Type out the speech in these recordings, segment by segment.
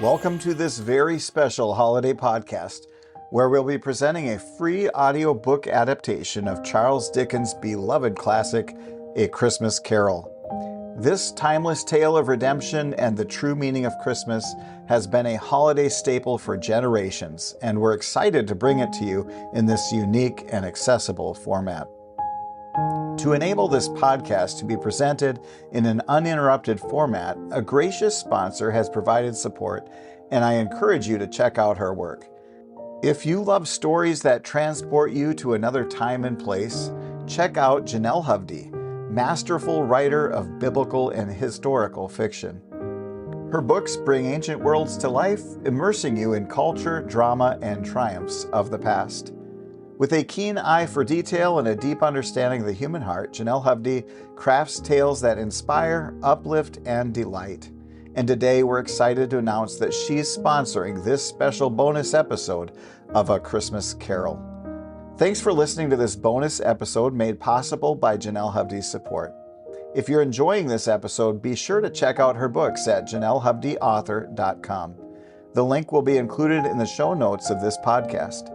Welcome to this very special holiday podcast, where we'll be presenting a free audiobook adaptation of Charles Dickens' beloved classic, A Christmas Carol. This timeless tale of redemption and the true meaning of Christmas has been a holiday staple for generations, and we're excited to bring it to you in this unique and accessible format. To enable this podcast to be presented in an uninterrupted format, a gracious sponsor has provided support, and I encourage you to check out her work. If you love stories that transport you to another time and place, check out Janelle Hovde, masterful writer of biblical and historical fiction. Her books bring ancient worlds to life, immersing you in culture, drama, and triumphs of the past. With a keen eye for detail and a deep understanding of the human heart, Janelle Hovde crafts tales that inspire, uplift, and delight. And today we're excited to announce that she's sponsoring this special bonus episode of A Christmas Carol. Thanks for listening to this bonus episode made possible by Janelle Hovde's support. If you're enjoying this episode, be sure to check out her books at janellehovdeauthor.com. The link will be included in the show notes of this podcast.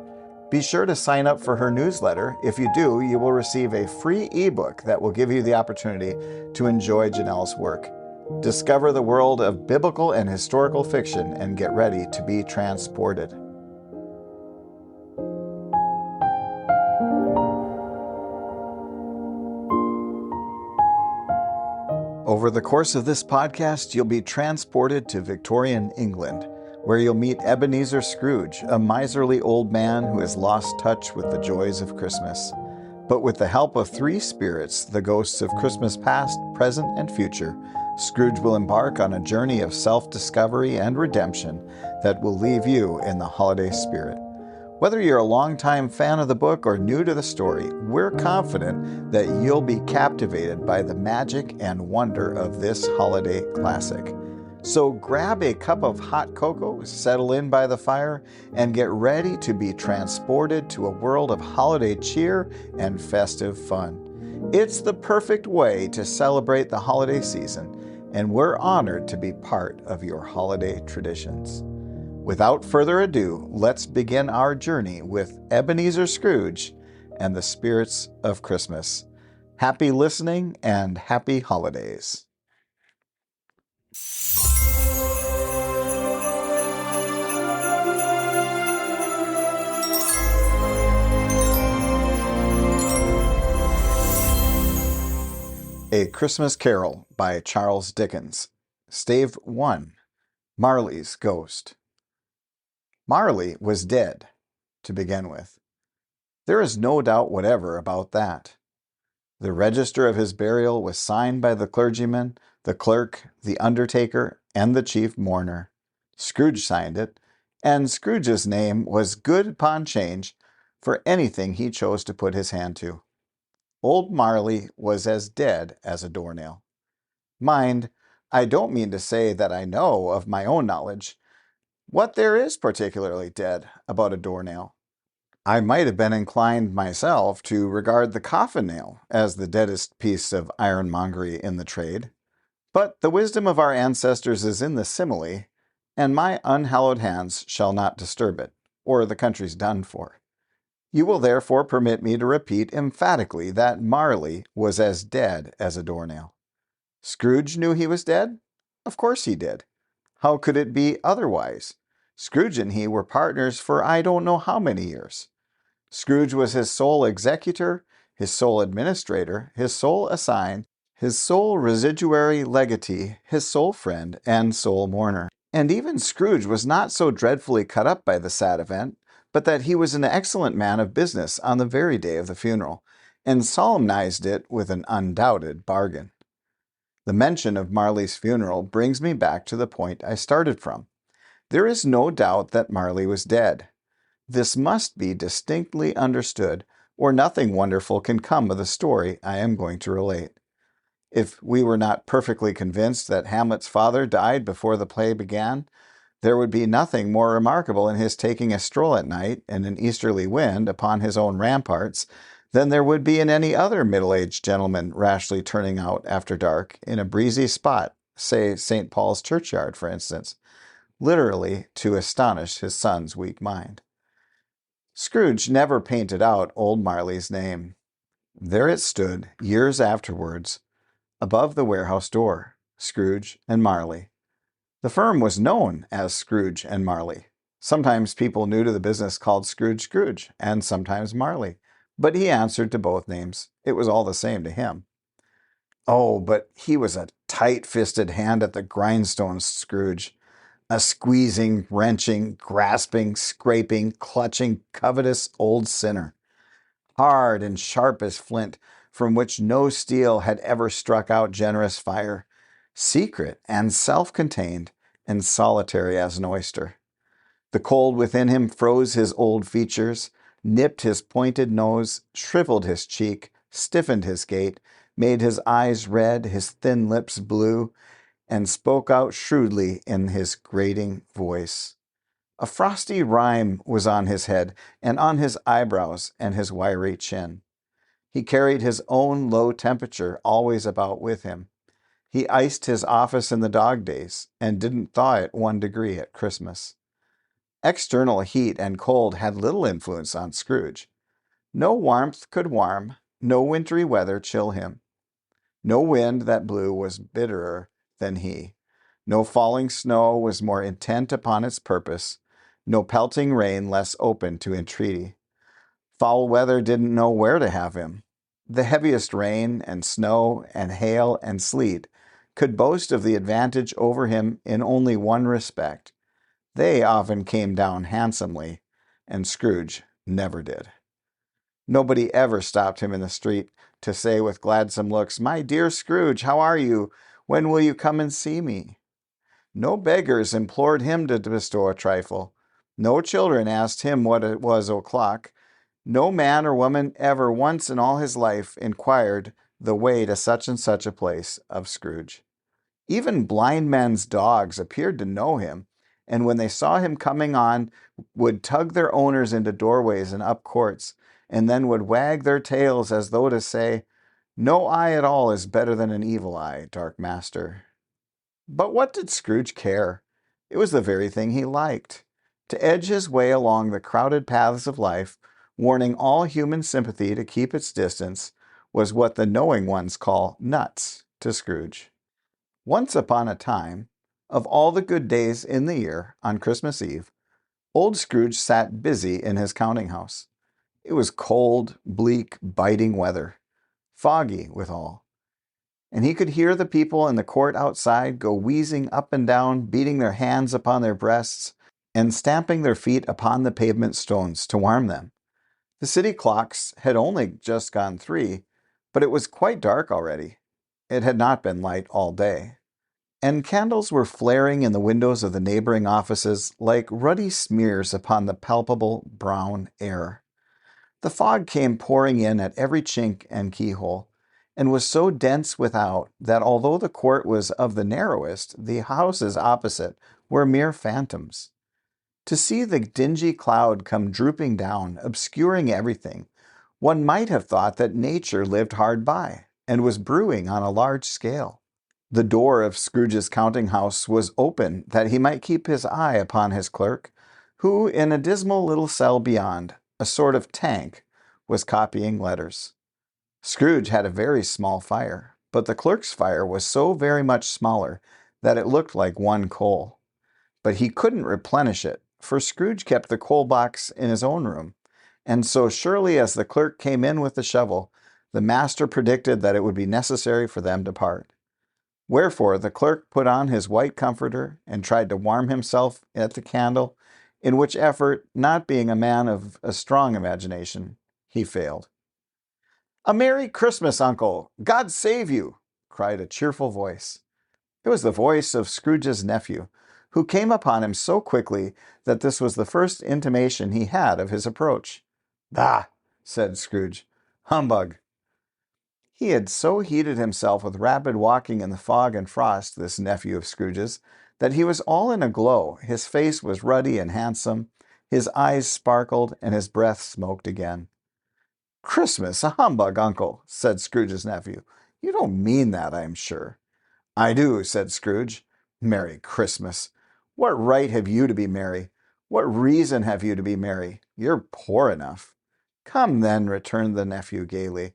Be sure to sign up for her newsletter. If you do, you will receive a free ebook that will give you the opportunity to enjoy Janelle's work. Discover the world of biblical and historical fiction and get ready to be transported. Over the course of this podcast, you'll be transported to Victorian England, where you'll meet Ebenezer Scrooge, a miserly old man who has lost touch with the joys of Christmas. But with the help of three spirits, the ghosts of Christmas past, present, and future, Scrooge will embark on a journey of self-discovery and redemption that will leave you in the holiday spirit. Whether you're a longtime fan of the book or new to the story, we're confident that you'll be captivated by the magic and wonder of this holiday classic. So grab a cup of hot cocoa, settle in by the fire, and get ready to be transported to a world of holiday cheer and festive fun. It's the perfect way to celebrate the holiday season, and we're honored to be part of your holiday traditions. Without further ado, let's begin our journey with Ebenezer Scrooge and the Spirits of Christmas. Happy listening and happy holidays. A Christmas Carol by Charles Dickens. Stave 1. Marley's Ghost. Marley was dead, to begin with. There is no doubt whatever about that. The register of his burial was signed by the clergyman, the clerk, the undertaker, and the chief mourner. Scrooge signed it, and Scrooge's name was good upon change for anything he chose to put his hand to. Old Marley was as dead as a doornail. Mind, I don't mean to say that I know of my own knowledge what there is particularly dead about a doornail. I might have been inclined myself to regard the coffin nail as the deadest piece of ironmongery in the trade. But the wisdom of our ancestors is in the simile, and my unhallowed hands shall not disturb it, or the country's done for. You will therefore permit me to repeat emphatically that Marley was as dead as a doornail. Scrooge knew he was dead? Of course he did. How could it be otherwise? Scrooge and he were partners for I don't know how many years. Scrooge was his sole executor, his sole administrator, his sole assign, his sole residuary legatee, his sole friend, and sole mourner. And even Scrooge was not so dreadfully cut up by the sad event, but that he was an excellent man of business on the very day of the funeral, and solemnized it with an undoubted bargain. The mention of Marley's funeral brings me back to the point I started from. There is no doubt that Marley was dead. This must be distinctly understood, or nothing wonderful can come of the story I am going to relate. If we were not perfectly convinced that Hamlet's father died before the play began, there would be nothing more remarkable in his taking a stroll at night in an easterly wind upon his own ramparts than there would be in any other middle-aged gentleman rashly turning out after dark in a breezy spot, say St. Paul's churchyard, for instance. literally to astonish his son's weak mind. Scrooge never painted out old Marley's name. There it stood, years afterwards, above the warehouse door, Scrooge and Marley. The firm was known as Scrooge and Marley. Sometimes people new to the business called Scrooge Scrooge, and sometimes Marley. But he answered to both names. It was all the same to him. Oh, but he was a tight-fisted hand at the grindstone, Scrooge. A squeezing, wrenching, grasping, scraping, clutching, covetous old sinner. Hard and sharp as flint, from which no steel had ever struck out generous fire. Secret and self-contained, and solitary as an oyster. The cold within him froze his old features, nipped his pointed nose, shriveled his cheek, stiffened his gait, made his eyes red, his thin lips blue, and spoke out shrewdly in his grating voice. A frosty rime was on his head, and on his eyebrows and his wiry chin. He carried his own low temperature always about with him. He iced his office in the dog days, and didn't thaw it 1 degree at Christmas. External heat and cold had little influence on Scrooge. No warmth could warm, no wintry weather chill him. No wind that blew was bitterer than he. No falling snow was more intent upon its purpose, no pelting rain less open to entreaty. Foul weather didn't know where to have him. The heaviest rain and snow and hail and sleet could boast of the advantage over him in only one respect. They often came down handsomely, and Scrooge never did. Nobody ever stopped him in the street to say with gladsome looks, "My dear Scrooge, how are you? When will you come and see me?" No beggars implored him to bestow a trifle. No children asked him what it was o'clock. No man or woman ever once in all his life inquired the way to such and such a place of Scrooge. Even blind men's dogs appeared to know him, and when they saw him coming on, would tug their owners into doorways and up courts, and then would wag their tails as though to say, "No eye at all is better than an evil eye, dark master." But what did Scrooge care? It was the very thing he liked. To edge his way along the crowded paths of life, warning all human sympathy to keep its distance, was what the knowing ones call nuts to Scrooge. Once upon a time, of all the good days in the year, on Christmas Eve, old Scrooge sat busy in his counting-house. It was cold, bleak, biting weather, foggy withal, and he could hear the people in the court outside go wheezing up and down, beating their hands upon their breasts, and stamping their feet upon the pavement stones to warm them. The city clocks had only just gone 3, but it was quite dark already. It had not been light all day. And candles were flaring in the windows of the neighboring offices like ruddy smears upon the palpable brown air. The fog came pouring in at every chink and keyhole, and was so dense without that although the court was of the narrowest, the houses opposite were mere phantoms. To see the dingy cloud come drooping down, obscuring everything, one might have thought that nature lived hard by, and was brewing on a large scale. The door of Scrooge's counting-house was open that he might keep his eye upon his clerk, who, in a dismal little cell beyond, a sort of tank, was copying letters. Scrooge had a very small fire, but the clerk's fire was so very much smaller that it looked like one coal. But he couldn't replenish it, for Scrooge kept the coal box in his own room, and so surely as the clerk came in with the shovel, the master predicted that it would be necessary for them to part. Wherefore the clerk put on his white comforter and tried to warm himself at the candle, in which effort, not being a man of a strong imagination, he failed. "A Merry Christmas, Uncle! God save you!" cried a cheerful voice. It was the voice of Scrooge's nephew, who came upon him so quickly that this was the first intimation he had of his approach. "Ah!" said Scrooge. "Humbug!" He had so heated himself with rapid walking in the fog and frost, this nephew of Scrooge's, that he was all in a glow. His face was ruddy and handsome, his eyes sparkled, and his breath smoked again. "Christmas, a humbug, Uncle," said Scrooge's nephew. "You don't mean that, I am sure." "I do," said Scrooge. "Merry Christmas! What right have you to be merry? What reason have you to be merry? You're poor enough. Come then, returned the nephew gaily.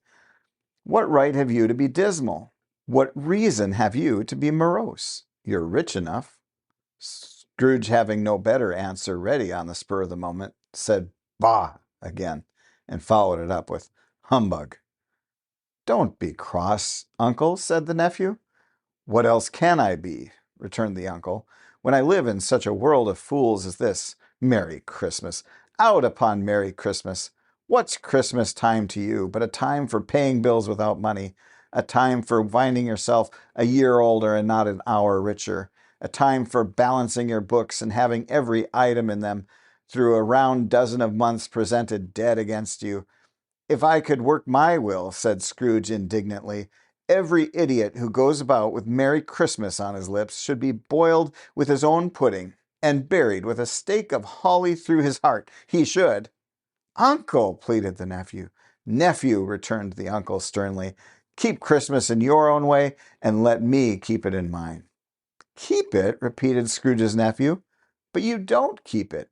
What right have you to be dismal? What reason have you to be morose? You're rich enough. Scrooge, having no better answer ready on the spur of the moment, said "Bah!" again, and followed it up with "Humbug!" "Don't be cross, uncle," said the nephew. "What else can I be?" returned the uncle, "when I live in such a world of fools as this? Merry Christmas! Out upon Merry Christmas! What's Christmas time to you but a time for paying bills without money, a time for finding yourself a year older and not an hour richer, a time for balancing your books and having every item in them through a round dozen of months presented dead against you? If I could work my will," said Scrooge indignantly, "every idiot who goes about with Merry Christmas on his lips should be boiled with his own pudding and buried with a stake of holly through his heart. He should." "Uncle," pleaded the nephew. "Nephew," returned the uncle sternly, "keep Christmas in your own way and let me keep it in mine." "Keep it?" repeated Scrooge's nephew. "But you don't keep it."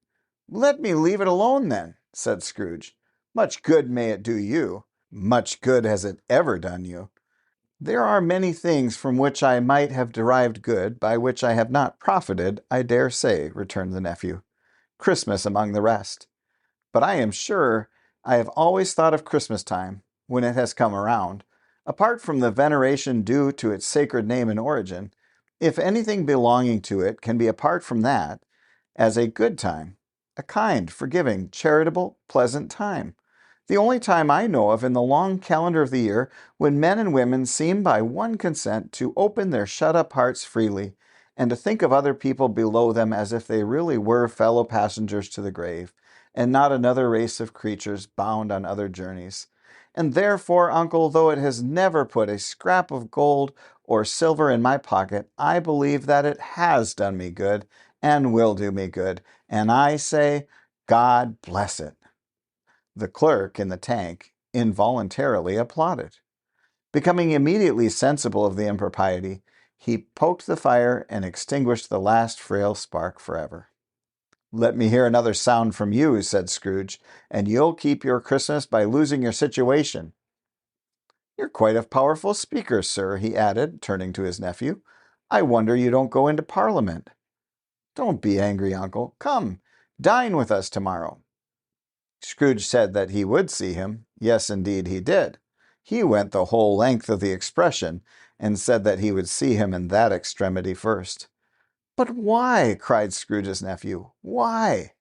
"Let me leave it alone, then," said Scrooge. "Much good may it do you. Much good has it ever done you." "There are many things from which I might have derived good, by which I have not profited, I dare say," returned the nephew. "Christmas among the rest. But I am sure I have always thought of Christmas time, when it has come around, apart from the veneration due to its sacred name and origin, if anything belonging to it can be apart from that, as a good time, a kind, forgiving, charitable, pleasant time. The only time I know of in the long calendar of the year when men and women seem by one consent to open their shut-up hearts freely, and to think of other people below them as if they really were fellow passengers to the grave, and not another race of creatures bound on other journeys. And therefore, uncle, though it has never put a scrap of gold or silver in my pocket, I believe that it has done me good, and will do me good, and I say, God bless it." The clerk in the tank involuntarily applauded. Becoming immediately sensible of the impropriety, he poked the fire and extinguished the last frail spark forever. "Let me hear another sound from you," said Scrooge, "and you'll keep your Christmas by losing your situation. You're quite a powerful speaker, sir," he added, turning to his nephew. "I wonder you don't go into Parliament." "Don't be angry, uncle. Come, dine with us tomorrow." Scrooge said that he would see him. Yes, indeed, he did. He went the whole length of the expression, and said that he would see him in that extremity first. "But why?" cried Scrooge's nephew. "Why?"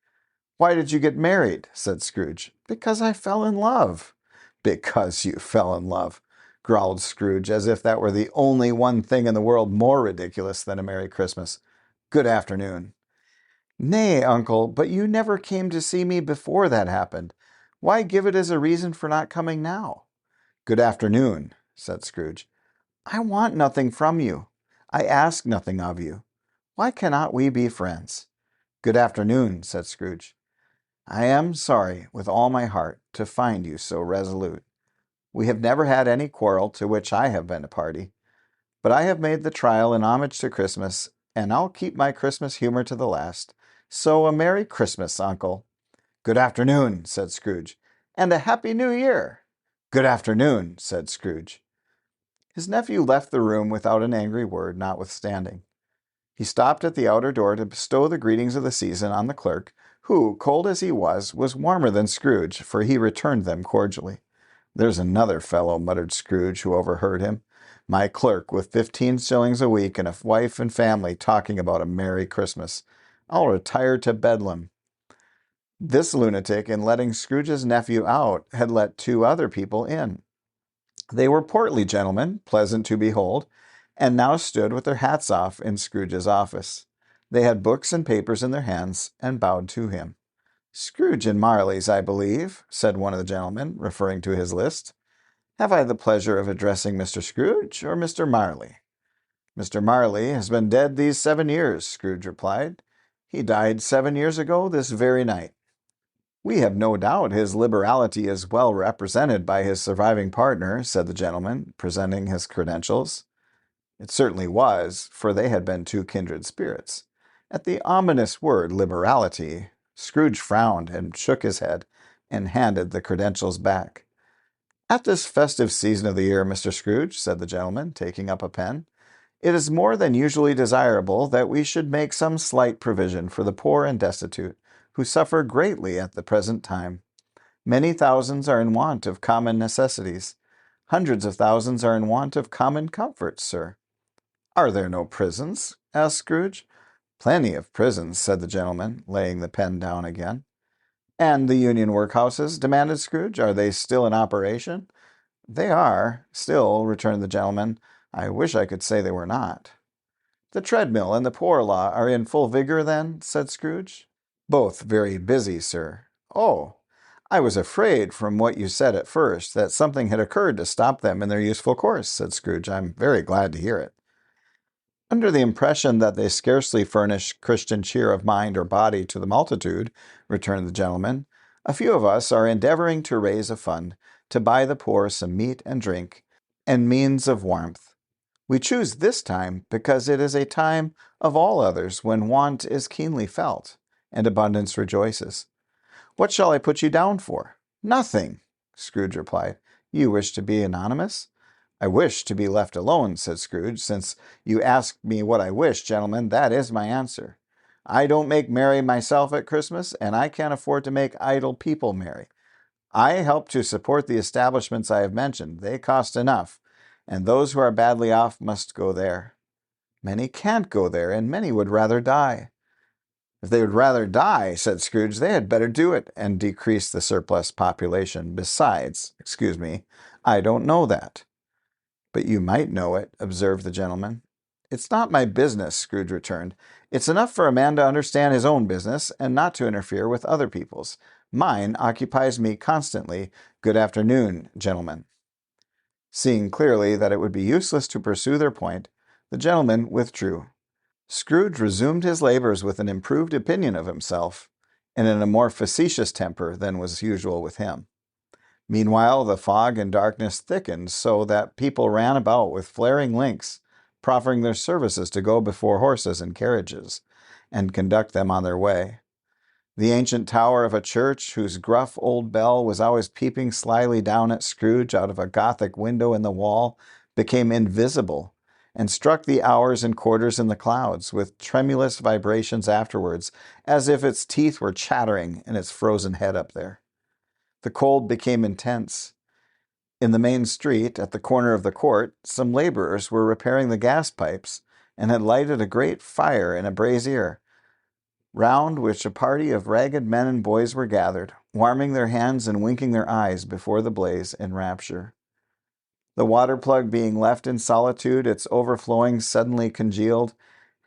"Why did you get married?" said Scrooge. "Because I fell in love." "Because you fell in love," growled Scrooge, as if that were the only one thing in the world more ridiculous than a Merry Christmas. "Good afternoon." "Nay, uncle, but you never came to see me before that happened. Why give it as a reason for not coming now?" "Good afternoon," said Scrooge. "I want nothing from you. I ask nothing of you. Why cannot we be friends?" "Good afternoon," said Scrooge. "I am sorry, with all my heart, to find you so resolute. We have never had any quarrel to which I have been a party. But I have made the trial in homage to Christmas, and I'll keep my Christmas humor to the last. So a Merry Christmas, uncle." "Good afternoon," said Scrooge. "And a Happy New Year." "Good afternoon," said Scrooge. His nephew left the room without an angry word, notwithstanding. He stopped at the outer door to bestow the greetings of the season on the clerk, who, cold as he was warmer than Scrooge, for he returned them cordially. "There's another fellow," muttered Scrooge, who overheard him. "My clerk, with 15 shillings a week and a wife and family, talking about a Merry Christmas. I'll retire to Bedlam." This lunatic, in letting Scrooge's nephew out, had let 2 other people in. They were portly gentlemen, pleasant to behold, and now stood with their hats off in Scrooge's office. They had books and papers in their hands, and bowed to him. "Scrooge and Marley's, I believe," said one of the gentlemen, referring to his list. "Have I the pleasure of addressing Mr. Scrooge or Mr. Marley?" "Mr. Marley has been dead these 7 years," Scrooge replied. "He died 7 years ago this very night." "We have no doubt his liberality is well represented by his surviving partner," said the gentleman, presenting his credentials. It certainly was, for they had been 2 kindred spirits. At the ominous word liberality, Scrooge frowned and shook his head and handed the credentials back. "At this festive season of the year, Mr. Scrooge," said the gentleman, taking up a pen, "it is more than usually desirable that we should make some slight provision for the poor and destitute, who suffer greatly at the present time. Many thousands are in want of common necessities. Hundreds of thousands are in want of common comforts, sir." "Are there no prisons?" asked Scrooge. "Plenty of prisons," said the gentleman, laying the pen down again. "And the Union workhouses?" demanded Scrooge. "Are they still in operation?" "They are, still," returned the gentleman. "I wish I could say they were not." "The treadmill and the poor law are in full vigor, then?" said Scrooge. "Both very busy, sir." "Oh! I was afraid, from what you said at first, that something had occurred to stop them in their useful course," said Scrooge. "I'm very glad to hear it." "Under the impression that they scarcely furnish Christian cheer of mind or body to the multitude," returned the gentleman, "a few of us are endeavoring to raise a fund to buy the poor some meat and drink and means of warmth. We choose this time because it is a time of all others when want is keenly felt and abundance rejoices. What shall I put you down for?" "Nothing," Scrooge replied. "You wish to be anonymous?" "I wish to be left alone," said Scrooge. "Since you ask me what I wish, gentlemen, that is my answer. I don't make merry myself at Christmas, and I can't afford to make idle people merry. I help to support the establishments I have mentioned. They cost enough, and those who are badly off must go there. Many can't go there, and many would rather die." "If they would rather die," said Scrooge, "they had better do it, and decrease the surplus population. Besides, excuse me, I don't know that." "But you might know it," observed the gentleman. "It's not my business," Scrooge returned. "It's enough for a man to understand his own business, and not to interfere with other people's. Mine occupies me constantly. Good afternoon, gentlemen." Seeing clearly that it would be useless to pursue their point, the gentleman withdrew. Scrooge resumed his labors with an improved opinion of himself, and in a more facetious temper than was usual with him. Meanwhile, the fog and darkness thickened so that people ran about with flaring links, proffering their services to go before horses and carriages, and conduct them on their way. The ancient tower of a church, whose gruff old bell was always peeping slyly down at Scrooge out of a Gothic window in the wall, became invisible, and struck the hours and quarters in the clouds, with tremulous vibrations afterwards, as if its teeth were chattering in its frozen head up there. The cold became intense. In the main street, at the corner of the court, some laborers were repairing the gas pipes, and had lighted a great fire in a brazier, round which a party of ragged men and boys were gathered, warming their hands and winking their eyes before the blaze in rapture. The water plug being left in solitude, its overflowing suddenly congealed,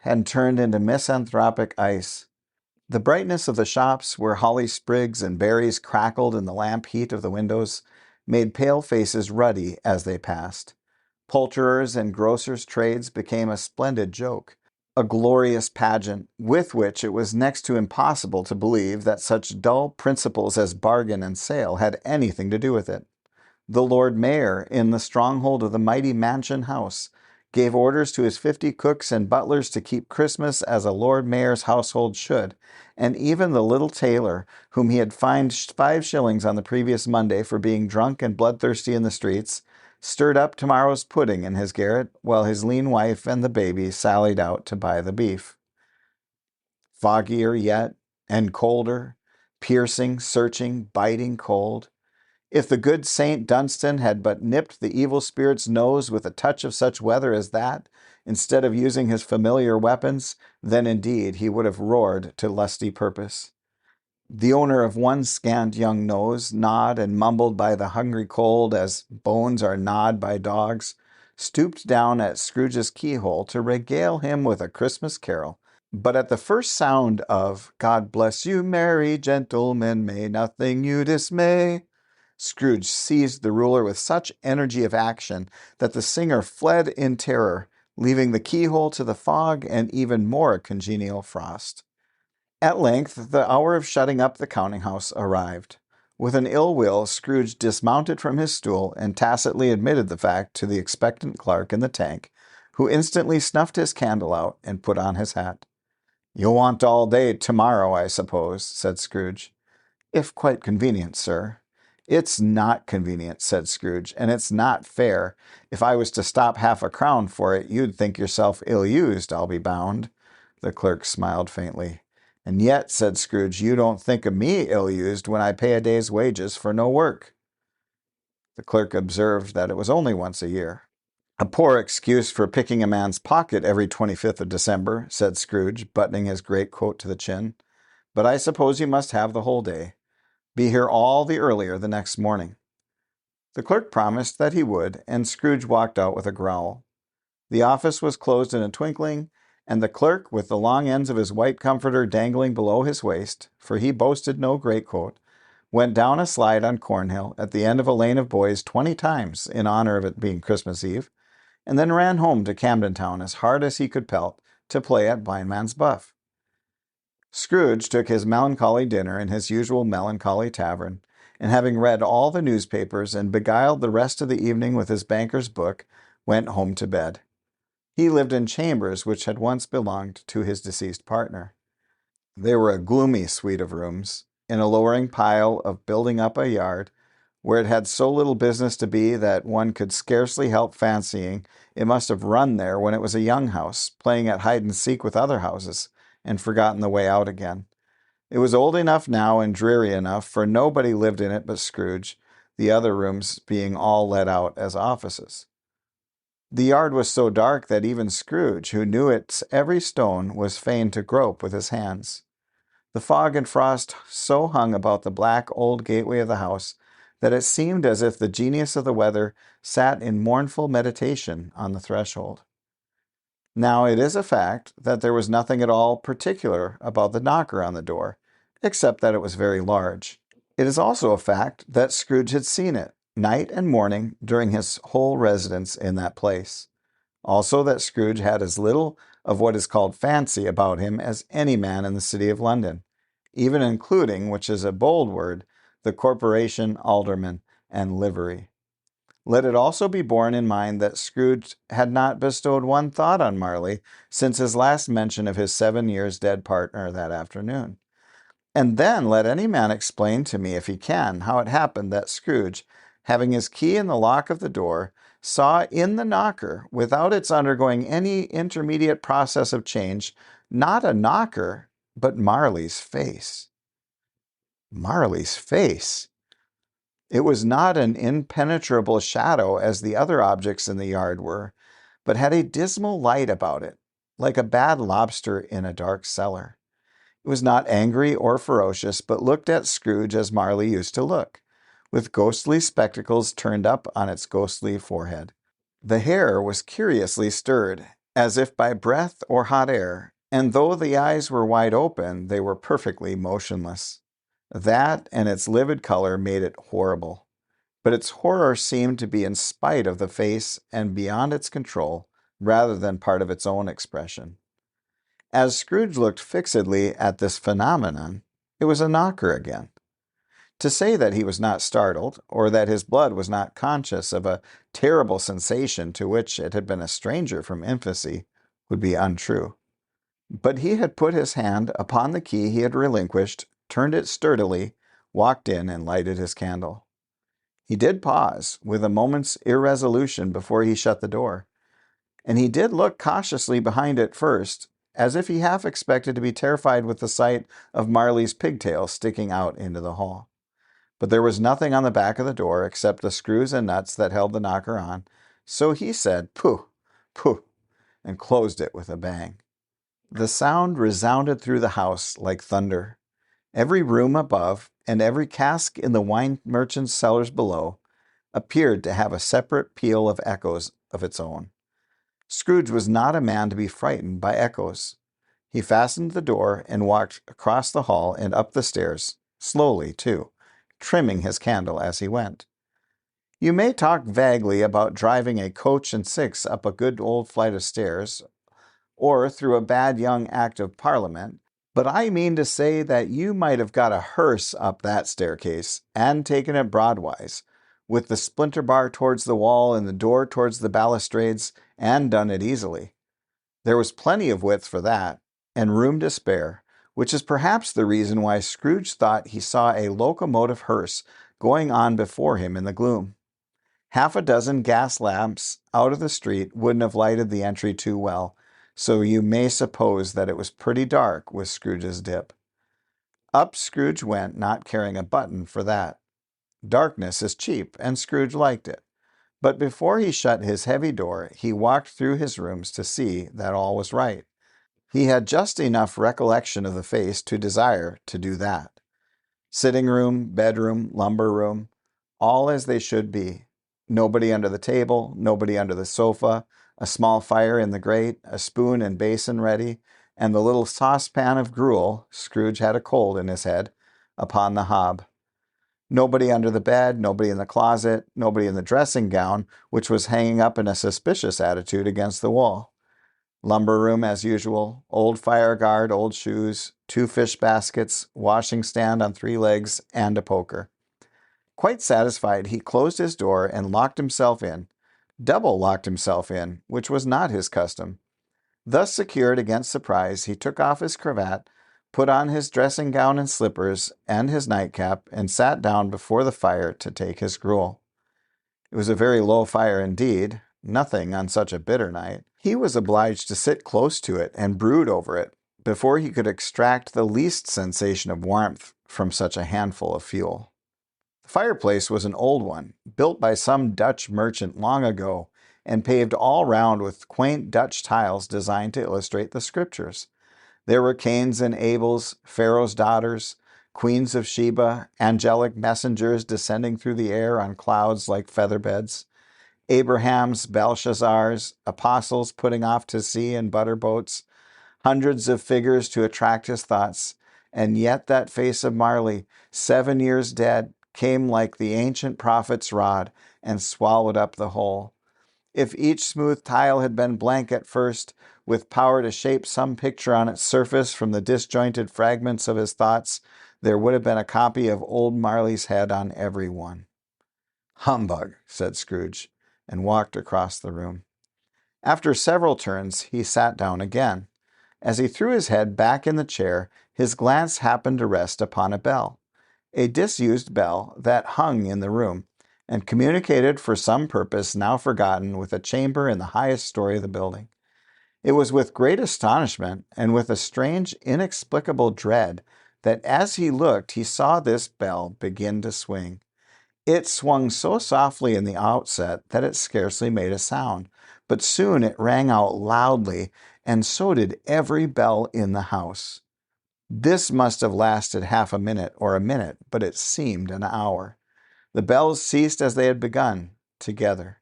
and turned into misanthropic ice. The brightness of the shops, where holly sprigs and berries crackled in the lamp heat of the windows, made pale faces ruddy as they passed. Poulterers' and grocers' trades became a splendid joke, a glorious pageant, with which it was next to impossible to believe that such dull principles as bargain and sale had anything to do with it. The Lord Mayor, in the stronghold of the mighty Mansion House, gave orders to his 50 cooks and butlers to keep Christmas as a Lord Mayor's household should, and even the little tailor, whom he had fined 5 shillings on the previous Monday for being drunk and bloodthirsty in the streets, stirred up tomorrow's pudding in his garret, while his lean wife and the baby sallied out to buy the beef. Foggier yet, and colder, piercing, searching, biting cold. If the good Saint Dunstan had but nipped the evil spirit's nose with a touch of such weather as that, instead of using his familiar weapons, then indeed he would have roared to lusty purpose. The owner of one scant young nose, gnawed and mumbled by the hungry cold as bones are gnawed by dogs, stooped down at Scrooge's keyhole to regale him with a Christmas carol. But at the first sound of "God bless you, merry gentlemen, may nothing you dismay," Scrooge seized the ruler with such energy of action that the singer fled in terror, leaving the keyhole to the fog and even more congenial frost. At length, the hour of shutting up the counting-house arrived. With an ill will, Scrooge dismounted from his stool and tacitly admitted the fact to the expectant clerk in the tank, who instantly snuffed his candle out and put on his hat. "You'll want all day tomorrow, I suppose," said Scrooge. "If quite convenient, sir." "It's not convenient," said Scrooge, "and it's not fair. If I was to stop half a crown for it, you'd think yourself ill-used, I'll be bound." The clerk smiled faintly. "And yet," said Scrooge, "you don't think of me ill-used when I pay a day's wages for no work." The clerk observed that it was only once a year. "A poor excuse for picking a man's pocket every 25th of December," said Scrooge, buttoning his greatcoat to the chin. "But I suppose you must have the whole day. Be here all the earlier the next morning." The clerk promised that he would, and Scrooge walked out with a growl. The office was closed in a twinkling, and the clerk, with the long ends of his white comforter dangling below his waist, for he boasted no greatcoat, went down a slide on Cornhill at the end of a lane of boys 20 times in honor of it being Christmas Eve, and then ran home to Camden Town as hard as he could pelt to play at blindman's buff. Scrooge took his melancholy dinner in his usual melancholy tavern, and having read all the newspapers and beguiled the rest of the evening with his banker's book, went home to bed. He lived in chambers which had once belonged to his deceased partner. They were a gloomy suite of rooms, in a lowering pile of building up a yard, where it had so little business to be that one could scarcely help fancying it must have run there when it was a young house, playing at hide-and-seek with other houses, and forgotten the way out again. It was old enough now and dreary enough, for nobody lived in it but Scrooge, the other rooms being all let out as offices. The yard was so dark that even Scrooge, who knew its every stone, was fain to grope with his hands. The fog and frost so hung about the black old gateway of the house that it seemed as if the genius of the weather sat in mournful meditation on the threshold. Now it is a fact that there was nothing at all particular about the knocker on the door, except that it was very large. It is also a fact that Scrooge had seen it, night and morning, during his whole residence in that place. Also that Scrooge had as little of what is called fancy about him as any man in the city of London, even including, which is a bold word, the corporation, alderman, and livery. Let it also be borne in mind that Scrooge had not bestowed one thought on Marley since his last mention of his 7 years dead partner that afternoon. And then let any man explain to me, if he can, how it happened that Scrooge, having his key in the lock of the door, saw in the knocker, without its undergoing any intermediate process of change, not a knocker, but Marley's face. Marley's face! It was not an impenetrable shadow as the other objects in the yard were, but had a dismal light about it, like a bad lobster in a dark cellar. It was not angry or ferocious, but looked at Scrooge as Marley used to look, with ghostly spectacles turned up on its ghostly forehead. The hair was curiously stirred, as if by breath or hot air, and though the eyes were wide open, they were perfectly motionless. That and its livid color made it horrible. But its horror seemed to be in spite of the face and beyond its control, rather than part of its own expression. As Scrooge looked fixedly at this phenomenon, it was a knocker again. To say that he was not startled, or that his blood was not conscious of a terrible sensation to which it had been a stranger from infancy, would be untrue. But he had put his hand upon the key he had relinquished, turned it sturdily, walked in, and lighted his candle. He did pause, with a moment's irresolution before he shut the door, and he did look cautiously behind it first, as if he half expected to be terrified with the sight of Marley's pigtail sticking out into the hall. But there was nothing on the back of the door except the screws and nuts that held the knocker on, so he said, "Pooh, pooh," and closed it with a bang. The sound resounded through the house like thunder. Every room above, and every cask in the wine merchant's cellars below, appeared to have a separate peal of echoes of its own. Scrooge was not a man to be frightened by echoes. He fastened the door and walked across the hall and up the stairs, slowly, too, trimming his candle as he went. You may talk vaguely about driving a coach and six up a good old flight of stairs, or through a bad young Act of Parliament, but I mean to say that you might have got a hearse up that staircase, and taken it broadwise, with the splinter bar towards the wall and the door towards the balustrades, and done it easily. There was plenty of width for that, and room to spare, which is perhaps the reason why Scrooge thought he saw a locomotive hearse going on before him in the gloom. Half a dozen gas lamps out of the street wouldn't have lighted the entry too well, so you may suppose that it was pretty dark with Scrooge's dip. Up Scrooge went, not caring a button for that. Darkness is cheap, and Scrooge liked it. But before he shut his heavy door, he walked through his rooms to see that all was right. He had just enough recollection of the face to desire to do that. Sitting room, bedroom, lumber room, all as they should be. Nobody under the table, nobody under the sofa, a small fire in the grate, a spoon and basin ready, and the little saucepan of gruel, Scrooge had a cold in his head, upon the hob. Nobody under the bed, nobody in the closet, nobody in the dressing gown, which was hanging up in a suspicious attitude against the wall. Lumber room as usual, old fire guard, old shoes, 2 fish baskets, washing stand on 3 legs, and a poker. Quite satisfied, he closed his door and locked himself in, double locked himself in, which was not his custom. Thus secured against surprise, he took off his cravat, put on his dressing gown and slippers, and his nightcap, and sat down before the fire to take his gruel. It was a very low fire indeed, nothing on such a bitter night. He was obliged to sit close to it and brood over it before he could extract the least sensation of warmth from such a handful of fuel. The fireplace was an old one, built by some Dutch merchant long ago, and paved all round with quaint Dutch tiles designed to illustrate the Scriptures. There were Cains and Abels, Pharaoh's daughters, queens of Sheba, angelic messengers descending through the air on clouds like feather beds, Abraham's, Belshazzar's, apostles putting off to sea in butter boats, hundreds of figures to attract his thoughts, and yet that face of Marley, 7 years dead, came like the ancient prophet's rod and swallowed up the whole. If each smooth tile had been blank at first, with power to shape some picture on its surface from the disjointed fragments of his thoughts, there would have been a copy of old Marley's head on every one. "Humbug," said Scrooge, and walked across the room. After several turns, he sat down again. As he threw his head back in the chair, his glance happened to rest upon a bell, a disused bell that hung in the room, and communicated for some purpose now forgotten with a chamber in the highest story of the building. It was with great astonishment and with a strange, inexplicable dread that as he looked he saw this bell begin to swing. It swung so softly in the outset that it scarcely made a sound, but soon it rang out loudly, and so did every bell in the house. This must have lasted half a minute or a minute, but it seemed an hour. The bells ceased as they had begun, together.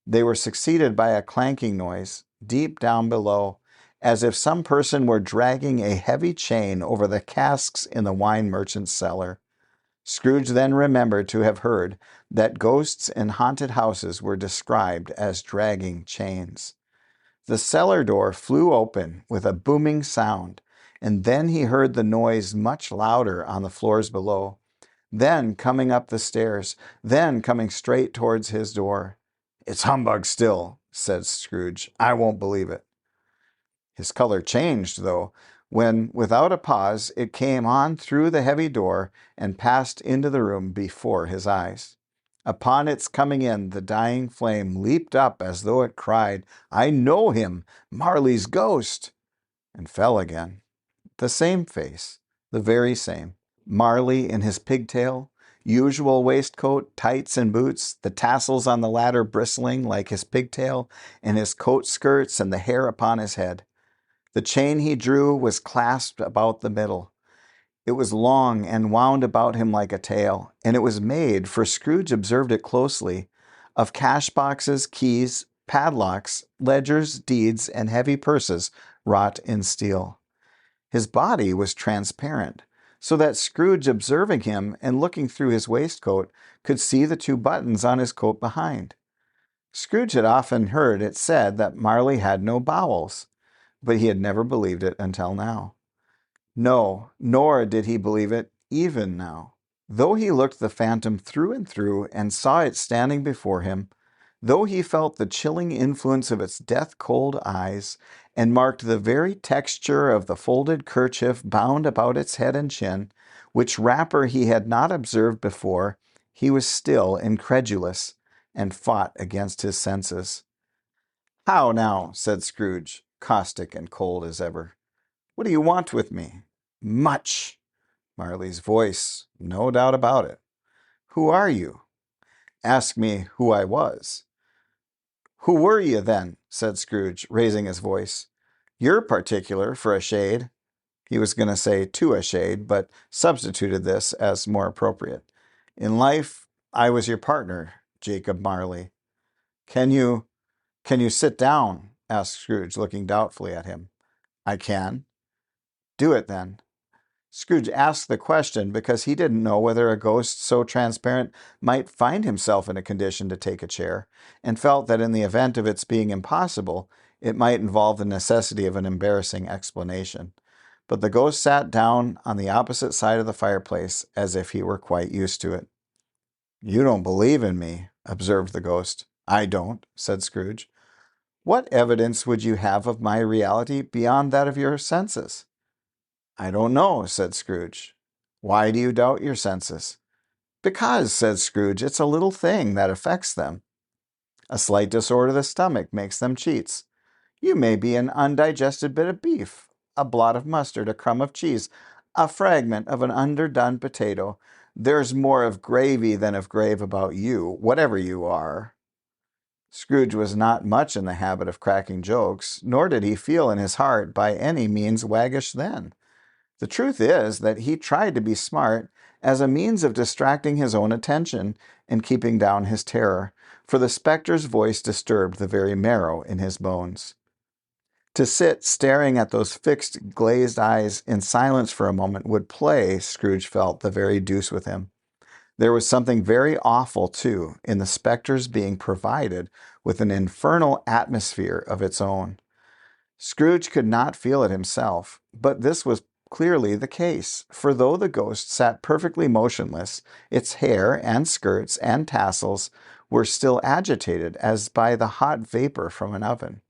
They were succeeded by a clanking noise, deep down below, as if some person were dragging a heavy chain over the casks in the wine merchant's cellar. Scrooge then remembered to have heard that ghosts in haunted houses were described as dragging chains. The cellar door flew open with a booming sound, and then he heard the noise much louder on the floors below, then coming up the stairs, then coming straight towards his door. "It's humbug still," said Scrooge. "I won't believe it." His color changed, though, when, without a pause, it came on through the heavy door and passed into the room before his eyes. Upon its coming in, the dying flame leaped up as though it cried, "I know him, Marley's ghost!" and fell again. The same face, the very same. Marley in his pigtail, usual waistcoat, tights and boots, the tassels on the latter bristling like his pigtail, and his coat skirts and the hair upon his head. The chain he drew was clasped about the middle. It was long and wound about him like a tail, and it was made, for Scrooge observed it closely, of cash boxes, keys, padlocks, ledgers, deeds, and heavy purses wrought in steel. His body was transparent, so that Scrooge, observing him and looking through his waistcoat, could see the 2 buttons on his coat behind. Scrooge had often heard it said that Marley had no bowels, but he had never believed it until now. No, nor did he believe it even now. Though he looked the phantom through and through and saw it standing before him, though he felt the chilling influence of its death-cold eyes, and marked the very texture of the folded kerchief bound about its head and chin, which wrapper he had not observed before, he was still incredulous, and fought against his senses. "How now?" said Scrooge, caustic and cold as ever. "What do you want with me?" "Much." Marley's voice, no doubt about it. "Who are you?" "Ask me who I was." "Who were you, then?" said Scrooge, raising his voice. "You're particular, for a shade." He was going to say to a shade, but substituted this as more appropriate. "In life, I was your partner, Jacob Marley." Can you sit down?" asked Scrooge, looking doubtfully at him. "I can." "Do it, then." Scrooge asked the question because he didn't know whether a ghost so transparent might find himself in a condition to take a chair, and felt that in the event of its being impossible, it might involve the necessity of an embarrassing explanation. But the ghost sat down on the opposite side of the fireplace, as if he were quite used to it. "You don't believe in me," observed the ghost. "I don't," said Scrooge. "What evidence would you have of my reality beyond that of your senses?" "I don't know," said Scrooge. "Why do you doubt your senses?" "Because," said Scrooge, "it's a little thing that affects them. A slight disorder of the stomach makes them cheats. You may be an undigested bit of beef, a blot of mustard, a crumb of cheese, a fragment of an underdone potato. There's more of gravy than of grave about you, whatever you are." Scrooge was not much in the habit of cracking jokes, nor did he feel in his heart by any means waggish then. The truth is that he tried to be smart as a means of distracting his own attention and keeping down his terror, for the spectre's voice disturbed the very marrow in his bones. To sit staring at those fixed, glazed eyes in silence for a moment would play, Scrooge felt, the very deuce with him. There was something very awful, too, in the spectre's being provided with an infernal atmosphere of its own. Scrooge could not feel it himself, but this was clearly the case, for though the ghost sat perfectly motionless, its hair and skirts and tassels were still agitated as by the hot vapor from an oven.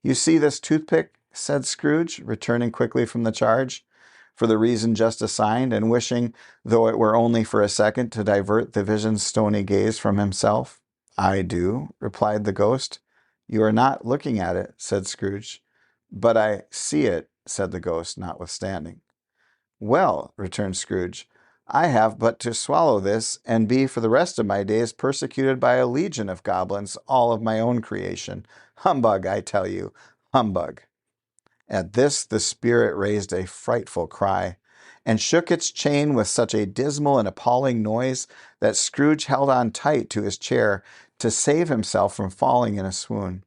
"You see this toothpick?" said Scrooge, returning quickly from the charge, for the reason just assigned, and wishing, though it were only for a second, to divert the vision's stony gaze from himself. "I do," replied the ghost. "You are not looking at it," said Scrooge. "But I see it," said the ghost, notwithstanding. "Well," returned Scrooge, "I have but to swallow this, and be for the rest of my days persecuted by a legion of goblins, all of my own creation. Humbug, I tell you, humbug." At this the spirit raised a frightful cry, and shook its chain with such a dismal and appalling noise that Scrooge held on tight to his chair to save himself from falling in a swoon.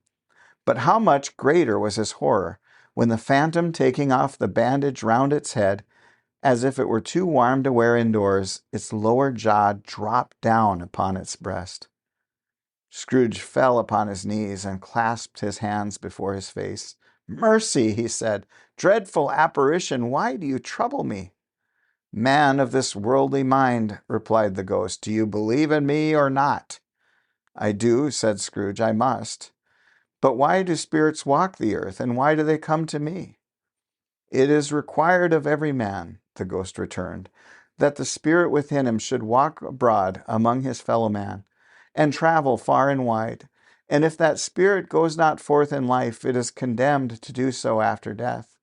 But how much greater was his horror when the phantom, taking off the bandage round its head, as if it were too warm to wear indoors, its lower jaw dropped down upon its breast. Scrooge fell upon his knees and clasped his hands before his face. "Mercy," he said, "dreadful apparition, why do you trouble me?" "Man of this worldly mind," replied the ghost, "do you believe in me or not?" "I do," said Scrooge. "I must." "But why do spirits walk the earth, and why do they come to me?" "It is required of every man," the ghost returned, "that the spirit within him should walk abroad among his fellow man, and travel far and wide. And if that spirit goes not forth in life, it is condemned to do so after death.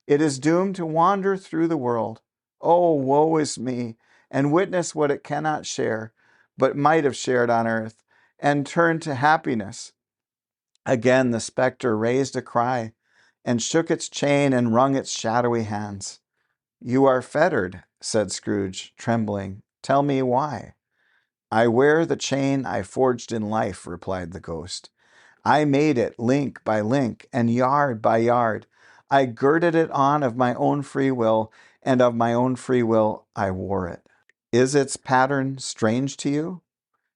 It is doomed to wander through the world. Oh, woe is me! And witness what it cannot share, but might have shared on earth, and turn to happiness." Again the spectre raised a cry, and shook its chain and wrung its shadowy hands. "You are fettered," said Scrooge, trembling. "Tell me why." "I wear the chain I forged in life," replied the ghost. "I made it link by link and yard by yard. I girded it on of my own free will, and of my own free will I wore it." "Is its pattern strange to you?"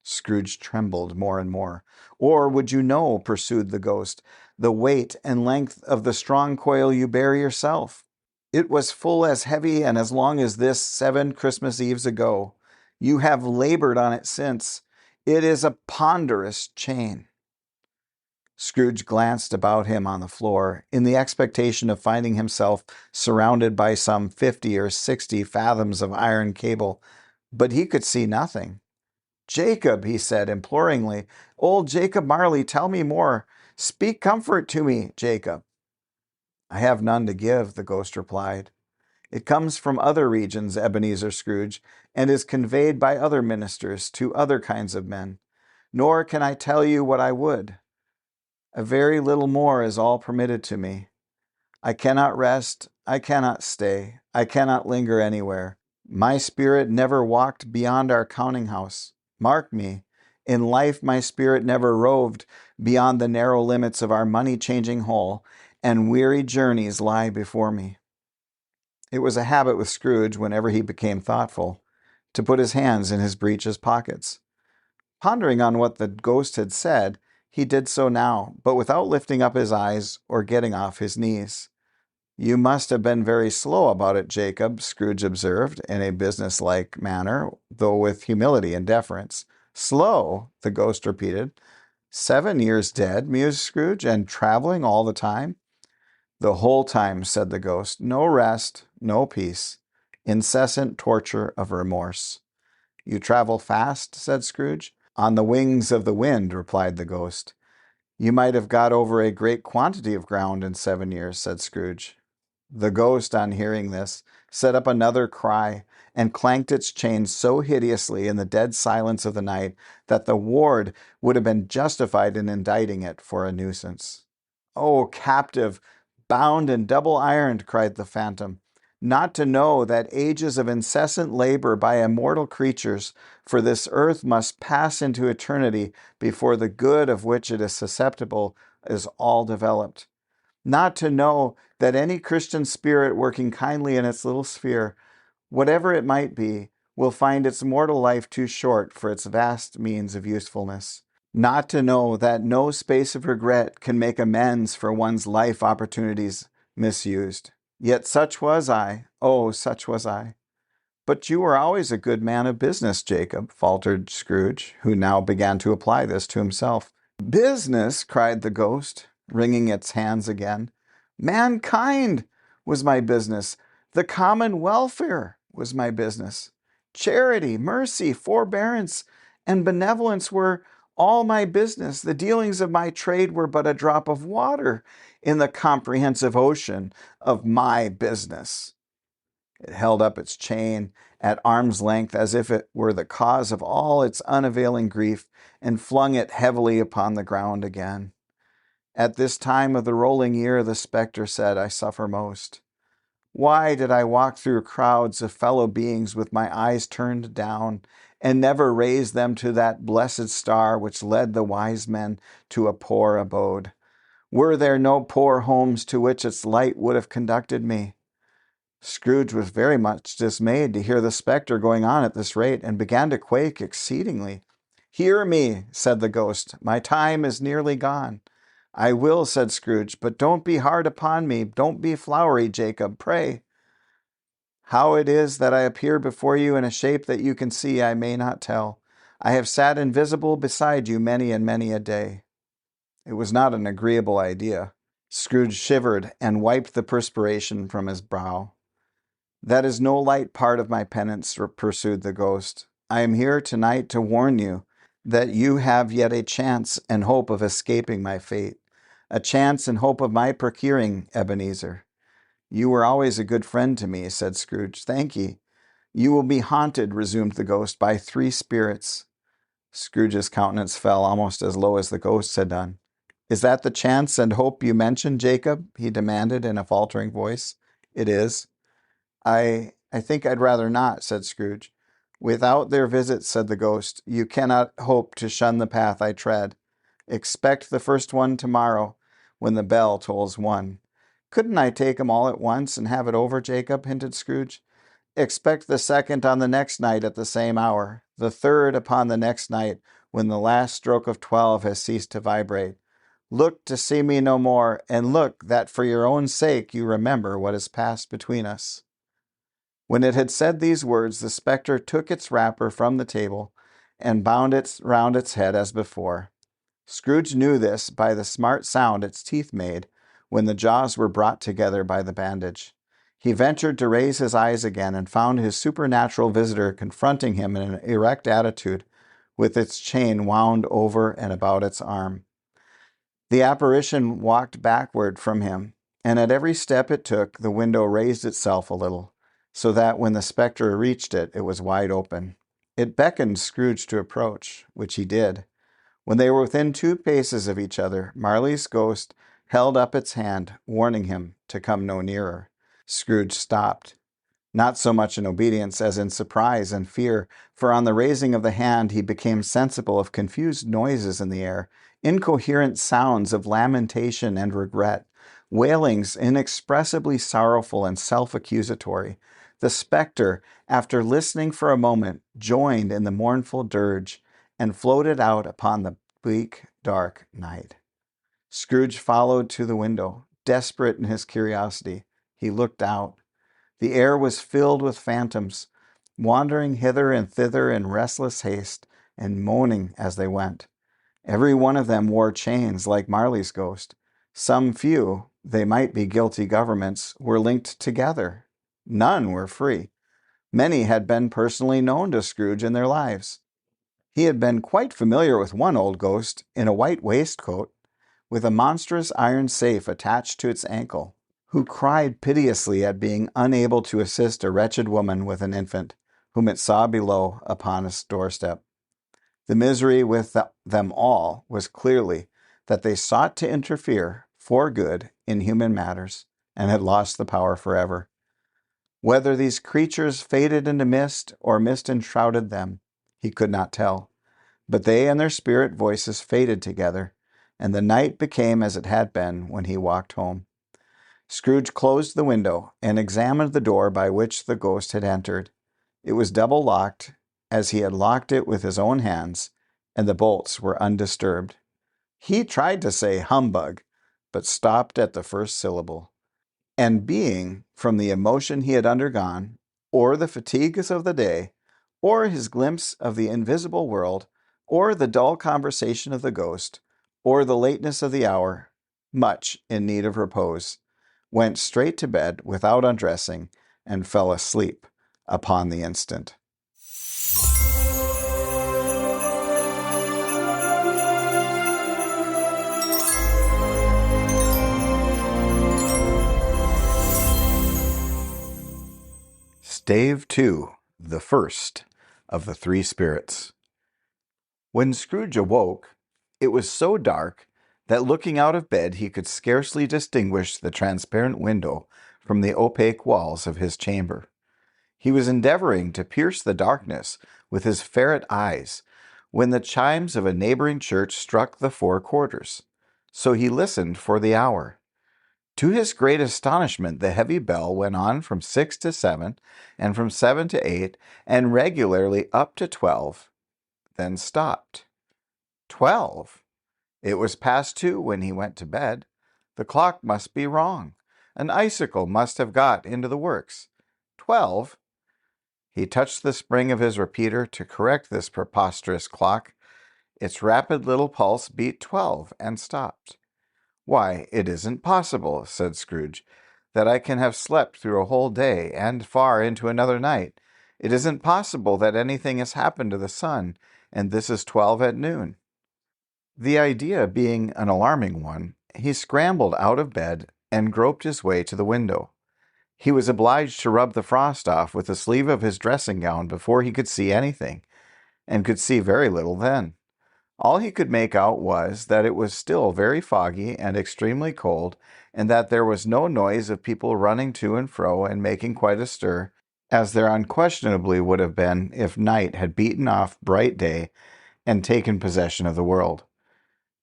Scrooge trembled more and more. "Or would you know," pursued the ghost, "the weight and length of the strong coil you bear yourself? It was full as heavy and as long as this 7 Christmas Eves ago. You have labored on it since. It is a ponderous chain. Scrooge glanced about him on the floor in the expectation of finding himself surrounded by some 50 or 60 fathoms of iron cable, but he could see nothing. "Jacob," he said imploringly, "old Jacob Marley, tell me more. Speak comfort to me, Jacob." "I have none to give," the ghost replied. "It comes from other regions, Ebenezer Scrooge, and is conveyed by other ministers to other kinds of men. Nor can I tell you what I would. A very little more is all permitted to me. I cannot rest, I cannot stay, I cannot linger anywhere. My spirit never walked beyond our counting house. Mark me, in life my spirit never roved beyond the narrow limits of our money-changing hole, and weary journeys lie before me." It was a habit with Scrooge, whenever he became thoughtful, to put his hands in his breeches pockets. Pondering on what the ghost had said, he did so now, but without lifting up his eyes or getting off his knees. "You must have been very slow about it, Jacob," Scrooge observed in a businesslike manner, though with humility and deference. "Slow?" the ghost repeated. 7 years dead," mused Scrooge, "and traveling all the time?" "The whole time," said the ghost. "No rest, no peace. Incessant torture of remorse." "You travel fast?" said Scrooge. "On the wings of the wind," replied the ghost. "You might have got over a great quantity of ground in 7 years," said Scrooge. The ghost, on hearing this, set up another cry, and clanked its chains so hideously in the dead silence of the night that the ward would have been justified in indicting it for a nuisance. "Oh, captive, bound and double-ironed," cried the phantom, "not to know that ages of incessant labor by immortal creatures for this earth must pass into eternity before the good of which it is susceptible is all developed. Not to know that any Christian spirit working kindly in its little sphere, whatever it might be, will find its mortal life too short for its vast means of usefulness. Not to know that no space of regret can make amends for one's life opportunities misused. Yet such was I. Oh, such was I." "But you were always a good man of business, Jacob," faltered Scrooge, who now began to apply this to himself. "Business!" cried the ghost, wringing its hands again. "Mankind was my business. The common welfare was my business. Charity, mercy, forbearance, and benevolence were all my business. The dealings of my trade were but a drop of water in the comprehensive ocean of my business." It held up its chain at arm's length as if it were the cause of all its unavailing grief, and flung it heavily upon the ground again. "At this time of the rolling year," the spectre said, "I suffer most. Why did I walk through crowds of fellow beings with my eyes turned down, and never raise them to that blessed star which led the wise men to a poor abode? Were there no poor homes to which its light would have conducted me?" Scrooge was very much dismayed to hear the spectre going on at this rate, and began to quake exceedingly. "Hear me," said the ghost. "My time is nearly gone." "I will," said Scrooge, "but don't be hard upon me. Don't be flowery, Jacob, pray." "How it is that I appear before you in a shape that you can see, I may not tell. I have sat invisible beside you many and many a day." It was not an agreeable idea. Scrooge shivered and wiped the perspiration from his brow. "That is no light part of my penance," pursued the ghost. "I am here tonight to warn you that you have yet a chance and hope of escaping my fate. A chance and hope of my procuring Ebenezer." "You were always a good friend to me," said Scrooge. "Thank ye." "You will be haunted," resumed the ghost, "by 3 spirits." Scrooge's countenance fell almost as low as the ghost had done. "Is that the chance and hope you mentioned, Jacob?" he demanded in a faltering voice. "It is." I think I'd rather not," said Scrooge. "Without their visits," said the ghost, "you cannot hope to shun the path I tread. Expect the first one tomorrow, when the bell tolls 1. "Couldn't I take 'em all at once and have it over, Jacob?" hinted Scrooge. "Expect the second on the next night at the same hour. The third upon the next night, when the last stroke of 12 has ceased to vibrate. Look to see me no more, and look that for your own sake you remember what has passed between us." When it had said these words, the spectre took its wrapper from the table, and bound it round its head as before. Scrooge knew this by the smart sound its teeth made when the jaws were brought together by the bandage. He ventured to raise his eyes again and found his supernatural visitor confronting him in an erect attitude, with its chain wound over and about its arm. The apparition walked backward from him, and at every step it took, the window raised itself a little, so that when the spectre reached it, it was wide open. It beckoned Scrooge to approach, which he did. When they were within 2 paces of each other, Marley's ghost held up its hand, warning him to come no nearer. Scrooge stopped, not so much in obedience as in surprise and fear, for on the raising of the hand he became sensible of confused noises in the air, incoherent sounds of lamentation and regret, wailings inexpressibly sorrowful and self-accusatory. The spectre, after listening for a moment, joined in the mournful dirge, and floated out upon the bleak, dark night. Scrooge followed to the window, desperate in his curiosity. He looked out. The air was filled with phantoms, wandering hither and thither in restless haste, and moaning as they went. Every one of them wore chains like Marley's ghost. Some few, they might be guilty governments, were linked together. None were free. Many had been personally known to Scrooge in their lives. He had been quite familiar with one old ghost in a white waistcoat, with a monstrous iron safe attached to its ankle, who cried piteously at being unable to assist a wretched woman with an infant, whom it saw below upon its doorstep. The misery with them all was clearly that they sought to interfere for good in human matters, and had lost the power forever. Whether these creatures faded into mist, or mist enshrouded them, he could not tell. But they and their spirit voices faded together, and the night became as it had been when he walked home. Scrooge closed the window and examined the door by which the ghost had entered. It was double locked, as he had locked it with his own hands, and the bolts were undisturbed. He tried to say humbug, but stopped at the first syllable. And being, from the emotion he had undergone, or the fatigues of the day, or his glimpse of the invisible world, or the dull conversation of the ghost, or the lateness of the hour, much in need of repose, went straight to bed without undressing, and fell asleep upon the instant. Stave 2, the first of the 3 spirits. When Scrooge awoke, it was so dark that looking out of bed he could scarcely distinguish the transparent window from the opaque walls of his chamber. He was endeavoring to pierce the darkness with his ferret eyes when the chimes of a neighboring church struck the 4 quarters. So he listened for the hour. To his great astonishment, the heavy bell went on from 6 to 7, and from 7 to 8, and regularly up to 12, then stopped. 12! It was past 2 when he went to bed. The clock must be wrong. An icicle must have got into the works. 12! He touched the spring of his repeater to correct this preposterous clock. Its rapid little pulse beat 12 and stopped. "Why, it isn't possible," said Scrooge, "that I can have slept through a whole day and far into another night. It isn't possible that anything has happened to the sun, and this is 12 at noon." The idea being an alarming one, he scrambled out of bed and groped his way to the window. He was obliged to rub the frost off with the sleeve of his dressing gown before he could see anything, and could see very little then. All he could make out was that it was still very foggy and extremely cold, and that there was no noise of people running to and fro and making quite a stir, as there unquestionably would have been if night had beaten off bright day and taken possession of the world.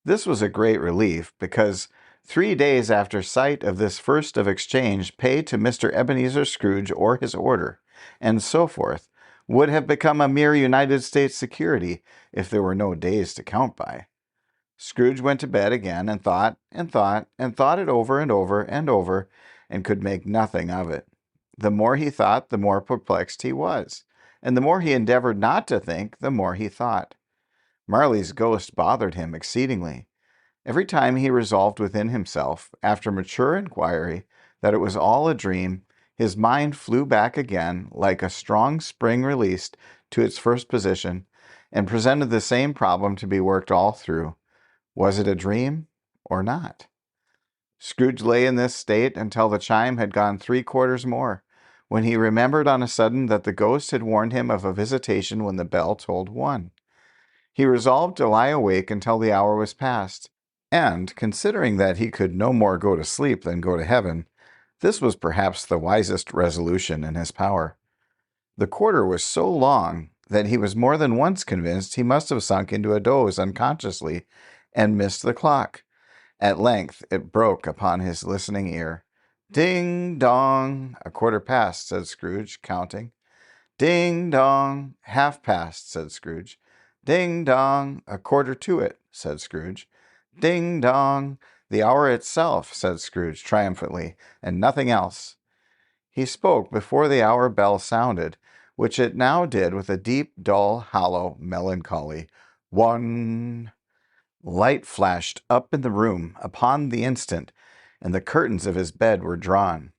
This was a great relief, because 3 days after sight of this first of exchange pay to Mr. Ebenezer Scrooge or his order, and so forth, would have become a mere United States security if there were no days to count by. Scrooge went to bed again and thought and thought and thought it over and over and over, and could make nothing of it. The more he thought, the more perplexed he was. and the more he endeavored not to think, the more he thought. Marley's ghost bothered him exceedingly. Every time he resolved within himself, after mature inquiry, that it was all a dream, his mind flew back again, like a strong spring released, to its first position, and presented the same problem to be worked all through. Was it a dream or not? Scrooge lay in this state until the chime had gone 3/4 more, when he remembered on a sudden that the ghost had warned him of a visitation when the bell tolled 1. He resolved to lie awake until the hour was past, and, considering that he could no more go to sleep than go to heaven, this was perhaps the wisest resolution in his power. The quarter was so long that he was more than once convinced he must have sunk into a doze unconsciously and missed the clock. At length it broke upon his listening ear. "Ding dong! 1/4 past," said Scrooge, counting. "Ding dong! 1/2 past," said Scrooge. "Ding dong! 1/4 to it," said Scrooge. "Ding dong! The hour itself," said Scrooge triumphantly, "and nothing else." He spoke before the hour bell sounded, which it now did with a deep, dull, hollow melancholy. 1. Light flashed up in the room upon the instant, and the curtains of his bed were drawn.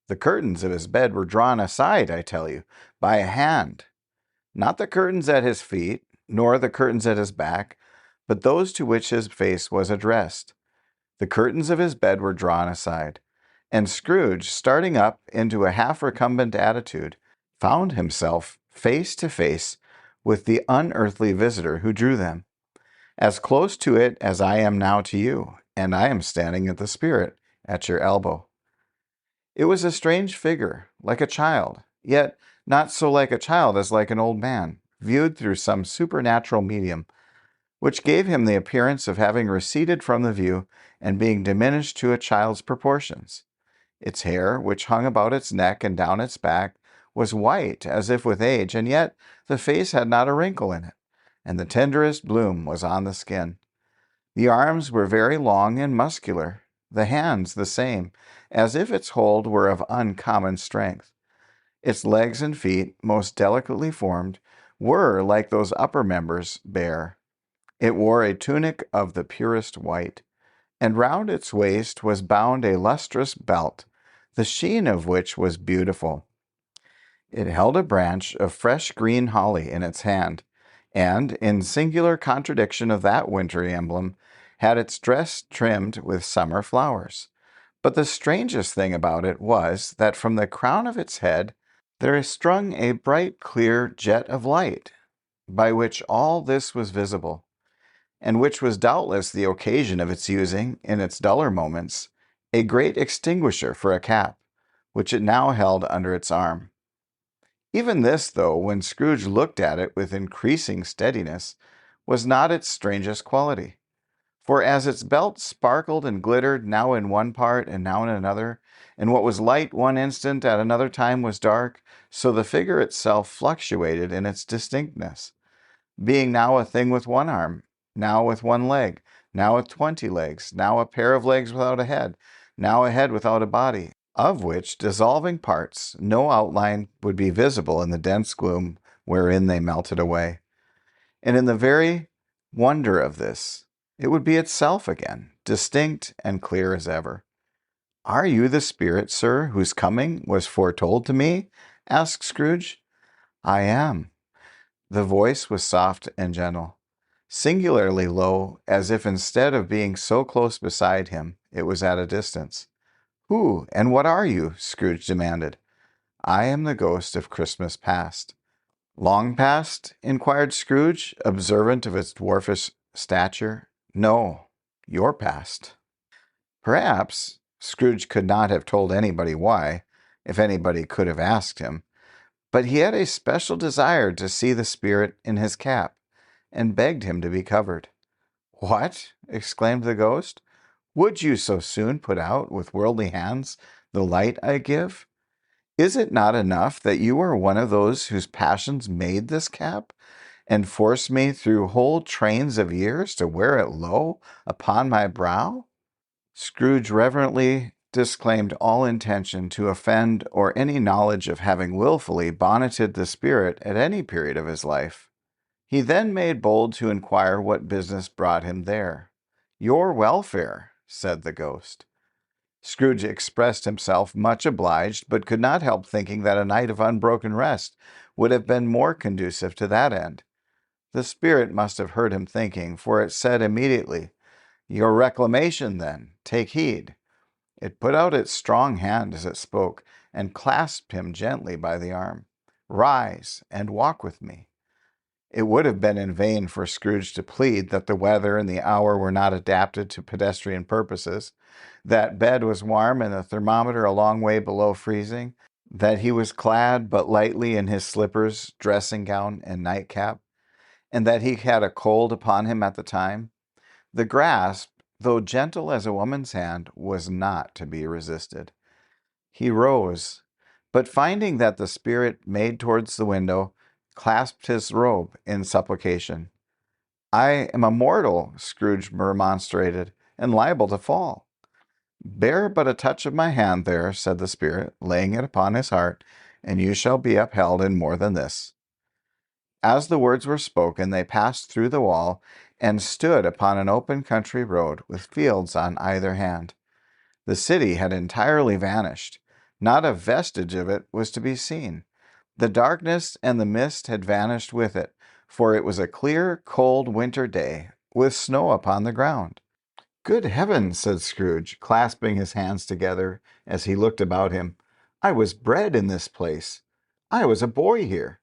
The curtains of his bed were drawn aside, I tell you, by a hand. Not the curtains at his feet, nor the curtains at his back, but those to which his face was addressed. The curtains of his bed were drawn aside, and Scrooge, starting up into a half-recumbent attitude, found himself face to face with the unearthly visitor who drew them. As close to it as I am now to you, and I am standing at the spirit at your elbow. It was a strange figure, like a child, yet not so like a child as like an old man, viewed through some supernatural medium, which gave him the appearance of having receded from the view and being diminished to a child's proportions. Its hair, which hung about its neck and down its back, was white as if with age, and yet the face had not a wrinkle in it, and the tenderest bloom was on the skin. The arms were very long and muscular, the hands the same, as if its hold were of uncommon strength. Its legs and feet, most delicately formed, were, like those upper members, bare. It wore a tunic of the purest white, and round its waist was bound a lustrous belt, the sheen of which was beautiful. It held a branch of fresh green holly in its hand, and, in singular contradiction of that wintry emblem, had its dress trimmed with summer flowers. But the strangest thing about it was that from the crown of its head there is strung a bright, clear jet of light, by which all this was visible, and which was doubtless the occasion of its using, in its duller moments, a great extinguisher for a cap, which it now held under its arm. Even this, though, when Scrooge looked at it with increasing steadiness, was not its strangest quality. For as its belt sparkled and glittered now in one part and now in another, and what was light one instant at another time was dark, so the figure itself fluctuated in its distinctness, being now a thing with one arm, now with one leg, now with 20 legs, now a pair of legs without a head, now a head without a body, of which dissolving parts no outline would be visible in the dense gloom wherein they melted away. And in the very wonder of this, it would be itself again, distinct and clear as ever. "Are you the spirit, sir, whose coming was foretold to me?" asked Scrooge. "I am." The voice was soft and gentle, singularly low, as if instead of being so close beside him, it was at a distance. "Who and what are you?" Scrooge demanded. "I am the ghost of Christmas past." "Long past?" inquired Scrooge, observant of its dwarfish stature. "No, your past." Perhaps Scrooge could not have told anybody why, if anybody could have asked him, but he had a special desire to see the spirit in his cap, and begged him to be covered. "What?" exclaimed the ghost. "Would you so soon put out with worldly hands the light I give? Is it not enough that you are one of those whose passions made this cap, and forced me through whole trains of years to wear it low upon my brow?" Scrooge reverently disclaimed all intention to offend or any knowledge of having willfully bonneted the spirit at any period of his life. He then made bold to inquire what business brought him there. "Your welfare," said the ghost. Scrooge expressed himself much obliged, but could not help thinking that a night of unbroken rest would have been more conducive to that end. The spirit must have heard him thinking, for it said immediately, "Your reclamation, then. Take heed." It put out its strong hand as it spoke, and clasped him gently by the arm. "Rise, and walk with me." It would have been in vain for Scrooge to plead that the weather and the hour were not adapted to pedestrian purposes, that bed was warm and the thermometer a long way below freezing, that he was clad but lightly in his slippers, dressing gown, and nightcap, and that he had a cold upon him at the time. The grasp, though gentle as a woman's hand, was not to be resisted. He rose, but finding that the spirit made towards the window, clasped his robe in supplication. "I am a mortal," Scrooge remonstrated, "and liable to fall." "Bear but a touch of my hand there," said the spirit, laying it upon his heart, "and you shall be upheld in more than this." As the words were spoken, they passed through the wall and stood upon an open country road with fields on either hand. The city had entirely vanished. Not a vestige of it was to be seen. The darkness and the mist had vanished with it, for it was a clear, cold winter day, with snow upon the ground. "Good heavens," said Scrooge, clasping his hands together as he looked about him. "I was bred in this place. I was a boy here."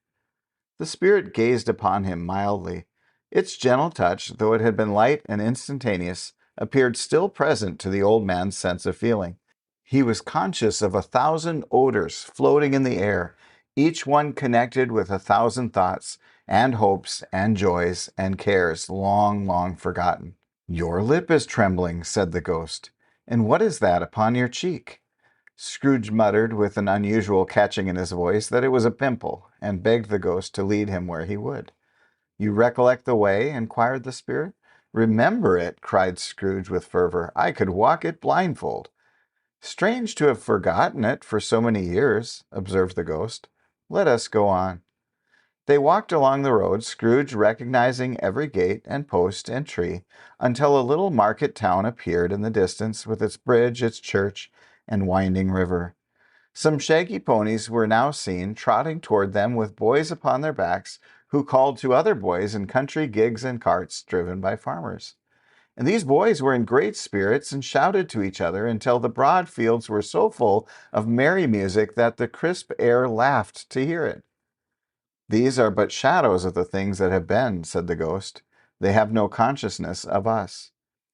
The spirit gazed upon him mildly. Its gentle touch, though it had been light and instantaneous, appeared still present to the old man's sense of feeling. He was conscious of 1,000 odors floating in the air, each one connected with 1,000 thoughts and hopes and joys and cares long, long forgotten. "Your lip is trembling," said the ghost. "And what is that upon your cheek?" Scrooge muttered with an unusual catching in his voice that it was a pimple, and begged the ghost to lead him where he would. "You recollect the way?" inquired the spirit. "Remember it!" cried Scrooge with fervor. "I could walk it blindfold." "Strange to have forgotten it for so many years," observed the ghost. "Let us go on." They walked along the road, Scrooge recognizing every gate and post and tree, until a little market town appeared in the distance with its bridge, its church, and winding river. Some shaggy ponies were now seen trotting toward them with boys upon their backs, who called to other boys in country gigs and carts driven by farmers. And these boys were in great spirits and shouted to each other until the broad fields were so full of merry music that the crisp air laughed to hear it. "These are but shadows of the things that have been," said the ghost. "They have no consciousness of us."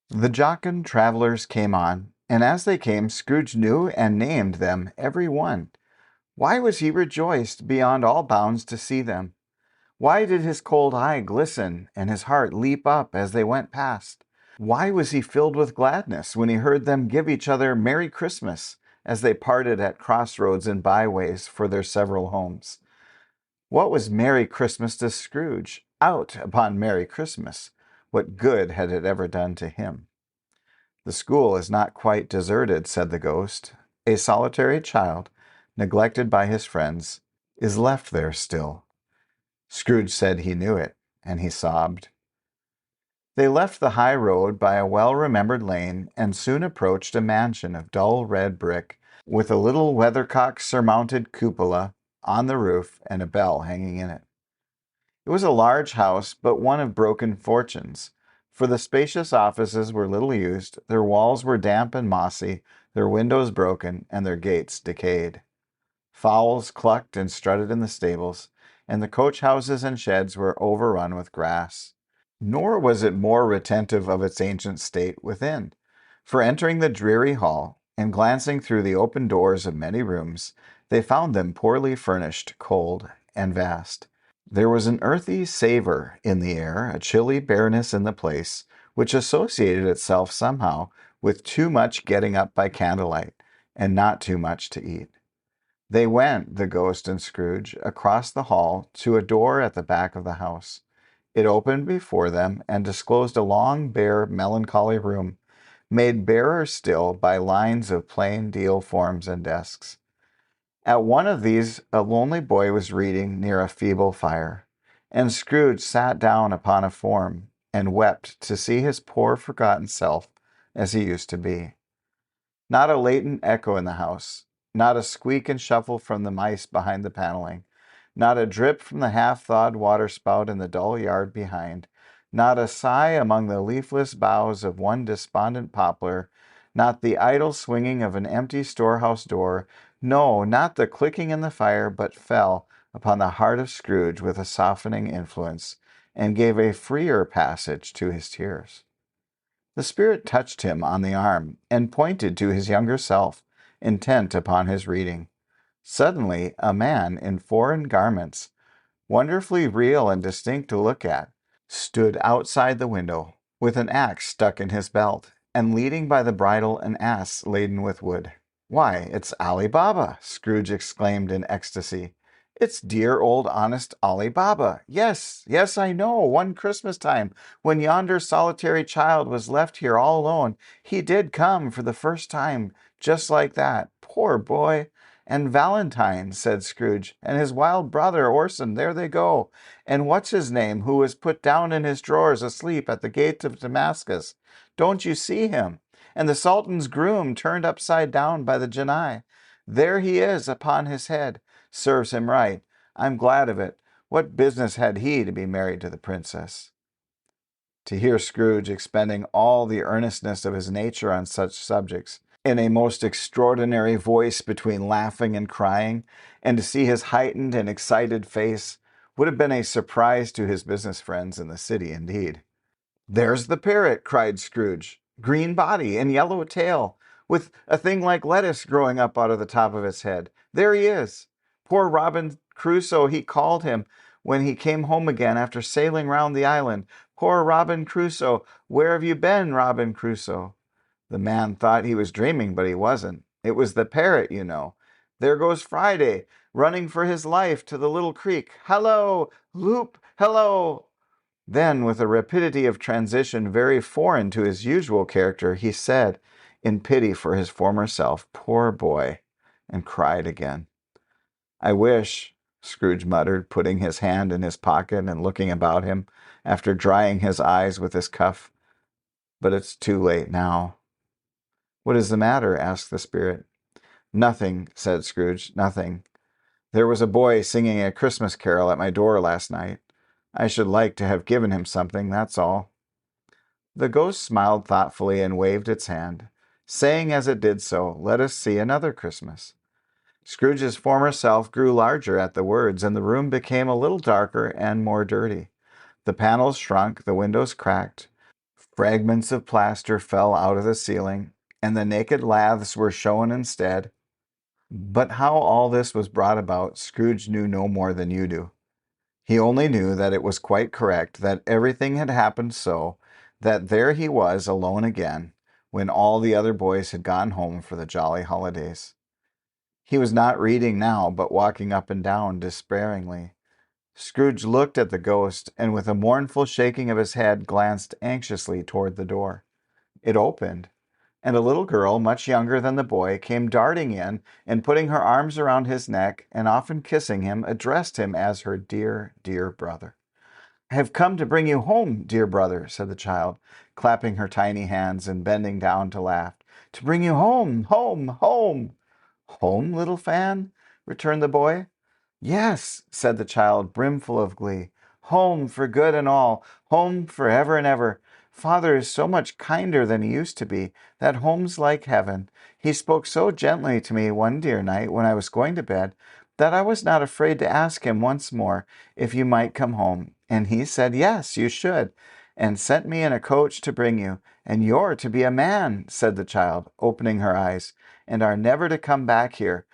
The jocund travelers came on, and as they came, Scrooge knew and named them every one. Why was he rejoiced beyond all bounds to see them? Why did his cold eye glisten and his heart leap up as they went past? Why was he filled with gladness when he heard them give each other Merry Christmas as they parted at crossroads and byways for their several homes? What was Merry Christmas to Scrooge? Out upon Merry Christmas! What good had it ever done to him? "The school is not quite deserted," said the ghost. "A solitary child, neglected by his friends, is left there still." Scrooge said he knew it, and he sobbed. They left the high road by a well-remembered lane and soon approached a mansion of dull red brick, with a little weathercock-surmounted cupola on the roof and a bell hanging in it. It was a large house, but one of broken fortunes, for the spacious offices were little used, their walls were damp and mossy, their windows broken, and their gates decayed. Fowls clucked and strutted in the stables, and the coach-houses and sheds were overrun with grass. Nor was it more retentive of its ancient state within, for entering the dreary hall, and glancing through the open doors of many rooms, they found them poorly furnished, cold, and vast. There was an earthy savor in the air, a chilly bareness in the place, which associated itself somehow with too much getting up by candlelight, and not too much to eat. They went, the ghost and Scrooge, across the hall to a door at the back of the house. It opened before them and disclosed a long, bare, melancholy room, made barer still by lines of plain deal forms and desks. At one of these a lonely boy was reading near a feeble fire, and Scrooge sat down upon a form and wept to see his poor forgotten self as he used to be. Not a latent echo in the house, not a squeak and shuffle from the mice behind the paneling, not a drip from the half-thawed waterspout in the dull yard behind, not a sigh among the leafless boughs of one despondent poplar, not the idle swinging of an empty storehouse door, no, not the clicking in the fire, but fell upon the heart of Scrooge with a softening influence, and gave a freer passage to his tears. The Spirit touched him on the arm and pointed to his younger self, intent upon his reading. Suddenly, a man in foreign garments, wonderfully real and distinct to look at, stood outside the window, with an axe stuck in his belt, and leading by the bridle an ass laden with wood. "Why, it's Ali Baba!" Scrooge exclaimed in ecstasy. "It's dear old honest Ali Baba. Yes, yes, I know. One Christmas time, when yonder solitary child was left here all alone, he did come for the first time, just like that. Poor boy! And Valentine," said Scrooge, "and his wild brother Orson, there they go. And what's his name, who was put down in his drawers asleep at the gate of Damascus? Don't you see him? And the Sultan's groom turned upside down by the Janai. There he is upon his head. Serves him right. I'm glad of it. What business had he to be married to the princess?" To hear Scrooge expending all the earnestness of his nature on such subjects, in a most extraordinary voice between laughing and crying, and to see his heightened and excited face, would have been a surprise to his business friends in the city indeed. "There's the parrot!" cried Scrooge. "Green body and yellow tail, with a thing like lettuce growing up out of the top of its head. There he is! Poor Robin Crusoe, he called him when he came home again after sailing round the island. Poor Robin Crusoe! Where have you been, Robin Crusoe?" The man thought he was dreaming, but he wasn't. It was the parrot, you know. "There goes Friday, running for his life to the little creek. Hallo! Loop! Hello!" Then, with a rapidity of transition very foreign to his usual character, he said, in pity for his former self, "Poor boy," and cried again. "I wish," Scrooge muttered, putting his hand in his pocket and looking about him, after drying his eyes with his cuff, "but it's too late now." "What is the matter?" asked the Spirit. "Nothing," said Scrooge, "nothing. There was a boy singing a Christmas carol at my door last night. I should like to have given him something, that's all." The ghost smiled thoughtfully and waved its hand, saying as it did so, "Let us see another Christmas." Scrooge's former self grew larger at the words, and the room became a little darker and more dirty. The panels shrunk, the windows cracked, fragments of plaster fell out of the ceiling, and the naked laths were shown instead. But how all this was brought about, Scrooge knew no more than you do. He only knew that it was quite correct, that everything had happened so, that there he was alone again, when all the other boys had gone home for the jolly holidays. He was not reading now, but walking up and down despairingly. Scrooge looked at the ghost, and with a mournful shaking of his head glanced anxiously toward the door. It opened, and a little girl, much younger than the boy, came darting in, and putting her arms around his neck, and often kissing him, addressed him as her dear, dear brother. "I have come to bring you home, dear brother," said the child, clapping her tiny hands and bending down to laugh. "To bring you home, home, home." "Home, little Fan?" returned the boy. "Yes," said the child, brimful of glee. "Home for good and all. Home for ever and ever. Father is so much kinder than he used to be. That home's like heaven. He spoke so gently to me one dear night when I was going to bed that I was not afraid to ask him once more if you might come home. And he said, yes, you should, and sent me in a coach to bring you. And you're to be a man," said the child, opening her eyes, "and are never to come back here.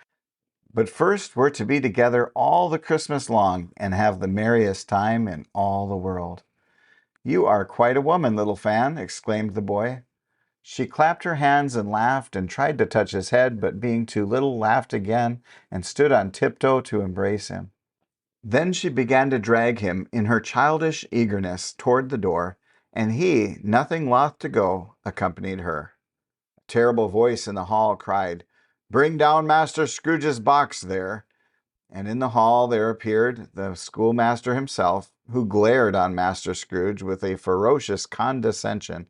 But first we're to be together all the Christmas long and have the merriest time in all the world." "You are quite a woman, little Fan," exclaimed the boy. She clapped her hands and laughed and tried to touch his head, but being too little, laughed again and stood on tiptoe to embrace him. Then she began to drag him in her childish eagerness toward the door, and he, nothing loth to go, accompanied her. terrible voice in the hall cried, "Bring down Master Scrooge's box there." And in the hall there appeared the schoolmaster himself, who glared on Master Scrooge with a ferocious condescension,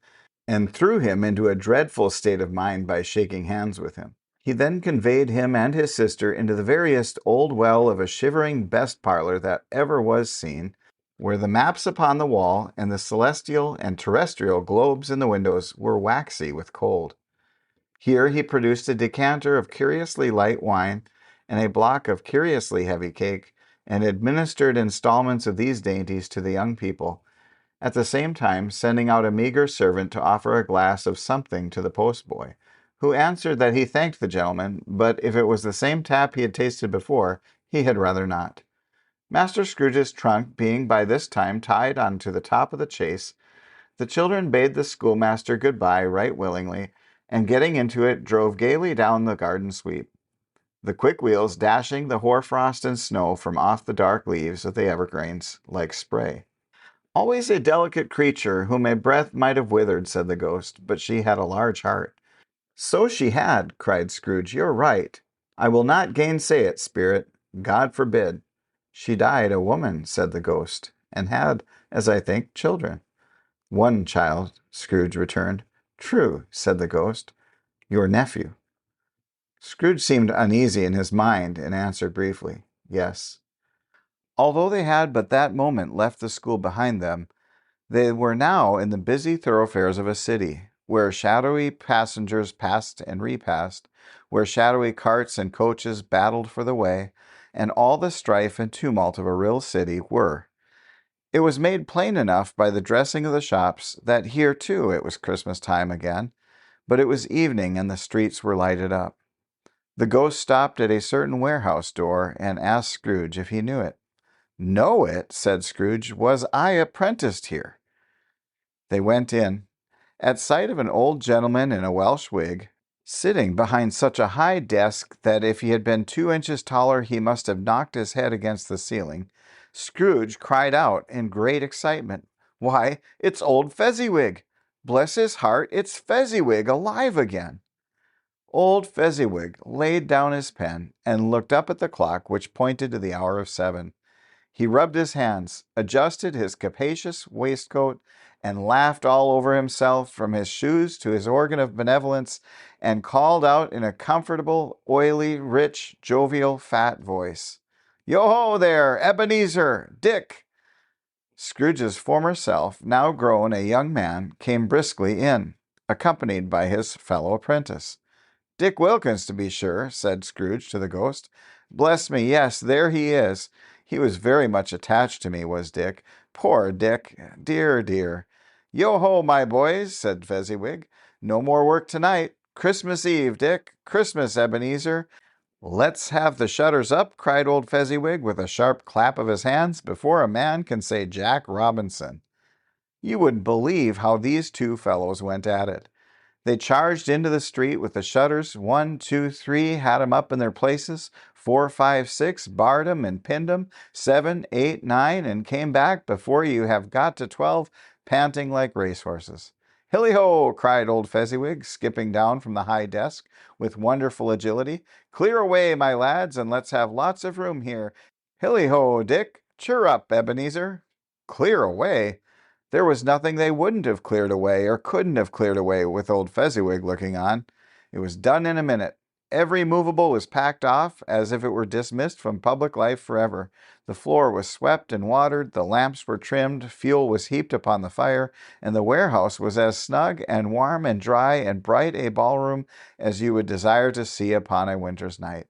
and threw him into a dreadful state of mind by shaking hands with him. He then conveyed him and his sister into the veriest old well of a shivering best parlor that ever was seen, where the maps upon the wall and the celestial and terrestrial globes in the windows were waxy with cold. Here he produced a decanter of curiously light wine and a block of curiously heavy cake, and administered installments of these dainties to the young people, at the same time sending out a meager servant to offer a glass of something to the postboy, who answered that he thanked the gentleman, but if it was the same tap he had tasted before, he had rather not. Master Scrooge's trunk being by this time tied on to the top of the chaise, the children bade the schoolmaster good-bye right willingly, and getting into it, drove gaily down the garden sweep, the quick wheels dashing the hoarfrost and snow from off the dark leaves of the evergreens like spray. "Always a delicate creature, whom a breath might have withered," said the ghost, "but she had a large heart." "So she had," cried Scrooge. "You're right. I will not gainsay it, spirit. God forbid." "She died a woman," said the ghost, "and had, as I think, children." "One child," Scrooge returned. "True," said the ghost. "Your nephew." Scrooge seemed uneasy in his mind, and answered briefly, "Yes." Although they had but that moment left the school behind them, they were now in the busy thoroughfares of a city, where shadowy passengers passed and repassed, where shadowy carts and coaches battled for the way, and all the strife and tumult of a real city were. It was made plain enough by the dressing of the shops that here too it was Christmas time again, but it was evening and the streets were lighted up. The ghost stopped at a certain warehouse door and asked Scrooge if he knew it. "Know it?" said Scrooge. "Was I apprenticed here?" They went in. At sight of an old gentleman in a Welsh wig, sitting behind such a high desk that if he had been 2 inches taller he must have knocked his head against the ceiling, Scrooge cried out in great excitement, "Why, it's old Fezziwig! Bless his heart, it's Fezziwig alive again!" Old Fezziwig laid down his pen and looked up at the clock, which pointed to the hour of 7. He rubbed his hands, adjusted his capacious waistcoat, and laughed all over himself, from his shoes to his organ of benevolence, and called out in a comfortable, oily, rich, jovial, fat voice, "Yo-ho there, Ebenezer! Dick!" Scrooge's former self, now grown a young man, came briskly in, accompanied by his fellow apprentice. "Dick Wilkins, to be sure," said Scrooge to the ghost. "Bless me, yes, there he is. He was very much attached to me, was Dick. Poor Dick! Dear, dear!" "Yo-ho, my boys," said Fezziwig. "No more work tonight. Christmas Eve, Dick. Christmas, Ebenezer." "Let's have the shutters up," cried old Fezziwig, with a sharp clap of his hands, "before a man can say Jack Robinson." You wouldn't believe how these two fellows went at it. They charged into the street with the shutters. 1, 2, 3, had 'em up in their places. 4, 5, 6, barred 'em and pinned 'em. 7, 8, 9, and came back before you have got to 12, panting like racehorses. "Hilly-ho!" cried old Fezziwig, skipping down from the high desk with wonderful agility. "Clear away, my lads, and let's have lots of room here. Hilly-ho, Dick! Cheer up, Ebenezer!" Clear away? There was nothing they wouldn't have cleared away or couldn't have cleared away with old Fezziwig looking on. It was done in a minute. Every movable was packed off as if it were dismissed from public life forever. The floor was swept and watered, the lamps were trimmed, fuel was heaped upon the fire, and the warehouse was as snug and warm and dry and bright a ballroom as you would desire to see upon a winter's night.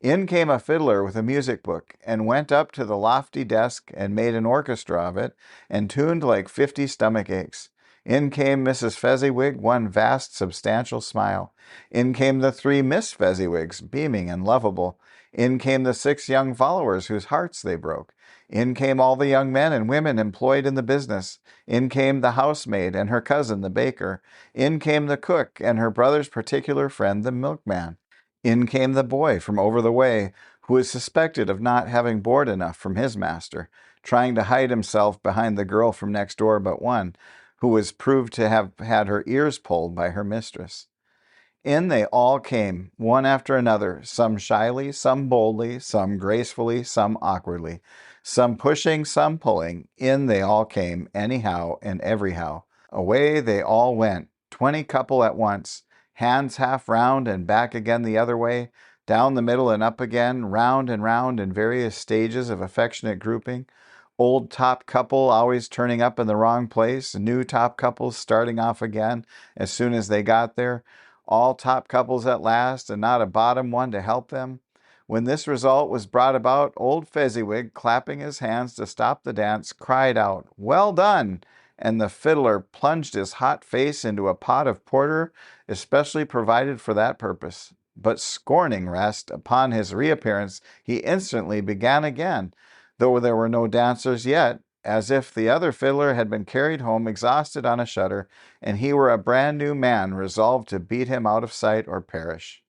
In came a fiddler with a music book, and went up to the lofty desk, and made an orchestra of it, and tuned like 50 stomach aches. In came Mrs. Fezziwig, one vast substantial smile. In came the 3 Miss Fezziwigs, beaming and lovable. In came the 6 young followers whose hearts they broke. In came all the young men and women employed in the business. In came the housemaid and her cousin, the baker. In came the cook and her brother's particular friend, the milkman. In came the boy from over the way, who was suspected of not having board enough from his master, trying to hide himself behind the girl from next door but one, who was proved to have had her ears pulled by her mistress. In they all came, one after another, some shyly, some boldly, some gracefully, some awkwardly, some pushing, some pulling. In they all came, anyhow and everyhow. Away they all went, 20 couple at once, hands half round and back again the other way, down the middle and up again, round and round in various stages of affectionate grouping. Old top couple always turning up in the wrong place, new top couples starting off again as soon as they got there, all top couples at last, and not a bottom one to help them. When this result was brought about, old Fezziwig, clapping his hands to stop the dance, cried out, "Well done!" And the fiddler plunged his hot face into a pot of porter especially provided for that purpose. But scorning rest, upon his reappearance, he instantly began again, though there were no dancers yet, as if the other fiddler had been carried home exhausted on a shutter, and he were a brand new man resolved to beat him out of sight or perish.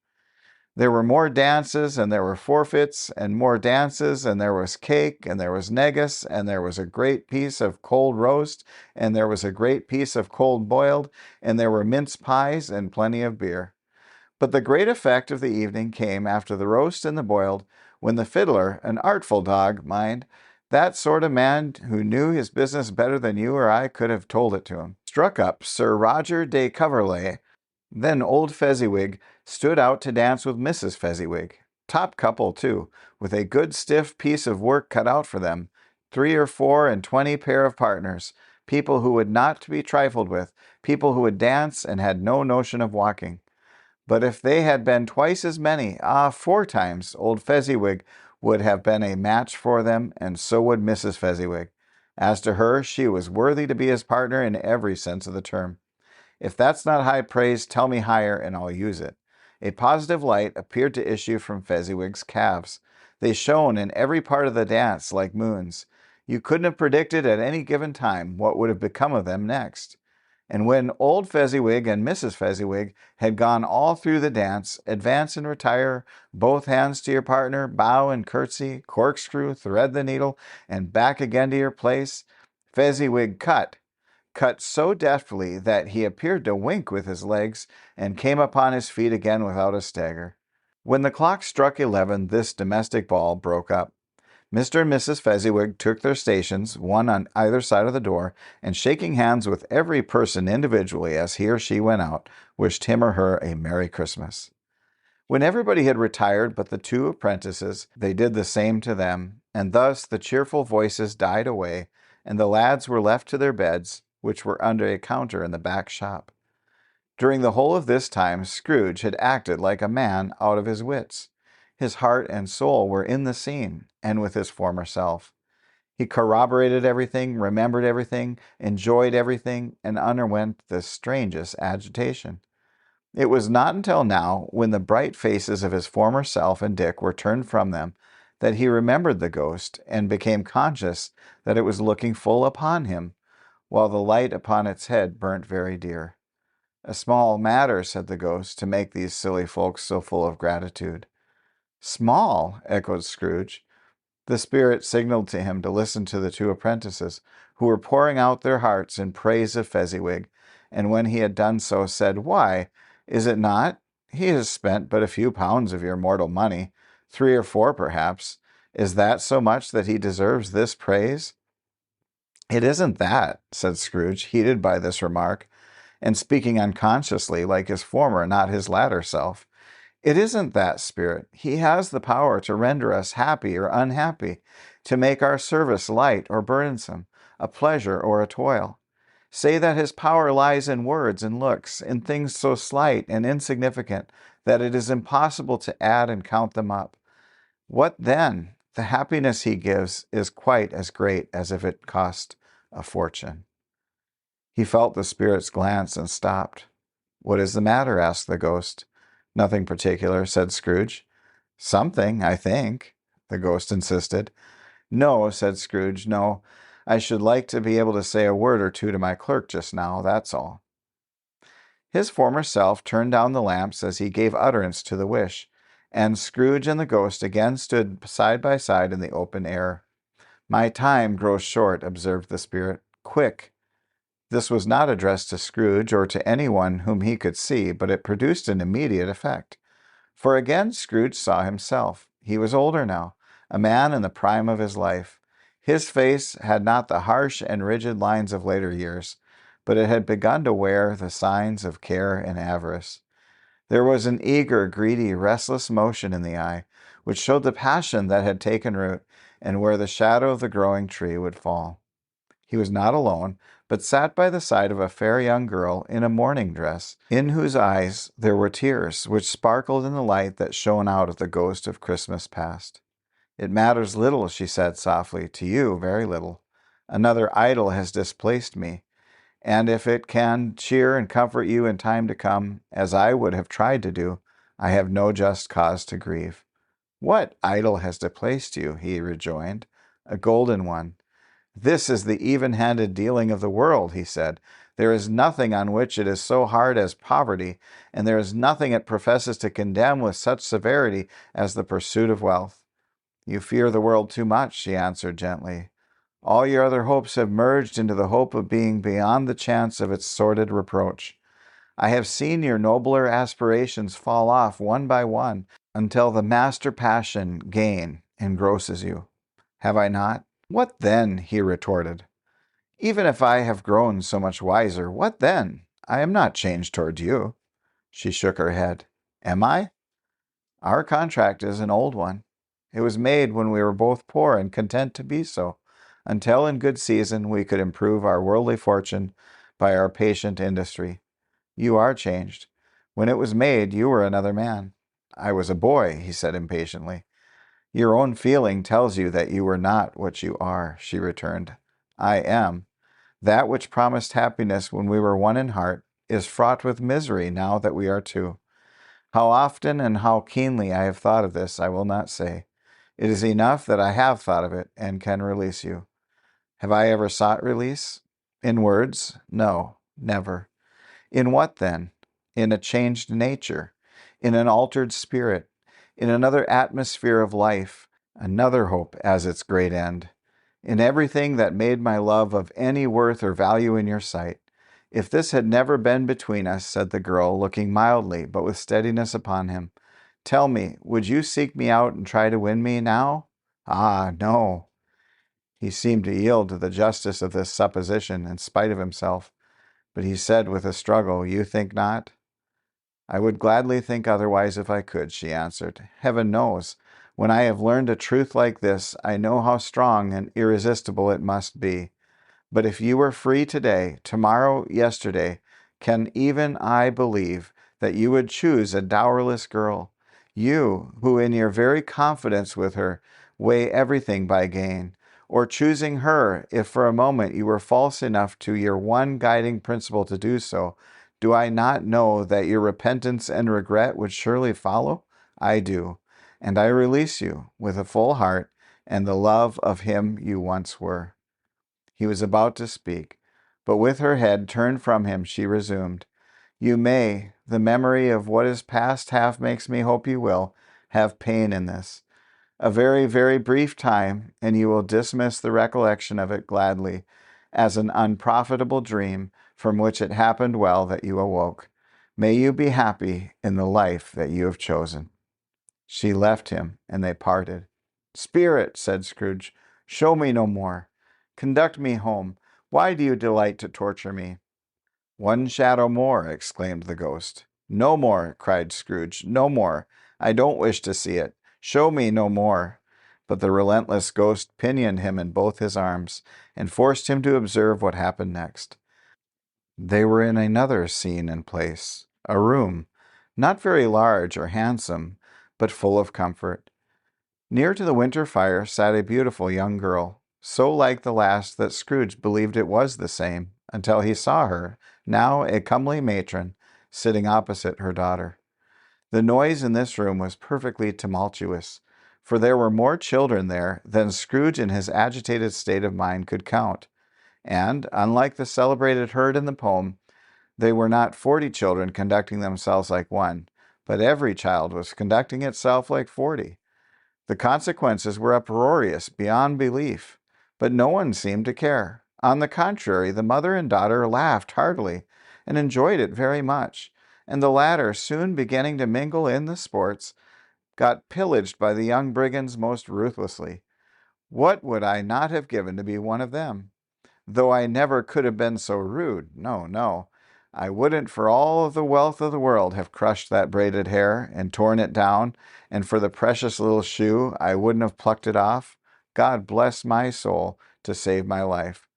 There were more dances, and there were forfeits, and more dances, and there was cake, and there was negus, and there was a great piece of cold roast, and there was a great piece of cold boiled, and there were mince pies, and plenty of beer. But the great effect of the evening came after the roast and the boiled, when the fiddler, an artful dog, mind, that sort of man who knew his business better than you or I could have told it to him, struck up Sir Roger de Coverley. Then old Fezziwig stood out to dance with Mrs. Fezziwig. Top couple, too, with a good stiff piece of work cut out for them. 3 or 4 and 20 pair of partners, people who would not be trifled with, people who would dance and had no notion of walking. But if they had been twice as many, 4 times, old Fezziwig would have been a match for them, and so would Mrs. Fezziwig. As to her, she was worthy to be his partner in every sense of the term. If that's not high praise, tell me higher, and I'll use it. A positive light appeared to issue from Fezziwig's calves. They shone in every part of the dance like moons. You couldn't have predicted at any given time what would have become of them next. And when old Fezziwig and Mrs. Fezziwig had gone all through the dance, advance and retire, both hands to your partner, bow and curtsy, corkscrew, thread the needle, and back again to your place, Fezziwig cut so deftly that he appeared to wink with his legs, and came upon his feet again without a stagger. When the clock struck 11, this domestic ball broke up. Mr. and Mrs. Fezziwig took their stations, one on either side of the door, and shaking hands with every person individually as he or she went out, wished him or her a Merry Christmas. When everybody had retired but the 2 apprentices, they did the same to them, and thus the cheerful voices died away, and the lads were left to their beds, which were under a counter in the back shop. During the whole of this time, Scrooge had acted like a man out of his wits. His heart and soul were in the scene, and with his former self. He corroborated everything, remembered everything, enjoyed everything, and underwent the strangest agitation. It was not until now, when the bright faces of his former self and Dick were turned from them, that he remembered the ghost, and became conscious that it was looking full upon him, while the light upon its head burnt very dear. "A small matter," said the ghost, "to make these silly folks so full of gratitude." "Small?" echoed Scrooge. The spirit signaled to him to listen to the 2 apprentices, who were pouring out their hearts in praise of Fezziwig, and when he had done so, said, "Why, is it not? He has spent but a few pounds of your mortal money, 3 or 4 perhaps. Is that so much that he deserves this praise?" "It isn't that," said Scrooge, heated by this remark, and speaking unconsciously like his former, not his latter self. "It isn't that, Spirit. He has the power to render us happy or unhappy, to make our service light or burdensome, a pleasure or a toil. Say that his power lies in words and looks, in things so slight and insignificant that it is impossible to add and count them up. What then? The happiness he gives is quite as great as if it cost a fortune." He felt the spirit's glance and stopped. "What is the matter?" asked the ghost. "Nothing particular," said Scrooge. "Something, I think," the ghost insisted. "No," said Scrooge, "no. I should like to be able to say a word or 2 to my clerk just now, that's all." His former self turned down the lamps as he gave utterance to the wish, and Scrooge and the ghost again stood side by side in the open air. "My time grows short," observed the spirit. "Quick." This was not addressed to Scrooge or to anyone whom he could see, but it produced an immediate effect. For again Scrooge saw himself. He was older now, a man in the prime of his life. His face had not the harsh and rigid lines of later years, but it had begun to wear the signs of care and avarice. There was an eager, greedy, restless motion in the eye, which showed the passion that had taken root, and where the shadow of the growing tree would fall. He was not alone, but sat by the side of a fair young girl in a mourning dress, in whose eyes there were tears, which sparkled in the light that shone out of the ghost of Christmas past. "It matters little," she said softly, "to you, very little. Another idol has displaced me, and if it can cheer and comfort you in time to come, as I would have tried to do, I have no just cause to grieve." "What idol has displaced you?" he rejoined. "A golden one." "This is the even-handed dealing of the world," he said. "There is nothing on which it is so hard as poverty, and there is nothing it professes to condemn with such severity as the pursuit of wealth." "You fear the world too much," she answered gently. "All your other hopes have merged into the hope of being beyond the chance of its sordid reproach. I have seen your nobler aspirations fall off one by one until the master passion, gain, engrosses you. Have I not?" "What then?" he retorted. "Even if I have grown so much wiser, what then? I am not changed toward you." She shook her head. "Am I?" "Our contract is an old one. It was made when we were both poor and content to be so, until in good season we could improve our worldly fortune by our patient industry. You are changed. When it was made, you were another man." "I was a boy," he said impatiently. "Your own feeling tells you that you were not what you are," she returned. "I am. That which promised happiness when we were one in heart is fraught with misery now that we are two. How often and how keenly I have thought of this, I will not say. It is enough that I have thought of it and can release you. Have I ever sought release? In words? No, never. In what then? In a changed nature, in an altered spirit, in another atmosphere of life, another hope as its great end, in everything that made my love of any worth or value in your sight. If this had never been between us," said the girl, looking mildly but with steadiness upon him, "tell me, would you seek me out and try to win me now?" "Ah, no." He seemed to yield to the justice of this supposition in spite of himself, but he said with a struggle, "You think not?" "I would gladly think otherwise if I could," she answered. "Heaven knows, when I have learned a truth like this, I know how strong and irresistible it must be. But if you were free today, tomorrow, yesterday, can even I believe that you would choose a dowerless girl? You, who in your very confidence with her weigh everything by gain, or choosing her, if for a moment you were false enough to your one guiding principle to do so, do I not know that your repentance and regret would surely follow? I do, and I release you with a full heart and the love of him you once were." He was about to speak, but with her head turned from him, she resumed, "You may, the memory of what is past half makes me hope you will, have pain in this. A very, very brief time, and you will dismiss the recollection of it gladly, as an unprofitable dream from which it happened well that you awoke. May you be happy in the life that you have chosen." She left him, and they parted. "Spirit," said Scrooge, "show me no more. Conduct me home. Why do you delight to torture me?" "One shadow more," exclaimed the ghost. "No more," cried Scrooge. "No more. I don't wish to see it. Show me no more." But the relentless ghost pinioned him in both his arms, and forced him to observe what happened next. They were in another scene and place, a room, not very large or handsome, but full of comfort. Near to the winter fire sat a beautiful young girl, so like the last that Scrooge believed it was the same, until he saw her, now a comely matron, sitting opposite her daughter. The noise in this room was perfectly tumultuous, for there were more children there than Scrooge in his agitated state of mind could count, and, unlike the celebrated herd in the poem, they were not 40 children conducting themselves like one, but every child was conducting itself like 40. The consequences were uproarious beyond belief, but no one seemed to care. On the contrary, the mother and daughter laughed heartily and enjoyed it very much, and the latter, soon beginning to mingle in the sports, got pillaged by the young brigands most ruthlessly. What would I not have given to be one of them? Though I never could have been so rude. No, no. I wouldn't for all the wealth of the world have crushed that braided hair and torn it down, and for the precious little shoe I wouldn't have plucked it off. God bless my soul to save my life.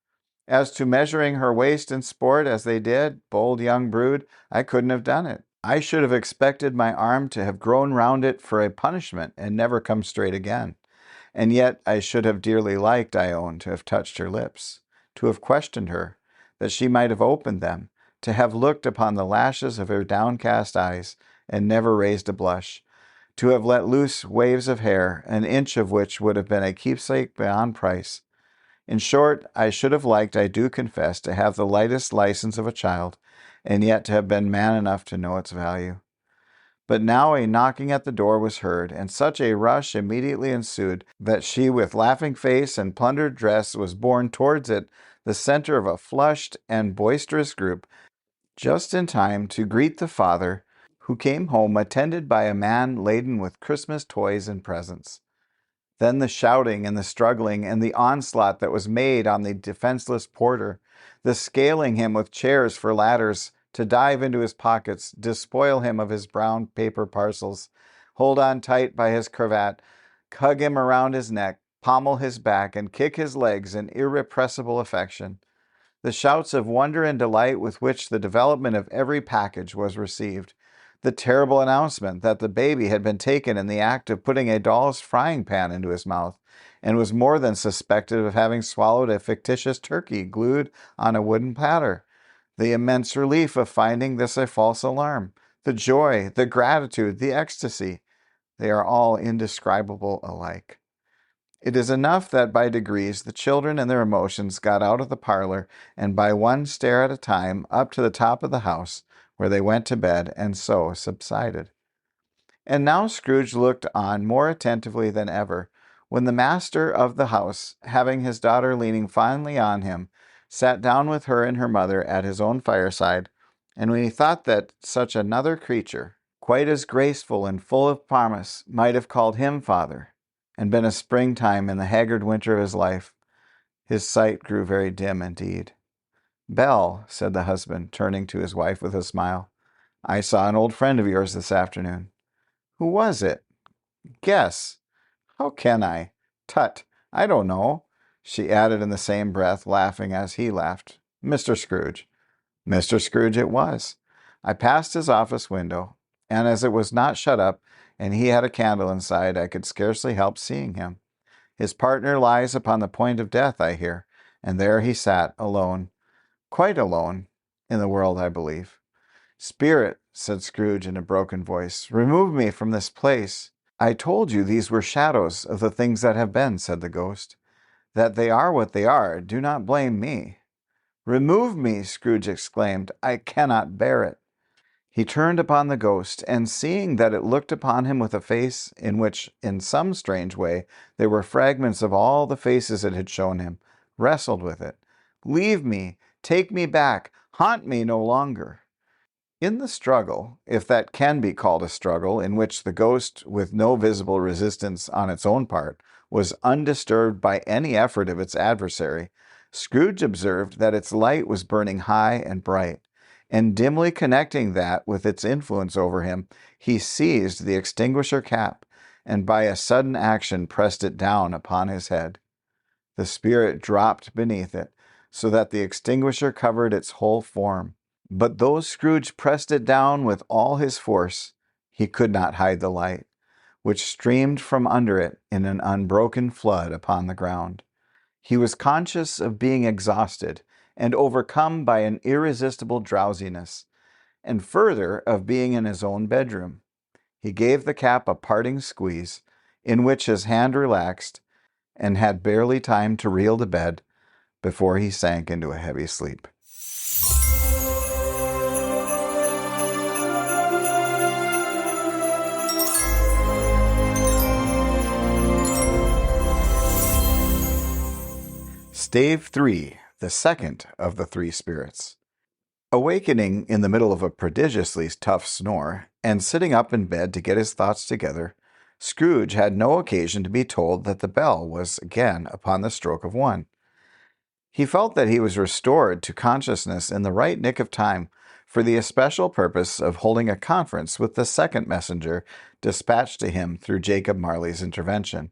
As to measuring her waist in sport as they did, bold young brood, I couldn't have done it. I should have expected my arm to have grown round it for a punishment and never come straight again. And yet I should have dearly liked, I own, to have touched her lips, to have questioned her, that she might have opened them, to have looked upon the lashes of her downcast eyes, and never raised a blush, to have let loose waves of hair, an inch of which would have been a keepsake beyond price. In short, I should have liked, I do confess, to have the lightest license of a child, and yet to have been man enough to know its value. But now a knocking at the door was heard, and such a rush immediately ensued that she, with laughing face and plundered dress, was borne towards it, the center of a flushed and boisterous group, just in time to greet the father, who came home attended by a man laden with Christmas toys and presents. Then the shouting and the struggling and the onslaught that was made on the defenseless porter, the scaling him with chairs for ladders, to dive into his pockets, despoil him of his brown paper parcels, hold on tight by his cravat, hug him around his neck, pommel his back, and kick his legs in irrepressible affection. The shouts of wonder and delight with which the development of every package was received, the terrible announcement that the baby had been taken in the act of putting a doll's frying pan into his mouth, and was more than suspected of having swallowed a fictitious turkey glued on a wooden platter, the immense relief of finding this a false alarm, the joy, the gratitude, the ecstasy, they are all indescribable alike. It is enough that by degrees the children and their emotions got out of the parlor, and by one stair at a time up to the top of the house, where they went to bed, and so subsided. And now Scrooge looked on more attentively than ever, when the master of the house, having his daughter leaning fondly on him, sat down with her and her mother at his own fireside, and when he thought that such another creature, quite as graceful and full of promise, might have called him father, and been a springtime in the haggard winter of his life, his sight grew very dim indeed. "Belle," said the husband, turning to his wife with a smile, "I saw an old friend of yours this afternoon." "Who was it?" "Guess." "How can I? Tut, I don't know," she added in the same breath, laughing as he laughed. "Mr. Scrooge." Mr. Scrooge it was. I passed his office window, and as it was not shut up, and he had a candle inside, I could scarcely help seeing him. His partner lies upon the point of death, I hear, and there he sat, alone, quite alone, in the world, I believe. "Spirit," said Scrooge in a broken voice, "remove me from this place." "I told you these were shadows of the things that have been," said the ghost. "That they are what they are, do not blame me." "Remove me!" Scrooge exclaimed. "I cannot bear it." He turned upon the ghost, and seeing that it looked upon him with a face in which, in some strange way, there were fragments of all the faces it had shown him, wrestled with it. "Leave me! Take me back! Haunt me no longer!" In the struggle, if that can be called a struggle, in which the ghost, with no visible resistance on its own part, was undisturbed by any effort of its adversary, Scrooge observed that its light was burning high and bright, and dimly connecting that with its influence over him, he seized the extinguisher cap, and by a sudden action pressed it down upon his head. The spirit dropped beneath it, so that the extinguisher covered its whole form. But though Scrooge pressed it down with all his force, he could not hide the light, which streamed from under it in an unbroken flood upon the ground. He was conscious of being exhausted and overcome by an irresistible drowsiness, and further of being in his own bedroom. He gave the cap a parting squeeze, in which his hand relaxed, and had barely time to reel to bed before he sank into a heavy sleep. Stave 3, the second of the three spirits. Awakening in the middle of a prodigiously tough snore, and sitting up in bed to get his thoughts together, Scrooge had no occasion to be told that the bell was again upon the stroke of 1. He felt that he was restored to consciousness in the right nick of time for the especial purpose of holding a conference with the second messenger dispatched to him through Jacob Marley's intervention.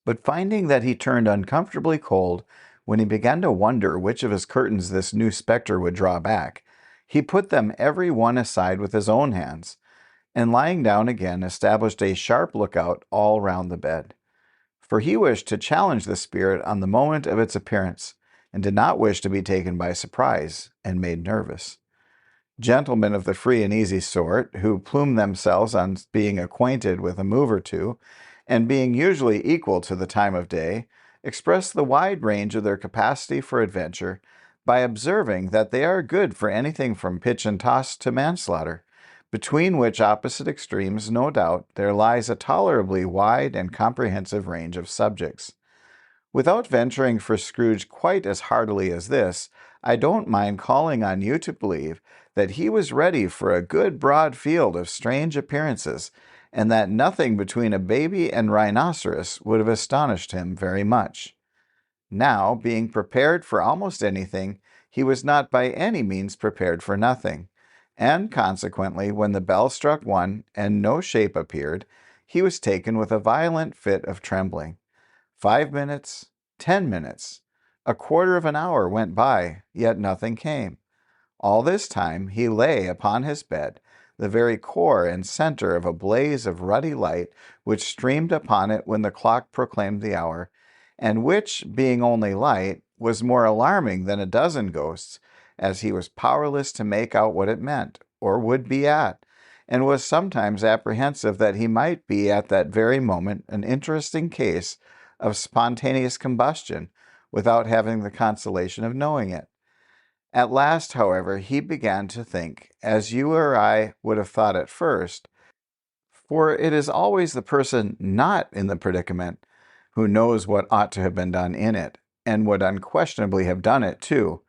But finding that he turned uncomfortably cold when he began to wonder which of his curtains this new spectre would draw back, he put them every one aside with his own hands, and lying down again established a sharp lookout all round the bed. For he wished to challenge the spirit on the moment of its appearance, and did not wish to be taken by surprise and made nervous. Gentlemen of the free and easy sort, who plume themselves on being acquainted with a move or two, and being usually equal to the time of day, express the wide range of their capacity for adventure by observing that they are good for anything from pitch and toss to manslaughter, between which opposite extremes, no doubt, there lies a tolerably wide and comprehensive range of subjects. Without venturing for Scrooge quite as heartily as this, I don't mind calling on you to believe that he was ready for a good broad field of strange appearances, and that nothing between a baby and rhinoceros would have astonished him very much. Now, being prepared for almost anything, he was not by any means prepared for nothing, and consequently, when the bell struck 1 and no shape appeared, he was taken with a violent fit of trembling. 5 minutes, 10 minutes, a quarter of an hour went by, yet nothing came. All this time he lay upon his bed, the very core and center of a blaze of ruddy light which streamed upon it when the clock proclaimed the hour, and which, being only light, was more alarming than a dozen ghosts, as he was powerless to make out what it meant, or would be at, and was sometimes apprehensive that he might be at that very moment an interesting case of spontaneous combustion, without having the consolation of knowing it. At last, however, he began to think, as you or I would have thought at first, for it is always the person not in the predicament who knows what ought to have been done in it, and would unquestionably have done it too.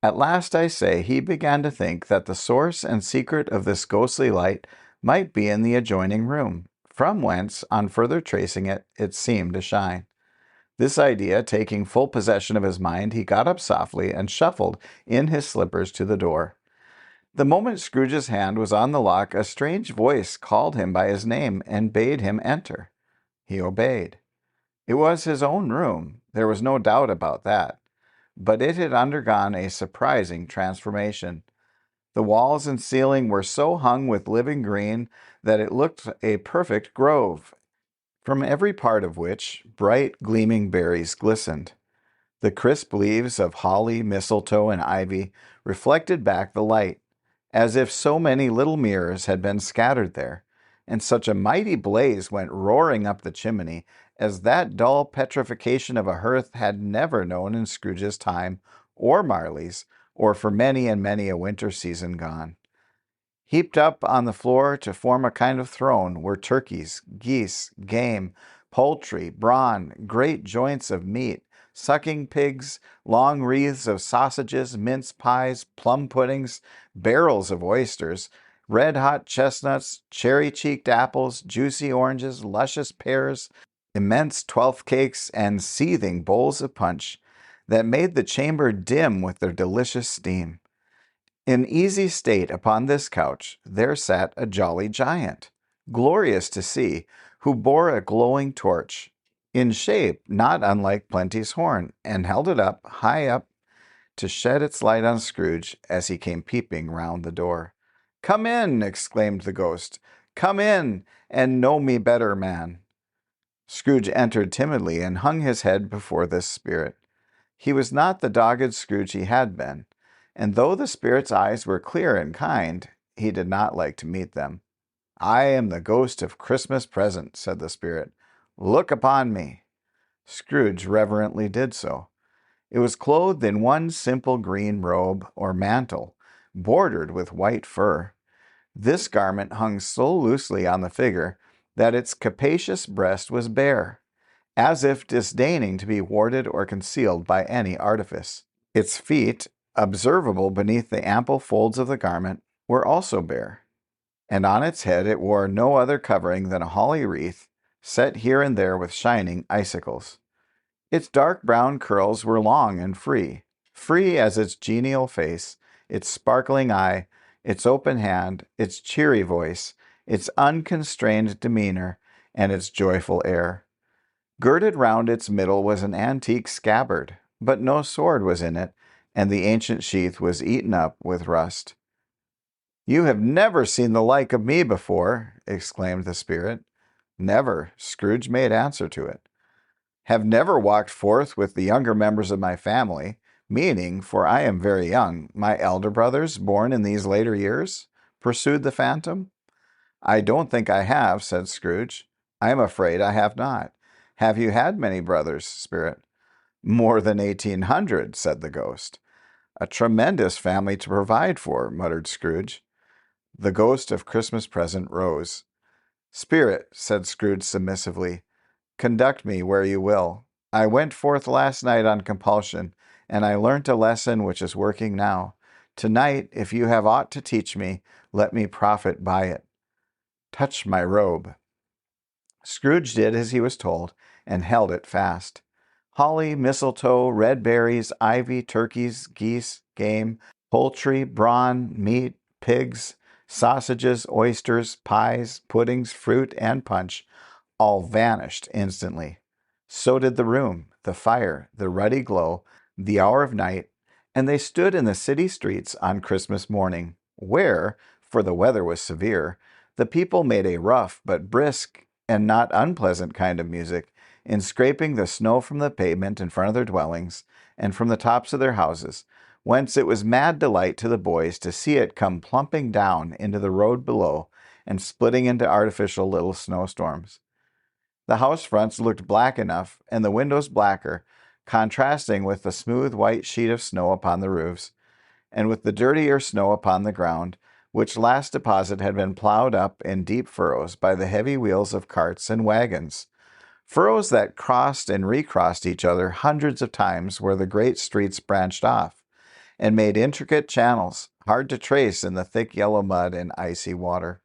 At last, I say, he began to think that the source and secret of this ghostly light might be in the adjoining room, from whence, on further tracing it, it seemed to shine. This idea taking full possession of his mind, he got up softly and shuffled in his slippers to the door. The moment Scrooge's hand was on the lock, a strange voice called him by his name and bade him enter. He obeyed. It was his own room, there was no doubt about that, but it had undergone a surprising transformation. The walls and ceiling were so hung with living green that it looked a perfect grove, from every part of which bright gleaming berries glistened. The crisp leaves of holly, mistletoe, and ivy reflected back the light, as if so many little mirrors had been scattered there, and such a mighty blaze went roaring up the chimney as that dull petrification of a hearth had never known in Scrooge's time, or Marley's, or for many and many a winter season gone. Heaped up on the floor to form a kind of throne were turkeys, geese, game, poultry, brawn, great joints of meat, sucking pigs, long wreaths of sausages, mince pies, plum puddings, barrels of oysters, red-hot chestnuts, cherry-cheeked apples, juicy oranges, luscious pears, immense twelfth cakes, and seething bowls of punch that made the chamber dim with their delicious steam. In easy state upon this couch there sat a jolly giant, glorious to see, who bore a glowing torch, in shape not unlike Plenty's horn, and held it up, high up, to shed its light on Scrooge as he came peeping round the door. "Come in!" exclaimed the ghost. "Come in, and know me better, man." Scrooge entered timidly and hung his head before this spirit. He was not the dogged Scrooge he had been, and though the spirit's eyes were clear and kind, he did not like to meet them. "I am the ghost of Christmas present," said the spirit. "Look upon me." Scrooge reverently did so. It was clothed in one simple green robe or mantle, bordered with white fur. This garment hung so loosely on the figure that its capacious breast was bare, as if disdaining to be warded or concealed by any artifice. Its feet, observable beneath the ample folds of the garment, were also bare, and on its head it wore no other covering than a holly wreath, set here and there with shining icicles. Its dark brown curls were long and free as its genial face, its sparkling eye, its open hand, its cheery voice, its unconstrained demeanor, and its joyful air. Girded round its middle was an antique scabbard, but no sword was in it, and the ancient sheath was eaten up with rust. "You have never seen the like of me before," exclaimed the spirit. "Never," Scrooge made answer to it. "Have never walked forth with the younger members of my family, meaning, for I am very young, my elder brothers born in these later years?" pursued the phantom. "I don't think I have," said Scrooge. "I am afraid I have not. Have you had many brothers, spirit?" "More than 1800, said the ghost. "A tremendous family to provide for," muttered Scrooge. The ghost of Christmas present rose. "Spirit," said Scrooge submissively, "conduct me where you will. I went forth last night on compulsion, and I learnt a lesson which is working now. Tonight, if you have aught to teach me, let me profit by it. Touch my robe." Scrooge did as he was told, and held it fast. Holly, mistletoe, red berries, ivy, turkeys, geese, game, poultry, brawn, meat, pigs, sausages, oysters, pies, puddings, fruit, and punch all vanished instantly. So did the room, the fire, the ruddy glow, the hour of night, and they stood in the city streets on Christmas morning, where, for the weather was severe, the people made a rough but brisk and not unpleasant kind of music in scraping the snow from the pavement in front of their dwellings and from the tops of their houses, whence it was mad delight to the boys to see it come plumping down into the road below and splitting into artificial little snowstorms. The house fronts looked black enough, and the windows blacker, contrasting with the smooth white sheet of snow upon the roofs, and with the dirtier snow upon the ground, which last deposit had been plowed up in deep furrows by the heavy wheels of carts and wagons, furrows that crossed and recrossed each other hundreds of times where the great streets branched off, and made intricate channels, hard to trace in the thick yellow mud and icy water.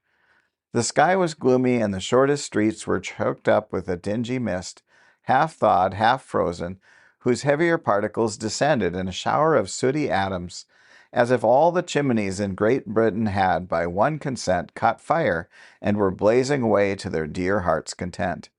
The sky was gloomy, and the shortest streets were choked up with a dingy mist, half thawed, half frozen, whose heavier particles descended in a shower of sooty atoms, as if all the chimneys in Great Britain had, by one consent, caught fire and were blazing away to their dear hearts' content.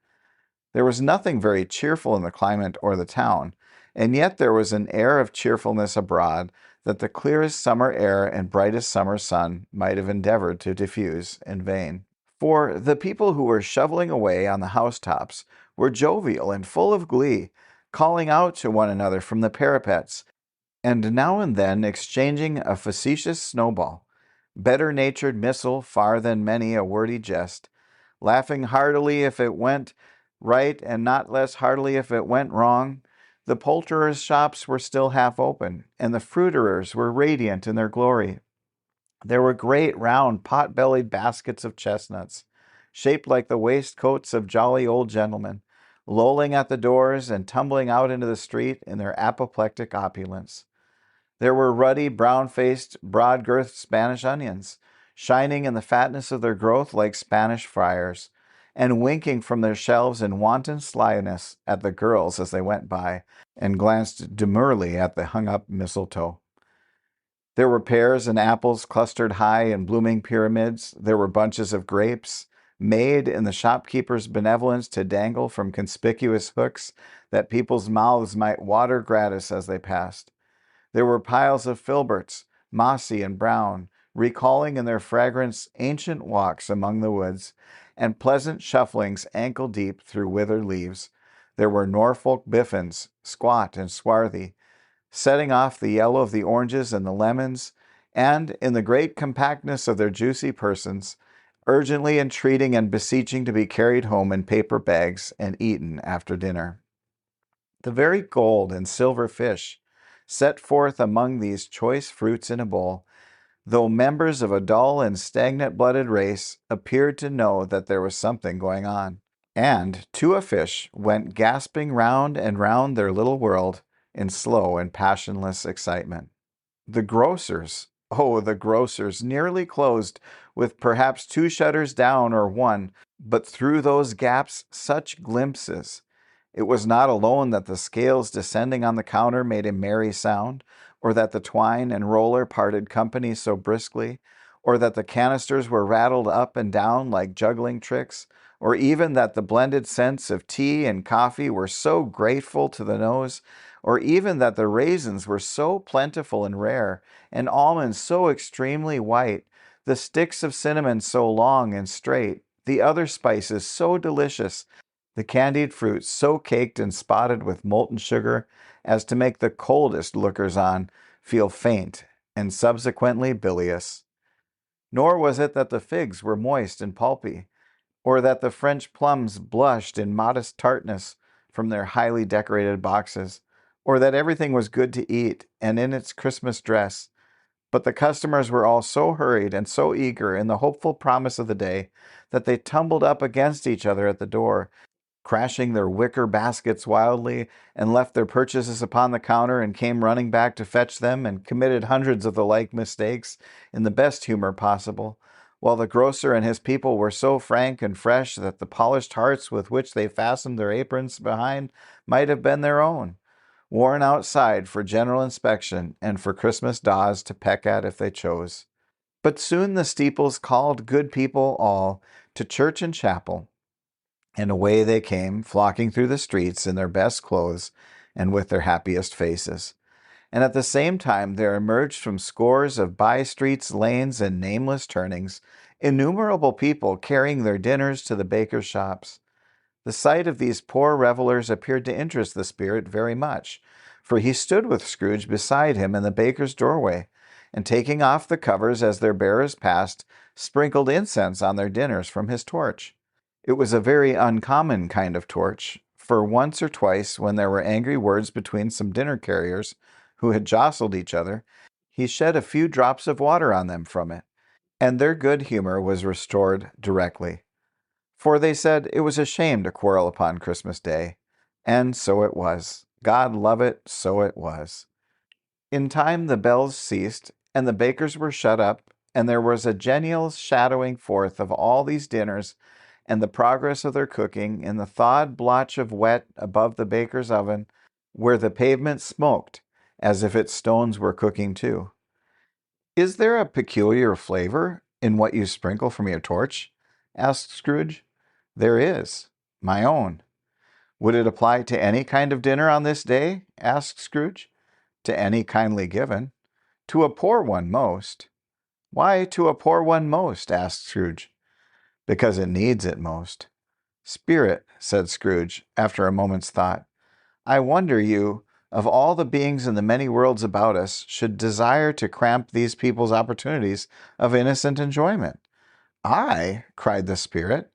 There was nothing very cheerful in the climate or the town, and yet there was an air of cheerfulness abroad that the clearest summer air and brightest summer sun might have endeavored to diffuse in vain. For the people who were shoveling away on the housetops were jovial and full of glee, calling out to one another from the parapets, and now and then exchanging a facetious snowball, better-natured missile far than many a wordy jest, laughing heartily if it went right and not less heartily if it went wrong. The poulterers' shops were still half open, and the fruiterers were radiant in their glory. There were great round pot-bellied baskets of chestnuts, shaped like the waistcoats of jolly old gentlemen, lolling at the doors and tumbling out into the street in their apoplectic opulence. There were ruddy, brown-faced, broad-girthed Spanish onions, shining in the fatness of their growth like Spanish friars, and winking from their shelves in wanton slyness at the girls as they went by, and glanced demurely at the hung-up mistletoe. There were pears and apples clustered high in blooming pyramids. There were bunches of grapes, made in the shopkeeper's benevolence to dangle from conspicuous hooks that people's mouths might water gratis as they passed. There were piles of filberts, mossy and brown, recalling in their fragrance ancient walks among the woods, and pleasant shufflings ankle-deep through withered leaves. There were Norfolk biffins, squat and swarthy, setting off the yellow of the oranges and the lemons, and, in the great compactness of their juicy persons, urgently entreating and beseeching to be carried home in paper bags and eaten after dinner. The very gold and silver fish, set forth among these choice fruits in a bowl, though members of a dull and stagnant-blooded race, appeared to know that there was something going on, and, to a fish, went gasping round and round their little world, in slow and passionless excitement. The grocers, oh, the grocers, nearly closed, with perhaps 2 shutters down or 1, but through those gaps such glimpses. It was not alone that the scales descending on the counter made a merry sound, or that the twine and roller parted company so briskly, or that the canisters were rattled up and down like juggling tricks, or even that the blended scents of tea and coffee were so grateful to the nose, or even that the raisins were so plentiful and rare, and almonds so extremely white, the sticks of cinnamon so long and straight, the other spices so delicious, the candied fruit so caked and spotted with molten sugar as to make the coldest lookers-on feel faint and subsequently bilious. Nor was it that the figs were moist and pulpy, or that the French plums blushed in modest tartness from their highly decorated boxes, or that everything was good to eat and in its Christmas dress, but the customers were all so hurried and so eager in the hopeful promise of the day that they tumbled up against each other at the door, crashing their wicker baskets wildly, and left their purchases upon the counter and came running back to fetch them and committed hundreds of the like mistakes in the best humor possible, while the grocer and his people were so frank and fresh that the polished hearts with which they fastened their aprons behind might have been their own, worn outside for general inspection and for Christmas daws to peck at if they chose. But soon the steeples called good people all to church and chapel, and away they came, flocking through the streets in their best clothes and with their happiest faces. And at the same time there emerged from scores of by-streets, lanes, and nameless turnings, innumerable people carrying their dinners to the bakers' shops. The sight of these poor revelers appeared to interest the spirit very much, for he stood with Scrooge beside him in the baker's doorway, and taking off the covers as their bearers passed, sprinkled incense on their dinners from his torch. It was a very uncommon kind of torch, for once or twice, when there were angry words between some dinner carriers who had jostled each other, he shed a few drops of water on them from it, and their good humor was restored directly. For they said it was a shame to quarrel upon Christmas Day, and so it was. God love it, so it was. In time the bells ceased, and the bakers were shut up, and there was a genial shadowing forth of all these dinners and the progress of their cooking in the thawed blotch of wet above the baker's oven, where the pavement smoked, as if its stones were cooking too. "Is there a peculiar flavor in what you sprinkle from your torch?" asked Scrooge. "There is. My own." "Would it apply to any kind of dinner on this day?" asked Scrooge. "To any kindly given. To a poor one most." "Why to a poor one most?" asked Scrooge. "Because it needs it most." "Spirit," said Scrooge, after a moment's thought, "I wonder you, of all the beings in the many worlds about us, should desire to cramp these people's opportunities of innocent enjoyment." "I?" cried the spirit.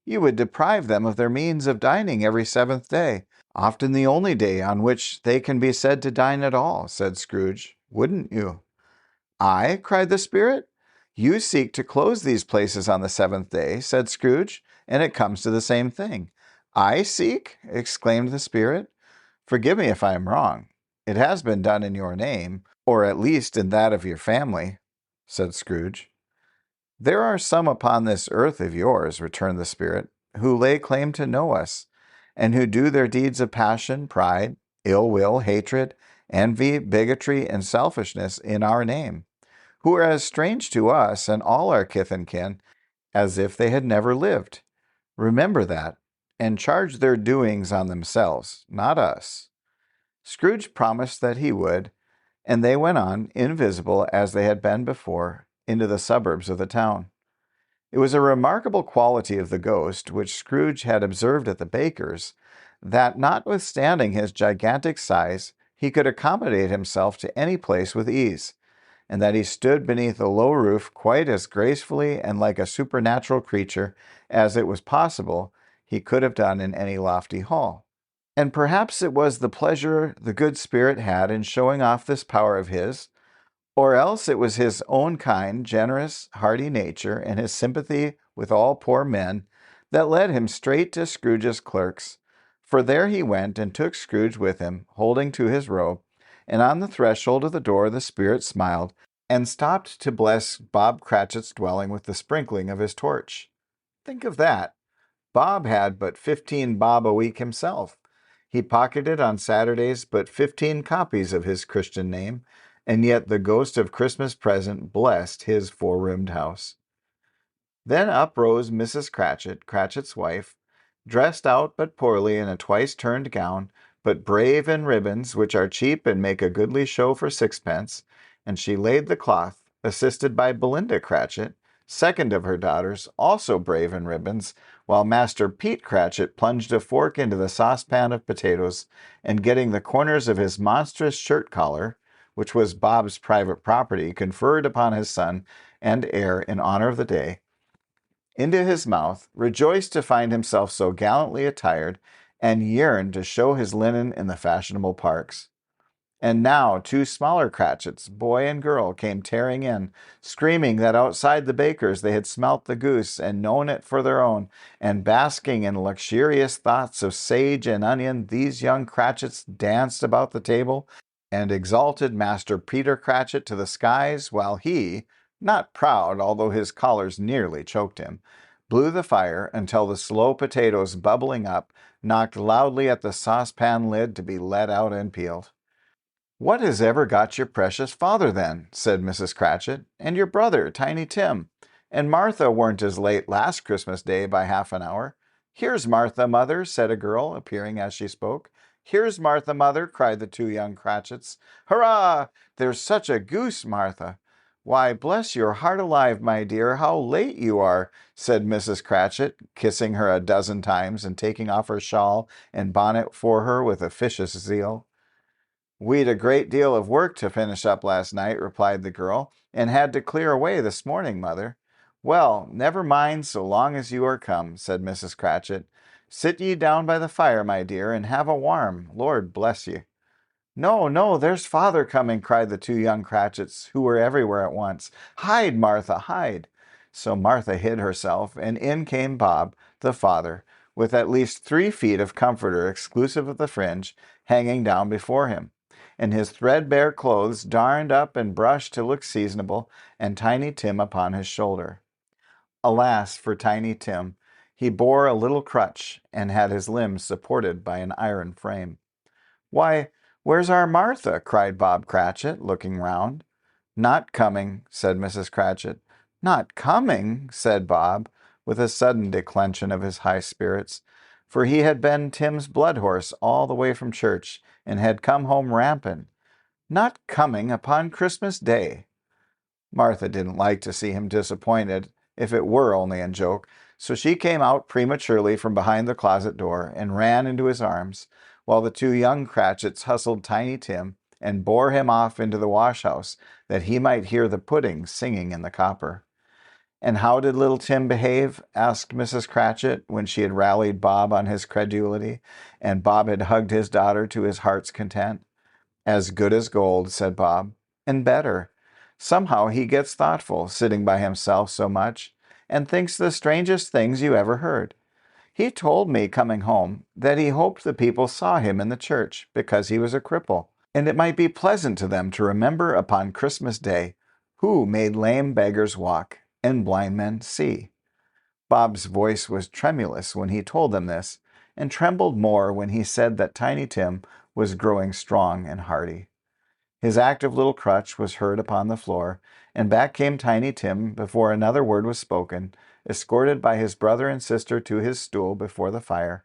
"You would deprive them of their means of dining every 7th day, often the only day on which they can be said to dine at all," said Scrooge. "Wouldn't you?" "I?" cried the spirit. "You seek to close these places on the 7th day," said Scrooge, "and it comes to the same thing." "I seek?" exclaimed the spirit. "Forgive me if I am wrong. It has been done in your name, or at least in that of your family," said Scrooge. "There are some upon this earth of yours," returned the spirit, "who lay claim to know us, and who do their deeds of passion, pride, ill will, hatred, envy, bigotry, and selfishness in our name, who are as strange to us and all our kith and kin as if they had never lived. Remember that, and charge their doings on themselves, not us." Scrooge promised that he would, and they went on, invisible as they had been before, into the suburbs of the town. It was a remarkable quality of the ghost, which Scrooge had observed at the baker's, that notwithstanding his gigantic size, he could accommodate himself to any place with ease, and that he stood beneath a low roof quite as gracefully and like a supernatural creature as it was possible he could have done in any lofty hall. And perhaps it was the pleasure the good spirit had in showing off this power of his, or else it was his own kind, generous, hearty nature, and his sympathy with all poor men, that led him straight to Scrooge's clerks, For there he went and took Scrooge with him, holding to his robe, and on the threshold of the door the spirit smiled, and stopped to bless Bob Cratchit's dwelling with the sprinkling of his torch. Think of that! Bob had but 15 bob a week himself. He pocketed on Saturdays but 15 copies of his Christian name, and yet the ghost of Christmas present blessed his four-roomed house. Then up rose Mrs. Cratchit, Cratchit's wife, dressed out but poorly in a twice-turned gown, but brave in ribbons, which are cheap and make a goodly show for sixpence, and she laid the cloth, assisted by Belinda Cratchit, second of her daughters, also brave in ribbons, while Master Pete Cratchit plunged a fork into the saucepan of potatoes, and getting the corners of his monstrous shirt-collar, which was Bob's private property, conferred upon his son and heir in honor of the day, into his mouth, rejoiced to find himself so gallantly attired, and yearned to show his linen in the fashionable parks. And now 2 smaller Cratchits, boy and girl, came tearing in, screaming that outside the baker's they had smelt the goose and known it for their own, and basking in luxurious thoughts of sage and onion, these young Cratchits danced about the table and exalted Master Peter Cratchit to the skies, while he, not proud, although his collars nearly choked him, blew the fire until the slow potatoes bubbling up knocked loudly at the saucepan lid to be let out and peeled. "What has ever got your precious father, then?" said Mrs. Cratchit, "and your brother, Tiny Tim? And Martha weren't as late last Christmas Day by half an hour." "Here's Martha, mother," said a girl, appearing as she spoke. "Here's Martha, mother," cried the 2 young Cratchits. "Hurrah! There's such a goose, Martha." "Why, bless your heart alive, my dear, how late you are," said Mrs. Cratchit, kissing her a dozen times and taking off her shawl and bonnet for her with officious zeal. "We'd a great deal of work to finish up last night," replied the girl, "and had to clear away this morning, mother." "Well, never mind so long as you are come," said Mrs. Cratchit. "Sit ye down by the fire, my dear, and have a warm. Lord bless ye." "No, no, there's father coming," cried the 2 young Cratchits, who were everywhere at once. "Hide, Martha, hide." So Martha hid herself, and in came Bob, the father, with at least 3 feet of comforter, exclusive of the fringe, hanging down before him, and his threadbare clothes darned up and brushed to look seasonable, and Tiny Tim upon his shoulder. Alas for Tiny Tim! He bore a little crutch, and had his limbs supported by an iron frame. "Why, where's our Martha?" cried Bob Cratchit, looking round. "Not coming," said Mrs. Cratchit. "Not coming?" said Bob, with a sudden declension of his high spirits, for he had been Tim's blood horse all the way from church, and had come home rampant. "Not coming upon Christmas Day!" Martha didn't like to see him disappointed, if it were only in joke, so she came out prematurely from behind the closet door and ran into his arms, while the 2 young Cratchits hustled Tiny Tim and bore him off into the wash-house, that he might hear the pudding singing in the copper. "And how did little Tim behave?" asked Mrs. Cratchit, when she had rallied Bob on his credulity, and Bob had hugged his daughter to his heart's content. "As good as gold," said Bob, "and better. Somehow he gets thoughtful, sitting by himself so much, and thinks the strangest things you ever heard. He told me, coming home, that he hoped the people saw him in the church, because he was a cripple, and it might be pleasant to them to remember upon Christmas Day who made lame beggars walk and blind men see." Bob's voice was tremulous when he told them this, and trembled more when he said that Tiny Tim was growing strong and hearty. His active little crutch was heard upon the floor, and back came Tiny Tim before another word was spoken, escorted by his brother and sister to his stool before the fire,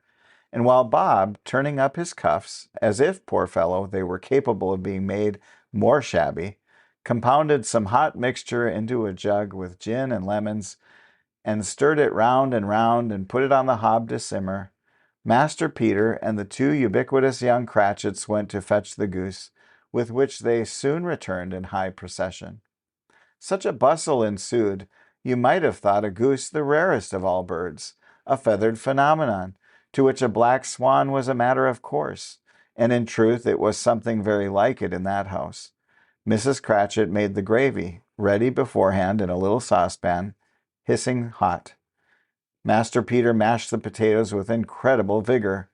and while Bob, turning up his cuffs, as if, poor fellow, they were capable of being made more shabby, compounded some hot mixture into a jug with gin and lemons, and stirred it round and put it on the hob to simmer, Master Peter and the 2 ubiquitous young Cratchits went to fetch the goose, with which they soon returned in high procession. Such a bustle ensued, you might have thought a goose the rarest of all birds, a feathered phenomenon, to which a black swan was a matter of course, and in truth it was something very like it in that house. Mrs. Cratchit made the gravy, ready beforehand in a little saucepan, hissing hot. Master Peter mashed the potatoes with incredible vigor,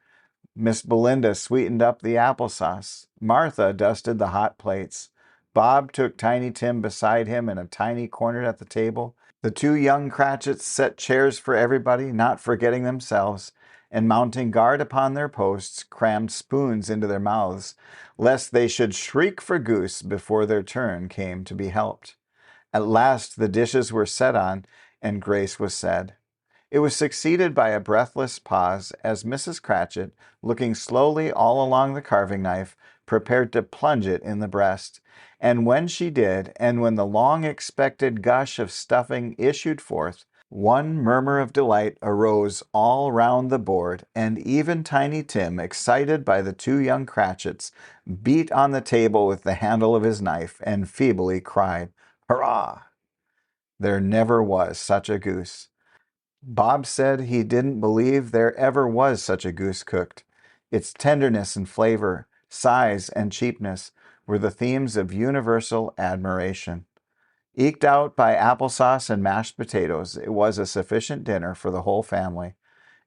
Miss Belinda sweetened up the applesauce. Martha dusted the hot plates. Bob took Tiny Tim beside him in a tiny corner at the table. The two young Cratchits set chairs for everybody, not forgetting themselves, and mounting guard upon their posts, crammed spoons into their mouths, lest they should shriek for goose before their turn came to be helped. At last the dishes were set on, and grace was said. It was succeeded by a breathless pause as Mrs. Cratchit, looking slowly all along the carving knife, prepared to plunge it in the breast. And when she did, and when the long-expected gush of stuffing issued forth, one murmur of delight arose all round the board, and even Tiny Tim, excited by the two young Cratchits, beat on the table with the handle of his knife, and feebly cried, "Hurrah!" There never was such a goose. Bob said he didn't believe there ever was such a goose cooked. Its tenderness and flavor, size and cheapness were the themes of universal admiration. Eked out by applesauce and mashed potatoes, it was a sufficient dinner for the whole family.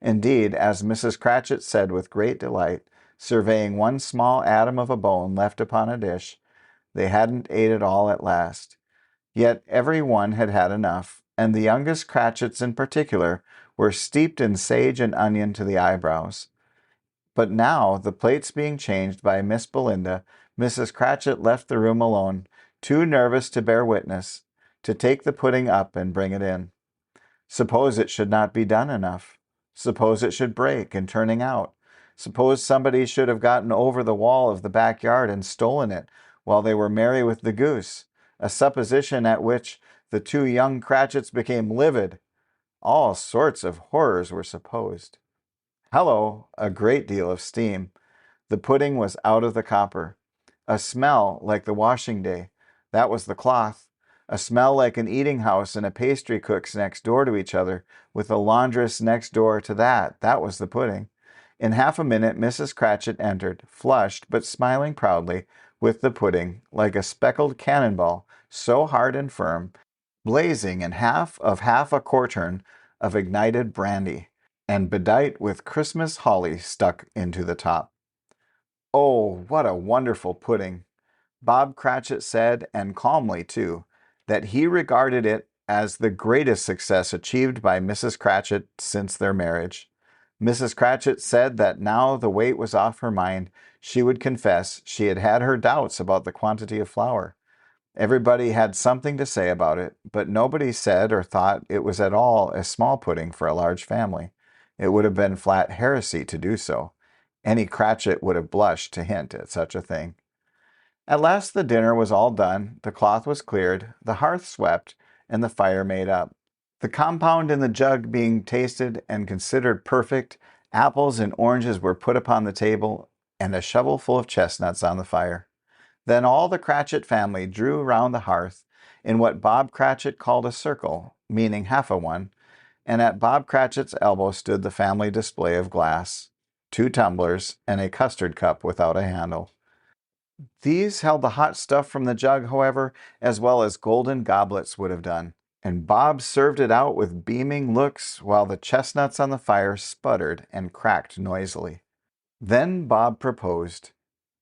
Indeed, as Mrs. Cratchit said with great delight, surveying one small atom of a bone left upon a dish, they hadn't ate it all at last. Yet every one had had enough, and the youngest Cratchits in particular were steeped in sage and onion to the eyebrows. But now, the plates being changed by Miss Belinda, Mrs. Cratchit left the room alone, too nervous to bear witness, to take the pudding up and bring it in. Suppose it should not be done enough? Suppose it should break in turning out? Suppose somebody should have gotten over the wall of the backyard and stolen it while they were merry with the goose? A supposition at which the two young Cratchits became livid. All sorts of horrors were supposed. Hello! A great deal of steam. The pudding was out of the copper. A smell like the washing day. That was the cloth. A smell like an eating house and a pastry cook's next door to each other, with a laundress next door to that. That was the pudding. In half a minute Mrs. Cratchit entered, flushed but smiling proudly, with the pudding, like a speckled cannonball, so hard and firm, blazing in half a quartern of ignited brandy, and bedight with Christmas holly stuck into the top. Oh, what a wonderful pudding! Bob Cratchit said, and calmly too, that he regarded it as the greatest success achieved by Mrs. Cratchit since their marriage. Mrs. Cratchit said that now the weight was off her mind, she would confess she had had her doubts about the quantity of flour. Everybody had something to say about it, but nobody said or thought it was at all a small pudding for a large family. It would have been flat heresy to do so. Any Cratchit would have blushed to hint at such a thing. At last the dinner was all done, the cloth was cleared, the hearth swept, and the fire made up. The compound in the jug being tasted and considered perfect, apples and oranges were put upon the table, and a shovelful of chestnuts on the fire. Then all the Cratchit family drew round the hearth in what Bob Cratchit called a circle, meaning half a one, and at Bob Cratchit's elbow stood the family display of glass, 2 tumblers, and a custard cup without a handle. These held the hot stuff from the jug, however, as well as golden goblets would have done, and Bob served it out with beaming looks while the chestnuts on the fire sputtered and cracked noisily. Then Bob proposed,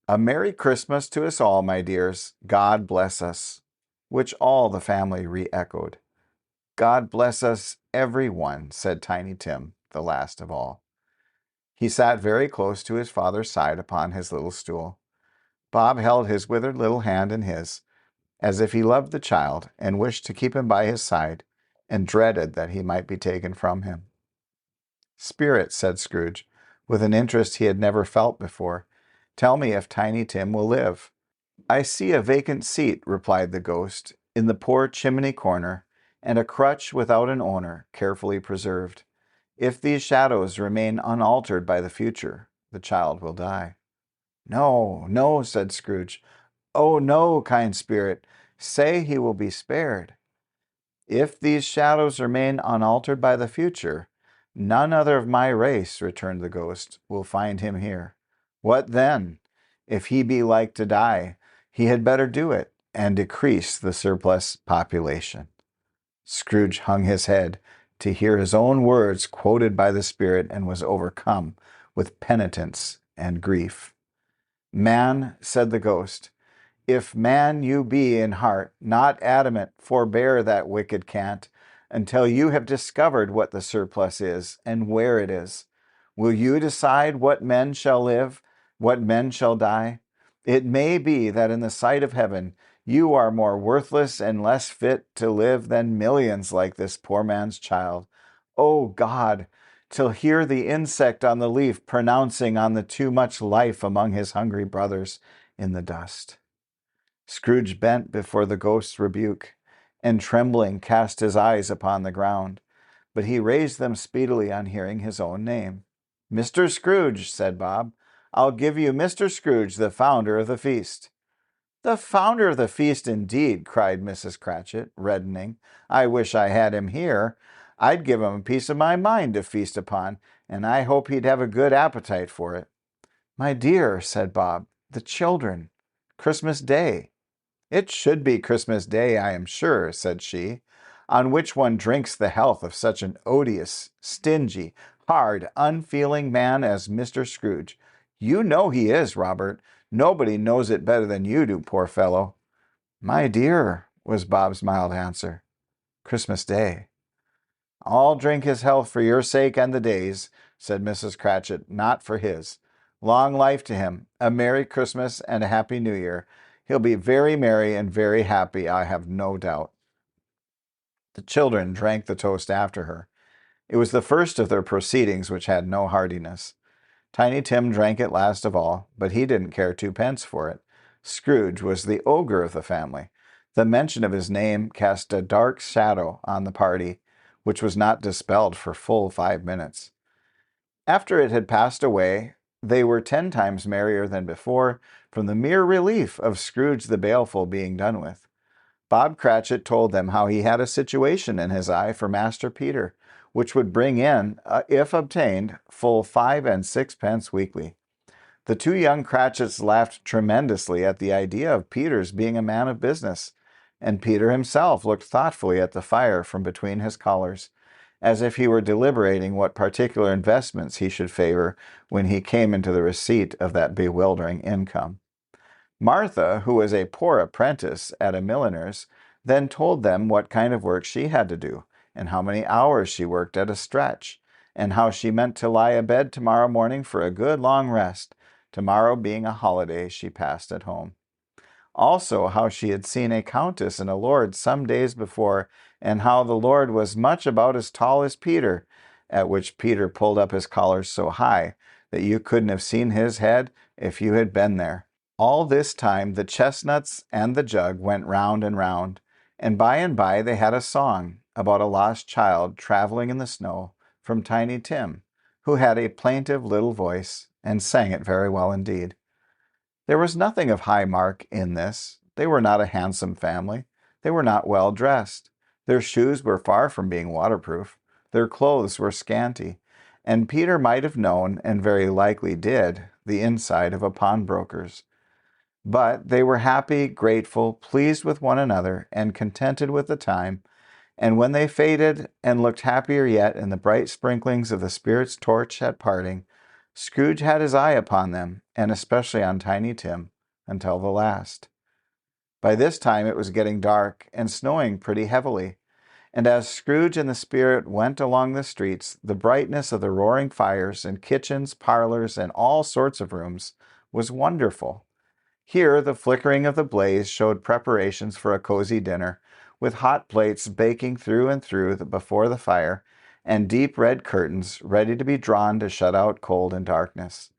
"A Merry Christmas to us all, my dears. God bless us," which all the family re-echoed. "God bless us, every one," said Tiny Tim, the last of all. He sat very close to his father's side upon his little stool. Bob held his withered little hand in his, as if he loved the child and wished to keep him by his side, and dreaded that he might be taken from him. "Spirit," said Scrooge, with an interest he had never felt before, "tell me if Tiny Tim will live." "I see a vacant seat," replied the ghost, "in the poor chimney corner, and a crutch without an owner, carefully preserved. If these shadows remain unaltered by the future, the child will die." "No, no," said Scrooge. "Oh, no, kind spirit. Say he will be spared." "If these shadows remain unaltered by the future, none other of my race," returned the ghost, "will find him here. What then? If he be like to die, he had better do it, and decrease the surplus population." Scrooge hung his head to hear his own words quoted by the spirit, and was overcome with penitence and grief. "Man," said the ghost, "if man you be in heart, not adamant, forbear that wicked cant, until you have discovered what the surplus is, and where it is. Will you decide what men shall live, what men shall die? It may be that in the sight of heaven you are more worthless and less fit to live than millions like this poor man's child. O God, to hear the insect on the leaf pronouncing on the too much life among his hungry brothers in the dust." Scrooge bent before the ghost's rebuke, and trembling cast his eyes upon the ground, but he raised them speedily on hearing his own name. "Mr. Scrooge," said Bob, "I'll give you Mr. Scrooge, the founder of the feast." "The founder of the feast, indeed!" cried Mrs. Cratchit, reddening. "I wish I had him here. I'd give him a piece of my mind to feast upon, and I hope he'd have a good appetite for it." "My dear," said Bob, "the children. Christmas Day." "It should be Christmas Day, I am sure," said she, "on which one drinks the health of such an odious, stingy, hard, unfeeling man as Mr. Scrooge. You know he is, Robert. Nobody knows it better than you do, poor fellow." "My dear," was Bob's mild answer, "Christmas Day." "I'll drink his health for your sake and the day's," said Mrs. Cratchit, "not for his. Long life to him, a Merry Christmas and a Happy New Year. He'll be very merry and very happy, I have no doubt." The children drank the toast after her. It was the first of their proceedings which had no heartiness. Tiny Tim drank it last of all, but he didn't care twopence for it. Scrooge was the ogre of the family. The mention of his name cast a dark shadow on the party, which was not dispelled for full 5 minutes. After it had passed away, they were 10 times merrier than before, from the mere relief of Scrooge the Baleful being done with. Bob Cratchit told them how he had a situation in his eye for Master Peter, which would bring in, if obtained, full 5 and 6 pence weekly. The 2 young Cratchits laughed tremendously at the idea of Peter's being a man of business, and Peter himself looked thoughtfully at the fire from between his collars, as if he were deliberating what particular investments he should favor when he came into the receipt of that bewildering income. Martha, who was a poor apprentice at a milliner's, then told them what kind of work she had to do, and how many hours she worked at a stretch, and how she meant to lie abed tomorrow morning for a good long rest, tomorrow being a holiday she passed at home. Also how she had seen a countess and a lord some days before, and how the lord was much about as tall as Peter, at which Peter pulled up his collars so high that you couldn't have seen his head if you had been there. All this time the chestnuts and the jug went round and by they had a song about a lost child traveling in the snow from Tiny Tim, who had a plaintive little voice and sang it very well indeed. There was nothing of high mark in this. They were not a handsome family. They were not well dressed. Their shoes were far from being waterproof. Their clothes were scanty, and Peter might have known, and very likely did, the inside of a pawnbroker's. But they were happy, grateful, pleased with one another, and contented with the time, and when they faded and looked happier yet in the bright sprinklings of the spirit's torch at parting, Scrooge had his eye upon them, and especially on Tiny Tim, until the last. By this time it was getting dark, and snowing pretty heavily, and as Scrooge and the spirit went along the streets, the brightness of the roaring fires in kitchens, parlors, and all sorts of rooms was wonderful. Here the flickering of the blaze showed preparations for a cozy dinner, with hot plates baking through and through before the fire, and deep red curtains ready to be drawn to shut out cold and darkness.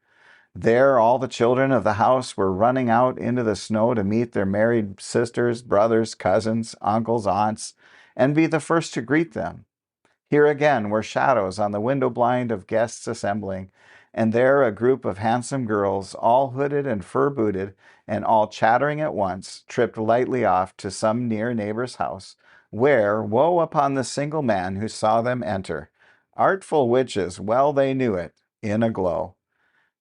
There all the children of the house were running out into the snow to meet their married sisters, brothers, cousins, uncles, aunts, and be the first to greet them. Here again were shadows on the window blind of guests assembling, and there a group of handsome girls, all hooded and fur-booted, and all chattering at once, tripped lightly off to some near neighbor's house, where, woe upon the single man who saw them enter. Artful witches, well they knew it, in a glow.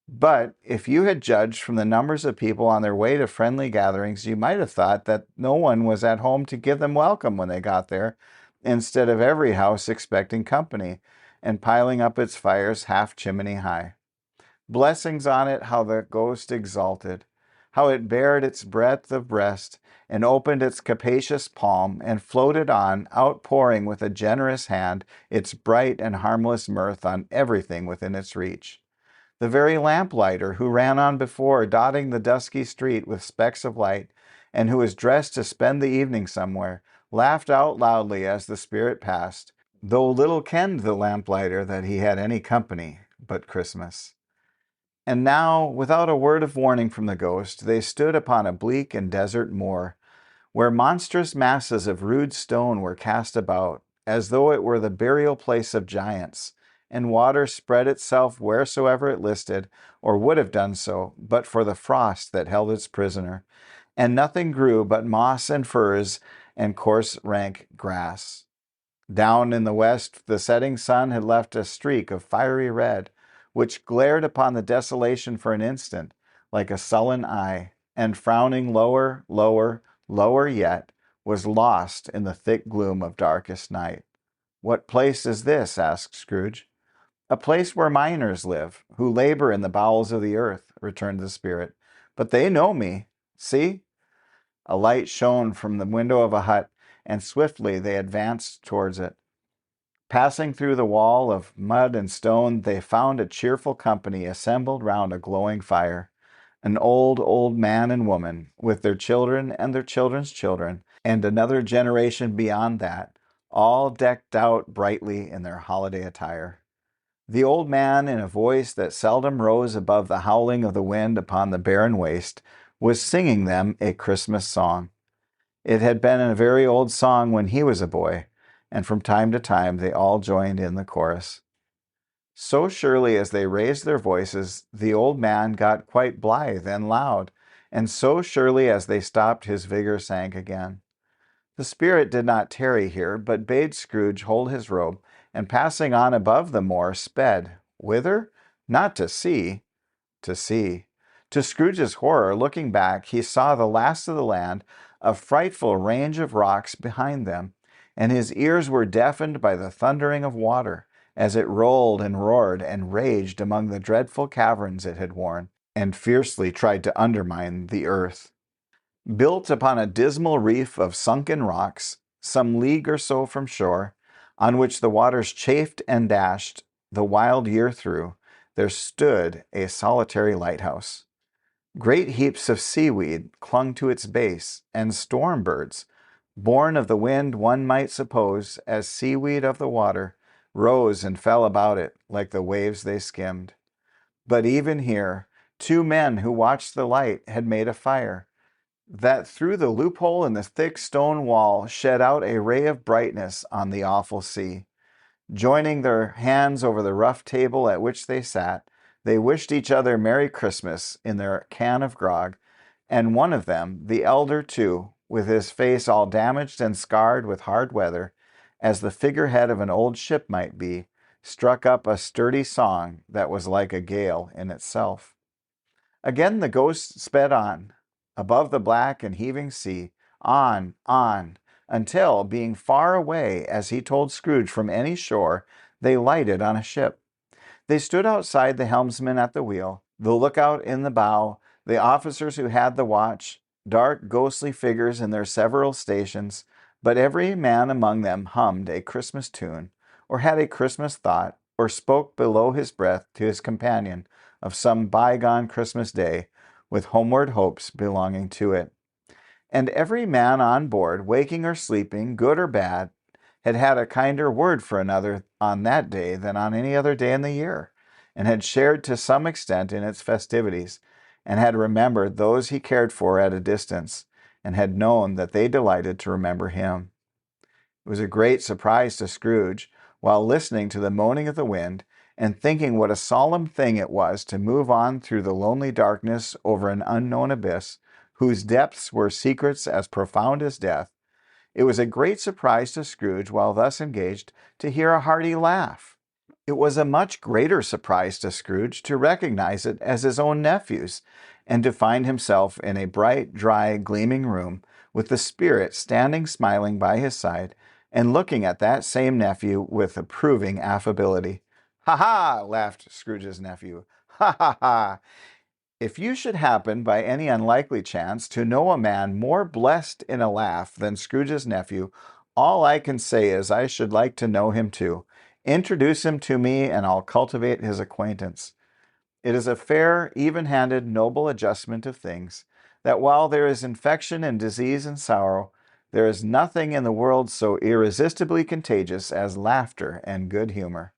But if you had judged from the numbers of people on their way to friendly gatherings, you might have thought that no one was at home to give them welcome when they got there, instead of every house expecting company, and piling up its fires half chimney high. Blessings on it, how the ghost exulted, how it bared its breadth of breast, and opened its capacious palm, and floated on, outpouring with a generous hand its bright and harmless mirth on everything within its reach. The very lamplighter who ran on before, dotting the dusky street with specks of light, and who was dressed to spend the evening somewhere, laughed out loudly as the spirit passed, though little kenned the lamplighter that he had any company but Christmas. And now, without a word of warning from the ghost, they stood upon a bleak and desert moor, where monstrous masses of rude stone were cast about, as though it were the burial place of giants, and water spread itself wheresoever it listed, or would have done so, but for the frost that held its prisoner, and nothing grew but moss and furze and coarse rank grass. Down in the west, the setting sun had left a streak of fiery red, which glared upon the desolation for an instant, like a sullen eye, and frowning lower, lower, lower yet, was lost in the thick gloom of darkest night. "What place is this?" asked Scrooge. "A place where miners live, who labor in the bowels of the earth," returned the spirit. "But they know me. See?" A light shone from the window of a hut, and swiftly they advanced towards it. Passing through the wall of mud and stone, they found a cheerful company assembled round a glowing fire. An old man and woman, with their children and their children's children, and another generation beyond that, all decked out brightly in their holiday attire. The old man, in a voice that seldom rose above the howling of the wind upon the barren waste, was singing them a Christmas song. It had been a very old song when he was a boy, and from time to time they all joined in the chorus. So surely as they raised their voices, the old man got quite blithe and loud, and so surely as they stopped, his vigor sank again. The spirit did not tarry here, but bade Scrooge hold his robe, and passing on above the moor, sped. Whither? Not to see. To see. To Scrooge's horror, looking back, he saw the last of the land, a frightful range of rocks behind them, and his ears were deafened by the thundering of water, as it rolled and roared and raged among the dreadful caverns it had worn, and fiercely tried to undermine the earth. Built upon a dismal reef of sunken rocks, some league or so from shore, on which the waters chafed and dashed the wild year through, there stood a solitary lighthouse. Great heaps of seaweed clung to its base, and storm birds, born of the wind one might suppose, as seaweed of the water, rose and fell about it like the waves they skimmed. But even here, two men who watched the light had made a fire, that through the loophole in the thick stone wall shed out a ray of brightness on the awful sea. Joining their hands over the rough table at which they sat, they wished each other Merry Christmas in their can of grog, and one of them, the elder too, with his face all damaged and scarred with hard weather, as the figurehead of an old ship might be, struck up a sturdy song that was like a gale in itself. Again the ghost sped on, above the black and heaving sea, on, until, being far away, as he told Scrooge, from any shore, they lighted on a ship. They stood outside, the helmsman at the wheel, the lookout in the bow, the officers who had the watch, dark ghostly figures in their several stations, but every man among them hummed a Christmas tune, or had a Christmas thought, or spoke below his breath to his companion of some bygone Christmas day, with homeward hopes belonging to it. And every man on board, waking or sleeping, good or bad, had had a kinder word for another on that day than on any other day in the year, and had shared to some extent in its festivities, and had remembered those he cared for at a distance, and had known that they delighted to remember him. It was a great surprise to Scrooge, while listening to the moaning of the wind, and thinking what a solemn thing it was to move on through the lonely darkness over an unknown abyss, whose depths were secrets as profound as death. It was a great surprise to Scrooge, while thus engaged, to hear a hearty laugh. It was a much greater surprise to Scrooge to recognize it as his own nephew's, and to find himself in a bright, dry, gleaming room, with the spirit standing smiling by his side, and looking at that same nephew with approving affability. "Ha ha!" laughed Scrooge's nephew. Ha ha ha! If you should happen by any unlikely chance to know a man more blessed in a laugh than Scrooge's nephew, all I can say is I should like to know him too. Introduce him to me, and I'll cultivate his acquaintance. It is a fair, even-handed, noble adjustment of things, that while there is infection and disease and sorrow, there is nothing in the world so irresistibly contagious as laughter and good humor.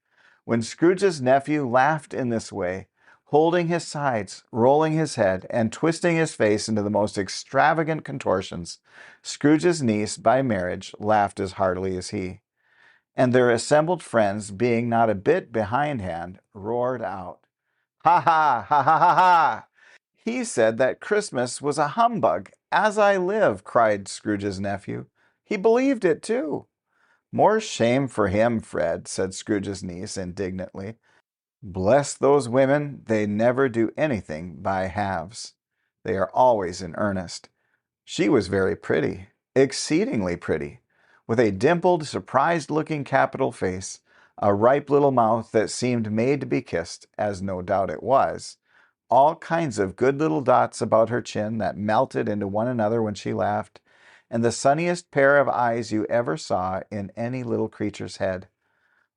When Scrooge's nephew laughed in this way, holding his sides, rolling his head, and twisting his face into the most extravagant contortions, Scrooge's niece, by marriage, laughed as heartily as he. And their assembled friends, being not a bit behindhand, roared out, "Ha ha, ha ha ha ha! He said that Christmas was a humbug, as I live," cried Scrooge's nephew. "He believed it, too." "More shame for him, Fred," said Scrooge's niece indignantly. "Bless those women, they never do anything by halves. They are always in earnest. She was very pretty, exceedingly pretty, with a dimpled, surprised-looking capital face, a ripe little mouth that seemed made to be kissed, as no doubt it was, all kinds of good little dots about her chin that melted into one another when she laughed, and the sunniest pair of eyes you ever saw in any little creature's head.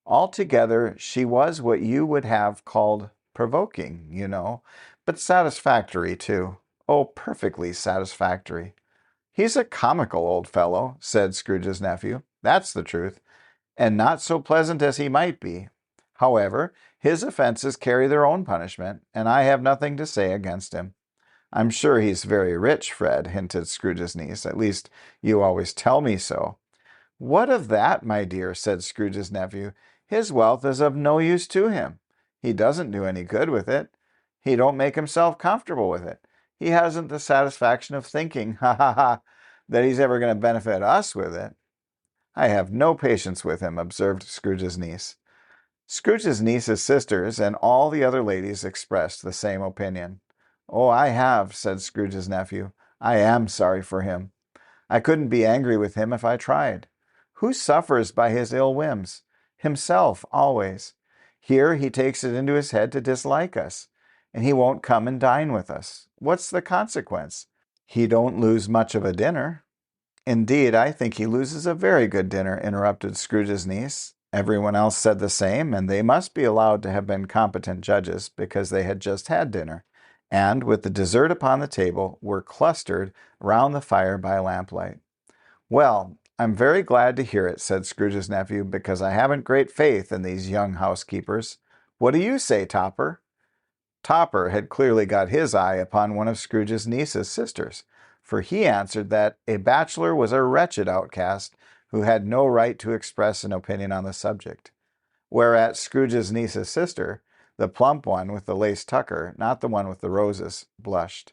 Altogether, she was what you would have called provoking, you know, but satisfactory, too. Oh, perfectly satisfactory." "He's a comical old fellow," said Scrooge's nephew. "That's the truth, and not so pleasant as he might be. However, his offenses carry their own punishment, and I have nothing to say against him." "I'm sure he's very rich, Fred," hinted Scrooge's niece. "At least, you always tell me so." "What of that, my dear?" said Scrooge's nephew. "His wealth is of no use to him. He doesn't do any good with it. He don't make himself comfortable with it. He hasn't the satisfaction of thinking, ha ha ha, that he's ever going to benefit us with it." "I have no patience with him," observed Scrooge's niece. Scrooge's niece's sisters and all the other ladies expressed the same opinion. "Oh, I have," said Scrooge's nephew. "I am sorry for him. I couldn't be angry with him if I tried. Who suffers by his ill whims? Himself, always. Here he takes it into his head to dislike us, and he won't come and dine with us. What's the consequence? He don't lose much of a dinner." "Indeed, I think he loses a very good dinner," interrupted Scrooge's niece. Everyone else said the same, and they must be allowed to have been competent judges, because they had just had dinner, and, with the dessert upon the table, were clustered round the fire by lamplight. "Well, I'm very glad to hear it," said Scrooge's nephew, "because I haven't great faith in these young housekeepers. What do you say, Topper?" Topper had clearly got his eye upon one of Scrooge's niece's sisters, for he answered that a bachelor was a wretched outcast who had no right to express an opinion on the subject. Whereat Scrooge's niece's sister, the plump one with the lace tucker, not the one with the roses, blushed.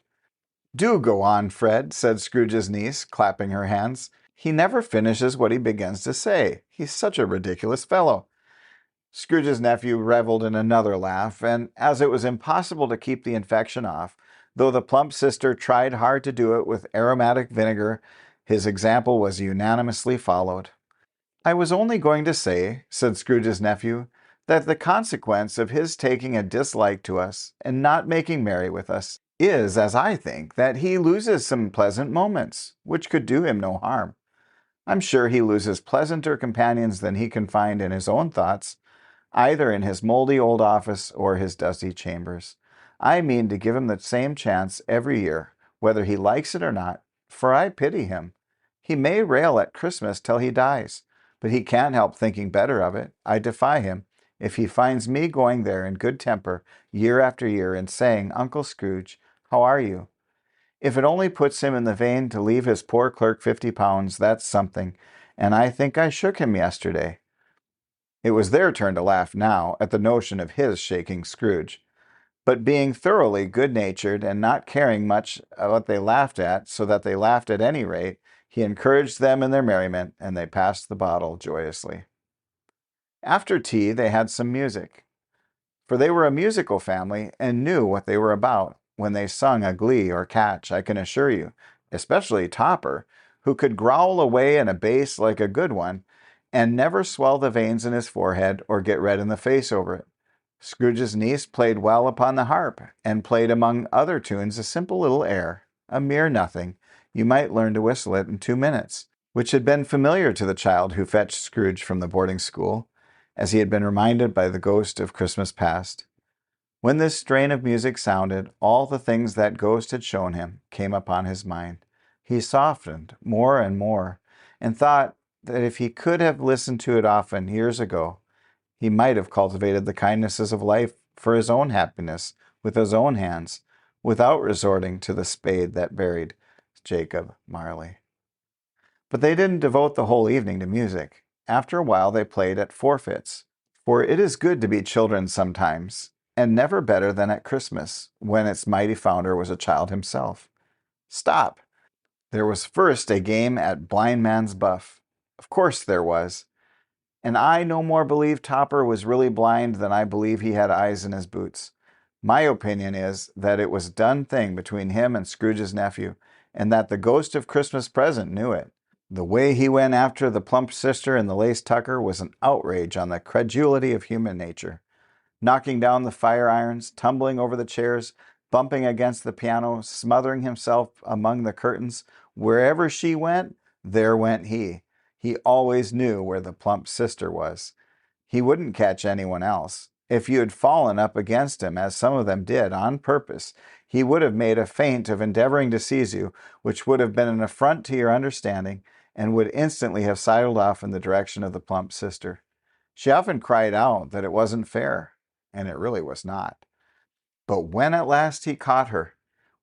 "Do go on, Fred," said Scrooge's niece, clapping her hands. "He never finishes what he begins to say. He's such a ridiculous fellow." Scrooge's nephew reveled in another laugh, and as it was impossible to keep the infection off, though the plump sister tried hard to do it with aromatic vinegar, his example was unanimously followed. "I was only going to say," said Scrooge's nephew, "that the consequence of his taking a dislike to us and not making merry with us is, as I think, that he loses some pleasant moments, which could do him no harm. I'm sure he loses pleasanter companions than he can find in his own thoughts, either in his moldy old office or his dusty chambers. I mean to give him the same chance every year, whether he likes it or not, for I pity him. He may rail at Christmas till he dies, but he can't help thinking better of it. I defy him, if he finds me going there in good temper year after year and saying, 'Uncle Scrooge, how are you?' If it only puts him in the vein to leave his poor clerk £50, that's something, and I think I shook him yesterday." It was their turn to laugh now at the notion of his shaking Scrooge. But being thoroughly good-natured and not caring much what they laughed at, so that they laughed at any rate, he encouraged them in their merriment, and they passed the bottle joyously. After tea they had some music, for they were a musical family and knew what they were about when they sung a glee or catch, I can assure you, especially Topper, who could growl away in a bass like a good one, and never swell the veins in his forehead or get red in the face over it. Scrooge's niece played well upon the harp, and played among other tunes a simple little air, a mere nothing. You might learn to whistle it in 2 minutes, which had been familiar to the child who fetched Scrooge from the boarding school, as he had been reminded by the ghost of Christmas past. When this strain of music sounded, all the things that ghost had shown him came upon his mind. He softened more and more, and thought that if he could have listened to it often years ago, he might have cultivated the kindnesses of life for his own happiness with his own hands, without resorting to the spade that buried Jacob Marley. But they didn't devote the whole evening to music. After a while they played at forfeits, for it is good to be children sometimes, and never better than at Christmas, when its mighty founder was a child himself. Stop! There was first a game at blind man's buff. Of course there was. And I no more believe Topper was really blind than I believe he had eyes in his boots. My opinion is that it was a done thing between him and Scrooge's nephew, and that the ghost of Christmas present knew it. The way he went after the plump sister in the lace tucker was an outrage on the credulity of human nature. Knocking down the fire irons, tumbling over the chairs, bumping against the piano, smothering himself among the curtains, wherever she went, there went he. He always knew where the plump sister was. He wouldn't catch anyone else. If you had fallen up against him, as some of them did, on purpose, he would have made a feint of endeavoring to seize you, which would have been an affront to your understanding, and would instantly have sidled off in the direction of the plump sister. She often cried out that it wasn't fair, and it really was not. But when at last he caught her,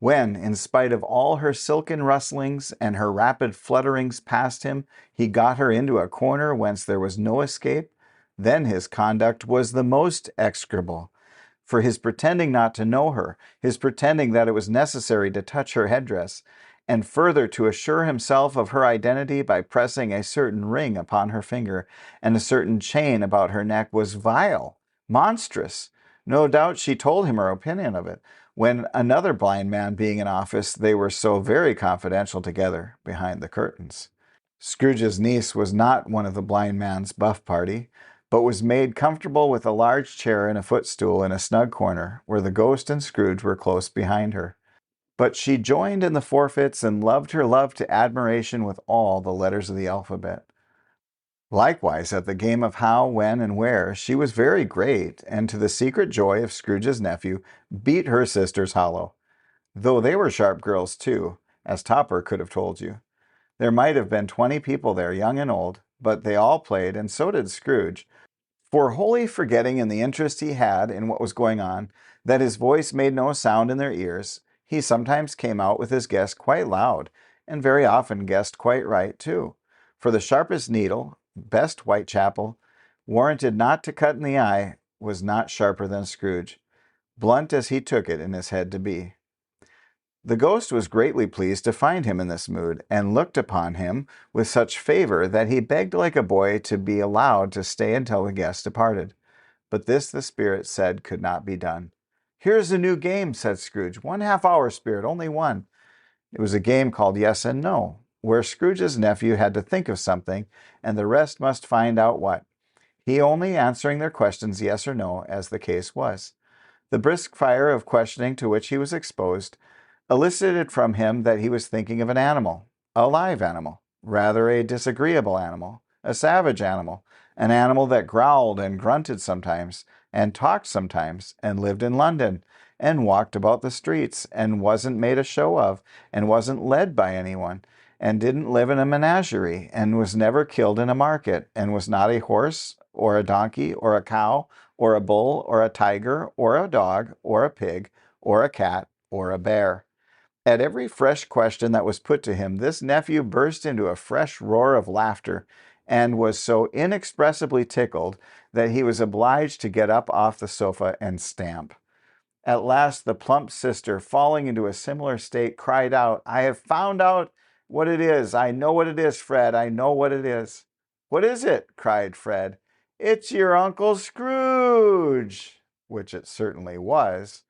when, in spite of all her silken rustlings and her rapid flutterings past him, he got her into a corner whence there was no escape, then his conduct was the most execrable. For his pretending not to know her, his pretending that it was necessary to touch her headdress, and further to assure himself of her identity by pressing a certain ring upon her finger and a certain chain about her neck, was vile, monstrous. No doubt she told him her opinion of it, when another blind man being in office, they were so very confidential together behind the curtains. Scrooge's niece was not one of the blind man's buff party, but was made comfortable with a large chair and a footstool in a snug corner, where the ghost and Scrooge were close behind her. But she joined in the forfeits and loved her love to admiration with all the letters of the alphabet. Likewise, at the game of how, when, and where, she was very great, and to the secret joy of Scrooge's nephew, beat her sisters hollow. Though they were sharp girls too, as Topper could have told you. There might have been 20 people there, young and old, but they all played, and so did Scrooge, for wholly forgetting in the interest he had in what was going on, that his voice made no sound in their ears, he sometimes came out with his guess quite loud, and very often guessed quite right too. For the sharpest needle, best Whitechapel, warranted not to cut in the eye, was not sharper than Scrooge, blunt as he took it in his head to be. The ghost was greatly pleased to find him in this mood, and looked upon him with such favor that he begged like a boy to be allowed to stay until the guest departed. But this the spirit said could not be done. "Here's a new game," said Scrooge. "1/2 hour, spirit, only one." It was a game called Yes and No, where Scrooge's nephew had to think of something, and the rest must find out what. He only answering their questions yes or no, as the case was. The brisk fire of questioning to which he was exposed elicited from him that he was thinking of an animal, a live animal, rather a disagreeable animal, a savage animal, an animal that growled and grunted sometimes, and talked sometimes, and lived in London, and walked about the streets, and wasn't made a show of, and wasn't led by anyone, and didn't live in a menagerie, and was never killed in a market, and was not a horse, or a donkey, or a cow, or a bull, or a tiger, or a dog, or a pig, or a cat, or a bear. At every fresh question that was put to him, this nephew burst into a fresh roar of laughter, and was so inexpressibly tickled that he was obliged to get up off the sofa and stamp. At last the plump sister, falling into a similar state, cried out, "I have found out what it is. I know what it is, Fred. I know what it is." "What is it?" cried Fred. "It's your Uncle Scrooge," which it certainly was.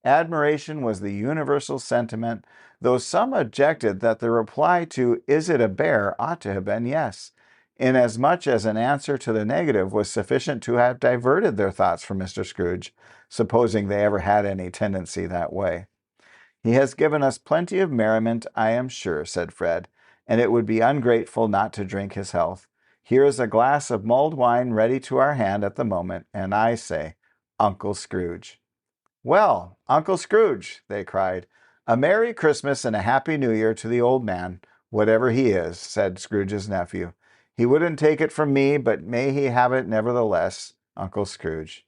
Admiration was the universal sentiment, though some objected that the reply to "Is it a bear?" ought to have been yes. inasmuch as an answer to the negative was sufficient to have diverted their thoughts from Mr. Scrooge, supposing they ever had any tendency that way. "He has given us plenty of merriment, I am sure," said Fred, "and it would be ungrateful not to drink his health. Here is a glass of mulled wine ready to our hand at the moment, and I say, Uncle Scrooge." "Well, Uncle Scrooge," they cried, "a Merry Christmas and a Happy New Year to the old man, whatever he is," said Scrooge's nephew. "He wouldn't take it from me, but may he have it nevertheless, Uncle Scrooge."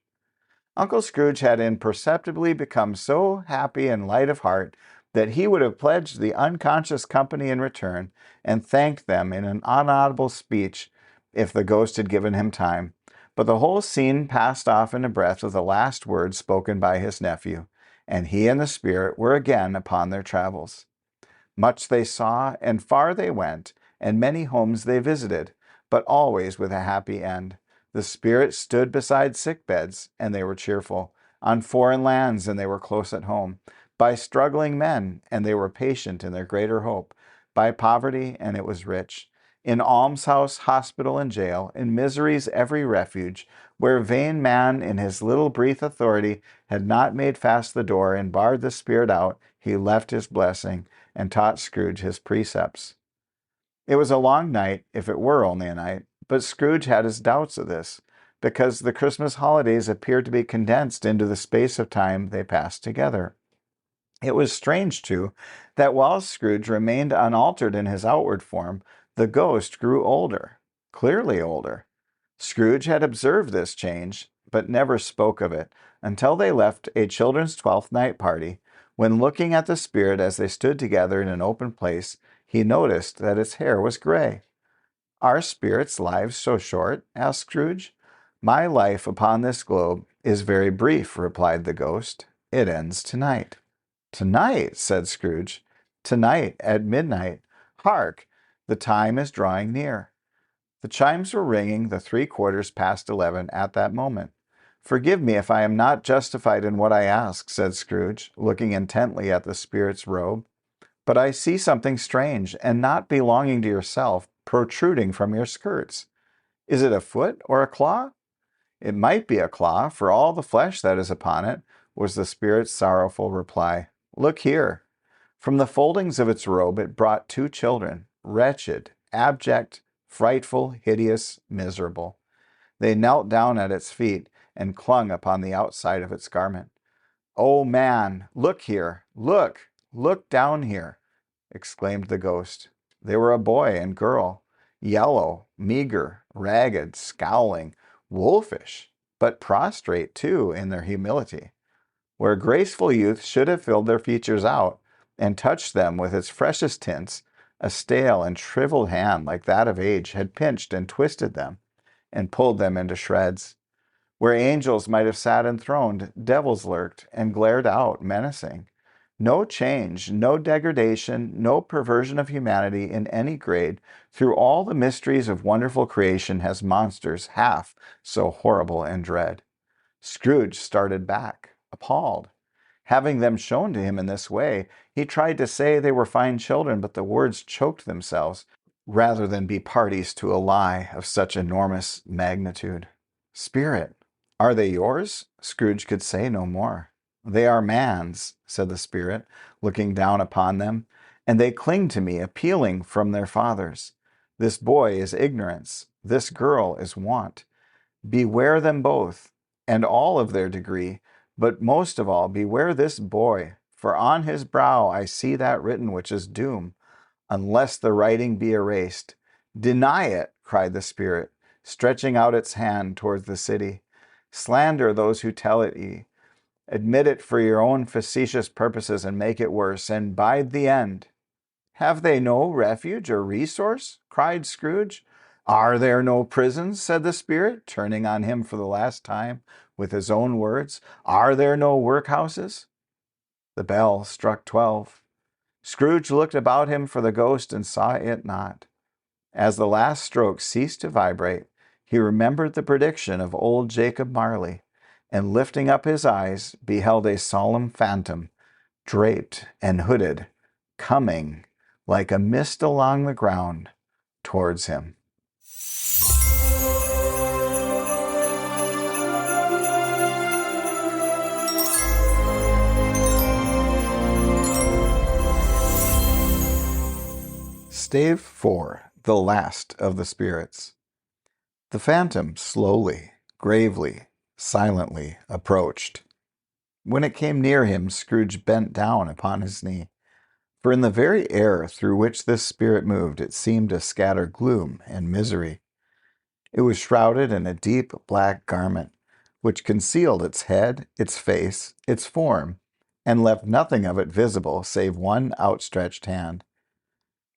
Uncle Scrooge had imperceptibly become so happy and light of heart that he would have pledged the unconscious company in return and thanked them in an inaudible speech if the ghost had given him time. But the whole scene passed off in a breath with the last words spoken by his nephew, and he and the spirit were again upon their travels. Much they saw, and far they went, and many homes they visited, but always with a happy end. The spirit stood beside sick beds, and they were cheerful, on foreign lands, and they were close at home, by struggling men, and they were patient in their greater hope, by poverty, and it was rich, in almshouse, hospital, and jail, in misery's every refuge, where vain man in his little brief authority had not made fast the door and barred the spirit out, he left his blessing, and taught Scrooge his precepts. It was a long night, if it were only a night, but Scrooge had his doubts of this, because the Christmas holidays appeared to be condensed into the space of time they passed together. It was strange, too, that while Scrooge remained unaltered in his outward form, the ghost grew older, clearly older. Scrooge had observed this change, but never spoke of it, until they left a children's 12th night party, when looking at the spirit as they stood together in an open place, he noticed that its hair was gray. "Are spirits' lives so short?" asked Scrooge. "My life upon this globe is very brief," replied the ghost. "It ends tonight." "Tonight," said Scrooge. "Tonight at midnight. Hark! The time is drawing near." The chimes were ringing the 11:75 at that moment. "Forgive me if I am not justified in what I ask," said Scrooge, looking intently at the spirit's robe. "But I see something strange, and not belonging to yourself, protruding from your skirts. Is it a foot or a claw?" "It might be a claw, for all the flesh that is upon it," was the spirit's sorrowful reply. "Look here." From the foldings of its robe it brought two children, wretched, abject, frightful, hideous, miserable. They knelt down at its feet and clung upon the outside of its garment. "Oh, man, look here! Look down here!" exclaimed the ghost. They were a boy and girl, yellow, meager, ragged, scowling, wolfish, but prostrate, too, in their humility. Where graceful youth should have filled their features out and touched them with its freshest tints, a stale and shriveled hand like that of age had pinched and twisted them and pulled them into shreds. Where angels might have sat enthroned, devils lurked and glared out menacing. No change, no degradation, no perversion of humanity in any grade through all the mysteries of wonderful creation has monsters half so horrible and dread. Scrooge started back, appalled. Having them shown to him in this way, he tried to say they were fine children, but the words choked themselves rather than be parties to a lie of such enormous magnitude. "Spirit, are they yours?" Scrooge could say no more. "They are man's," said the spirit, looking down upon them, "and they cling to me, appealing from their fathers. This boy is ignorance, this girl is want. Beware them both, and all of their degree, but most of all beware this boy, for on his brow I see that written which is doom, unless the writing be erased. Deny it," cried the spirit, stretching out its hand towards the city. "Slander those who tell it ye. Admit it for your own facetious purposes and make it worse, and bide the end." "Have they no refuge or resource?" cried Scrooge. "Are there no prisons?" said the spirit, turning on him for the last time with his own words. "Are there no workhouses?" The bell struck 12. Scrooge looked about him for the ghost and saw it not. As the last stroke ceased to vibrate, he remembered the prediction of old Jacob Marley, and lifting up his eyes, beheld a solemn phantom, draped and hooded, coming like a mist along the ground towards him. Stave 4. The Last of the Spirits. The phantom slowly, gravely, silently approached. When it came near him, Scrooge bent down upon his knee. For in the very air through which this spirit moved, it seemed to scatter gloom and misery. It was shrouded in a deep black garment, which concealed its head, its face, its form, and left nothing of it visible save one outstretched hand.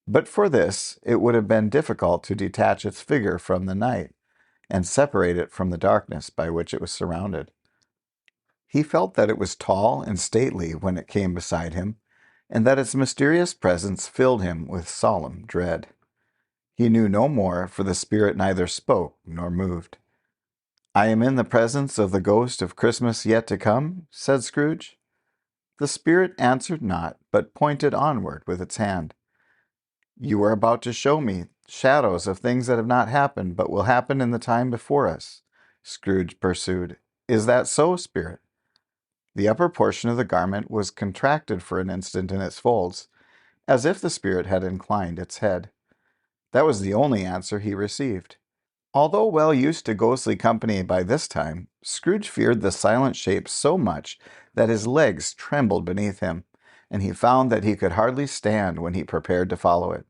But for this, it would have been difficult to detach its figure from the night, and separate it from the darkness by which it was surrounded. He felt that it was tall and stately when it came beside him, and that its mysterious presence filled him with solemn dread. He knew no more, for the spirit neither spoke nor moved. "I am in the presence of the ghost of Christmas yet to come," said Scrooge. The spirit answered not, but pointed onward with its hand. "You are about to show me shadows of things that have not happened, but will happen in the time before us," Scrooge pursued. "Is that so, spirit?" The upper portion of the garment was contracted for an instant in its folds, as if the spirit had inclined its head. That was the only answer he received. Although well used to ghostly company by this time, Scrooge feared the silent shape so much that his legs trembled beneath him, and he found that he could hardly stand when he prepared to follow it.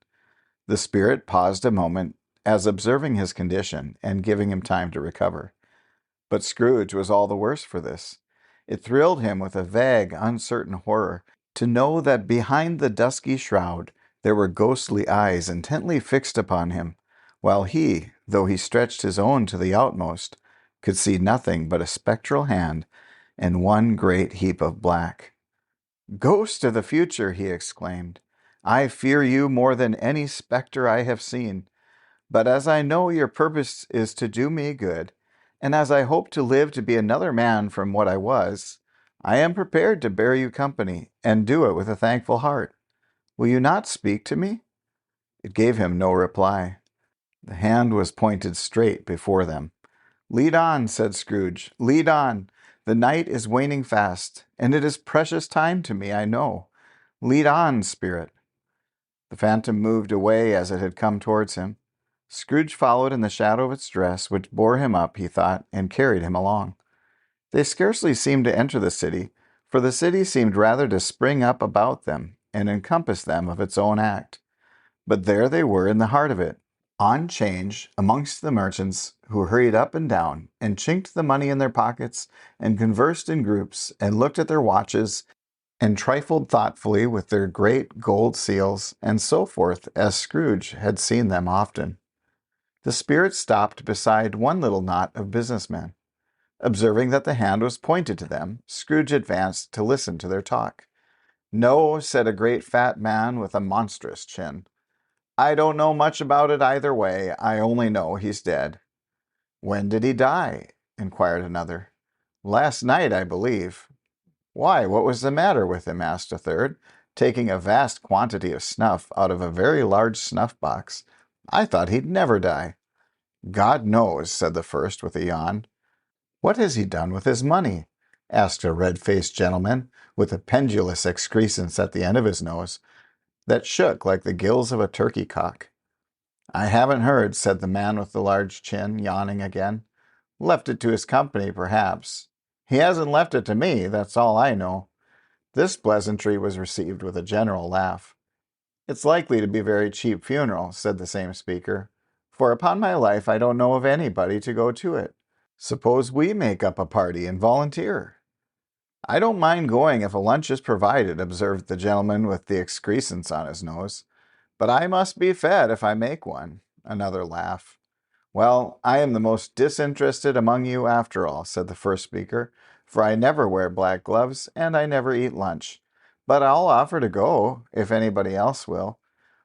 The spirit paused a moment, as observing his condition and giving him time to recover. But Scrooge was all the worse for this. It thrilled him with a vague, uncertain horror to know that behind the dusky shroud there were ghostly eyes intently fixed upon him, while he, though he stretched his own to the outmost, could see nothing but a spectral hand and one great heap of black. "Ghost of the future!" he exclaimed, "I fear you more than any spectre I have seen. But as I know your purpose is to do me good, and as I hope to live to be another man from what I was, I am prepared to bear you company, and do it with a thankful heart. Will you not speak to me?" It gave him no reply. The hand was pointed straight before them. "Lead on," said Scrooge. "Lead on. The night is waning fast, and it is precious time to me, I know. Lead on, spirit." The phantom moved away as it had come towards him. Scrooge followed in the shadow of its dress, which bore him up, he thought, and carried him along. They scarcely seemed to enter the city, for the city seemed rather to spring up about them and encompass them of its own act. But there they were in the heart of it, on 'change, amongst the merchants, who hurried up and down, and chinked the money in their pockets, and conversed in groups, and looked at their watches, and trifled thoughtfully with their great gold seals, and so forth, as Scrooge had seen them often. The spirit stopped beside one little knot of businessmen. Observing that the hand was pointed to them, Scrooge advanced to listen to their talk. "No," said a great fat man with a monstrous chin. "I don't know much about it either way. I only know he's dead." "When did he die?" inquired another. "Last night, I believe." "Why, what was the matter with him?" asked a third, taking a vast quantity of snuff out of a very large snuff-box. "I thought he'd never die." "God knows," said the first with a yawn. "What has he done with his money?" asked a red-faced gentleman with a pendulous excrescence at the end of his nose that shook like the gills of a turkey-cock. "I haven't heard," said the man with the large chin, yawning again. "Left it to his company, perhaps. He hasn't left it to me, that's all I know." This pleasantry was received with a general laugh. "It's likely to be a very cheap funeral," said the same speaker, "for upon my life I don't know of anybody to go to it. Suppose we make up a party and volunteer?" "I don't mind going if a lunch is provided," observed the gentleman with the excrescence on his nose. "But I must be fed if I make one." Another laugh. "Well, I am the most disinterested among you after all," said the first speaker, "for I never wear black gloves and I never eat lunch. But I'll offer to go, if anybody else will.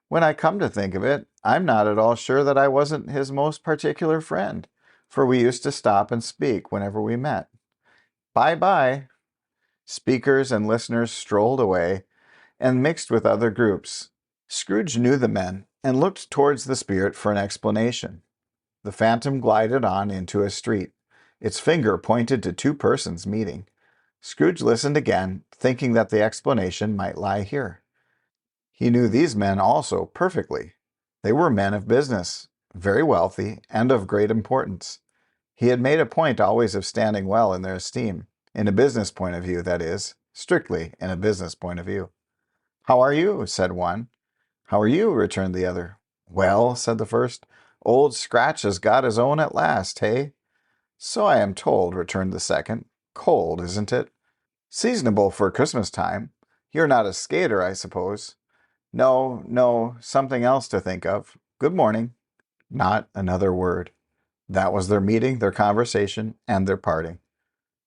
When I come to think of it, I'm not at all sure that I wasn't his most particular friend, for we used to stop and speak whenever we met. Bye-bye." Speakers and listeners strolled away and mixed with other groups. Scrooge knew the men and looked towards the spirit for an explanation. The phantom glided on into a street. Its finger pointed to two persons meeting. Scrooge listened again, thinking that the explanation might lie here. He knew these men also perfectly. They were men of business, very wealthy, and of great importance. He had made a point always of standing well in their esteem, in a business point of view, that is, strictly in a business point of view. "How are you?" said one. "How are you?" returned the other. "Well," said the first, "old Scratch has got his own at last, hey?" "So I am told," returned the second. "Cold, isn't it?" "Seasonable for Christmas time. You're not a skater, I suppose?" "No, no, something else to think of. Good morning." Not another word. That was their meeting, their conversation, and their parting.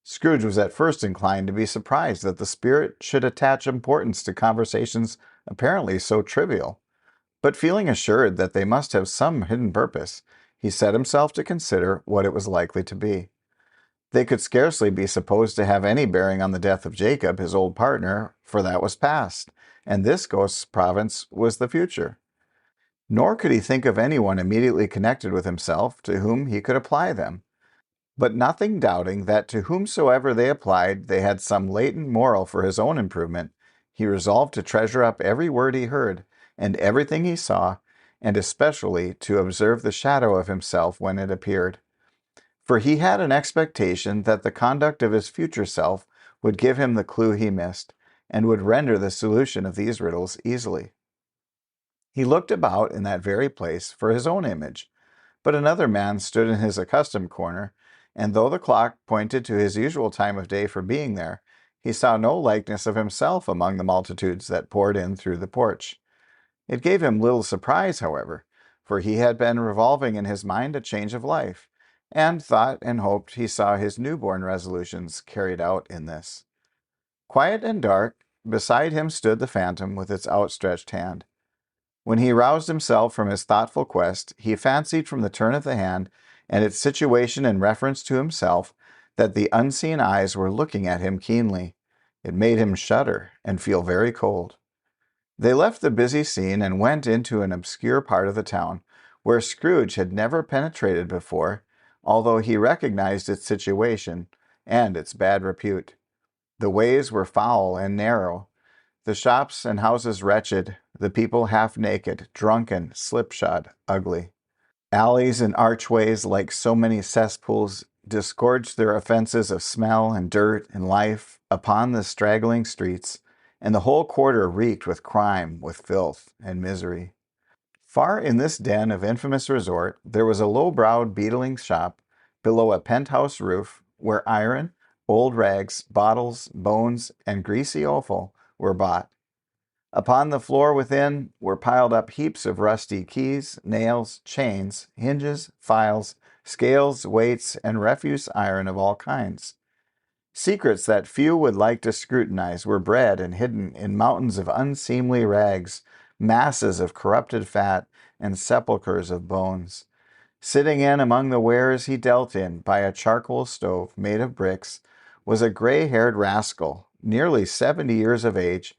Scrooge was at first inclined to be surprised that the spirit should attach importance to conversations apparently so trivial. But feeling assured that they must have some hidden purpose, he set himself to consider what it was likely to be. They could scarcely be supposed to have any bearing on the death of Jacob, his old partner, for that was past, and this ghost's province was the future. Nor could he think of anyone immediately connected with himself to whom he could apply them. But nothing doubting that to whomsoever they applied they had some latent moral for his own improvement, he resolved to treasure up every word he heard, and everything he saw, and especially to observe the shadow of himself when it appeared. For he had an expectation that the conduct of his future self would give him the clue he missed, and would render the solution of these riddles easily. He looked about in that very place for his own image, but another man stood in his accustomed corner, and though the clock pointed to his usual time of day for being there, he saw no likeness of himself among the multitudes that poured in through the porch. It gave him little surprise, however, for he had been revolving in his mind a change of life, and thought and hoped he saw his newborn resolutions carried out in this. Quiet and dark, beside him stood the phantom with its outstretched hand. When he roused himself from his thoughtful quest, he fancied from the turn of the hand and its situation in reference to himself that the unseen eyes were looking at him keenly. It made him shudder and feel very cold. They left the busy scene and went into an obscure part of the town, where Scrooge had never penetrated before, although he recognized its situation and its bad repute. The ways were foul and narrow, the shops and houses wretched, the people half naked, drunken, slipshod, ugly. Alleys and archways, like so many cesspools, disgorged their offenses of smell and dirt and life upon the straggling streets, and the whole quarter reeked with crime, with filth and misery. Far in this den of infamous resort, there was a low-browed beetling shop below a penthouse roof, where iron, old rags, bottles, bones, and greasy offal were bought. Upon the floor within were piled up heaps of rusty keys, nails, chains, hinges, files, scales, weights, and refuse iron of all kinds. Secrets that few would like to scrutinize were bred and hidden in mountains of unseemly rags, masses of corrupted fat, and sepulchres of bones. Sitting in among the wares he dealt in by a charcoal stove made of bricks was a gray-haired rascal, nearly 70 years of age,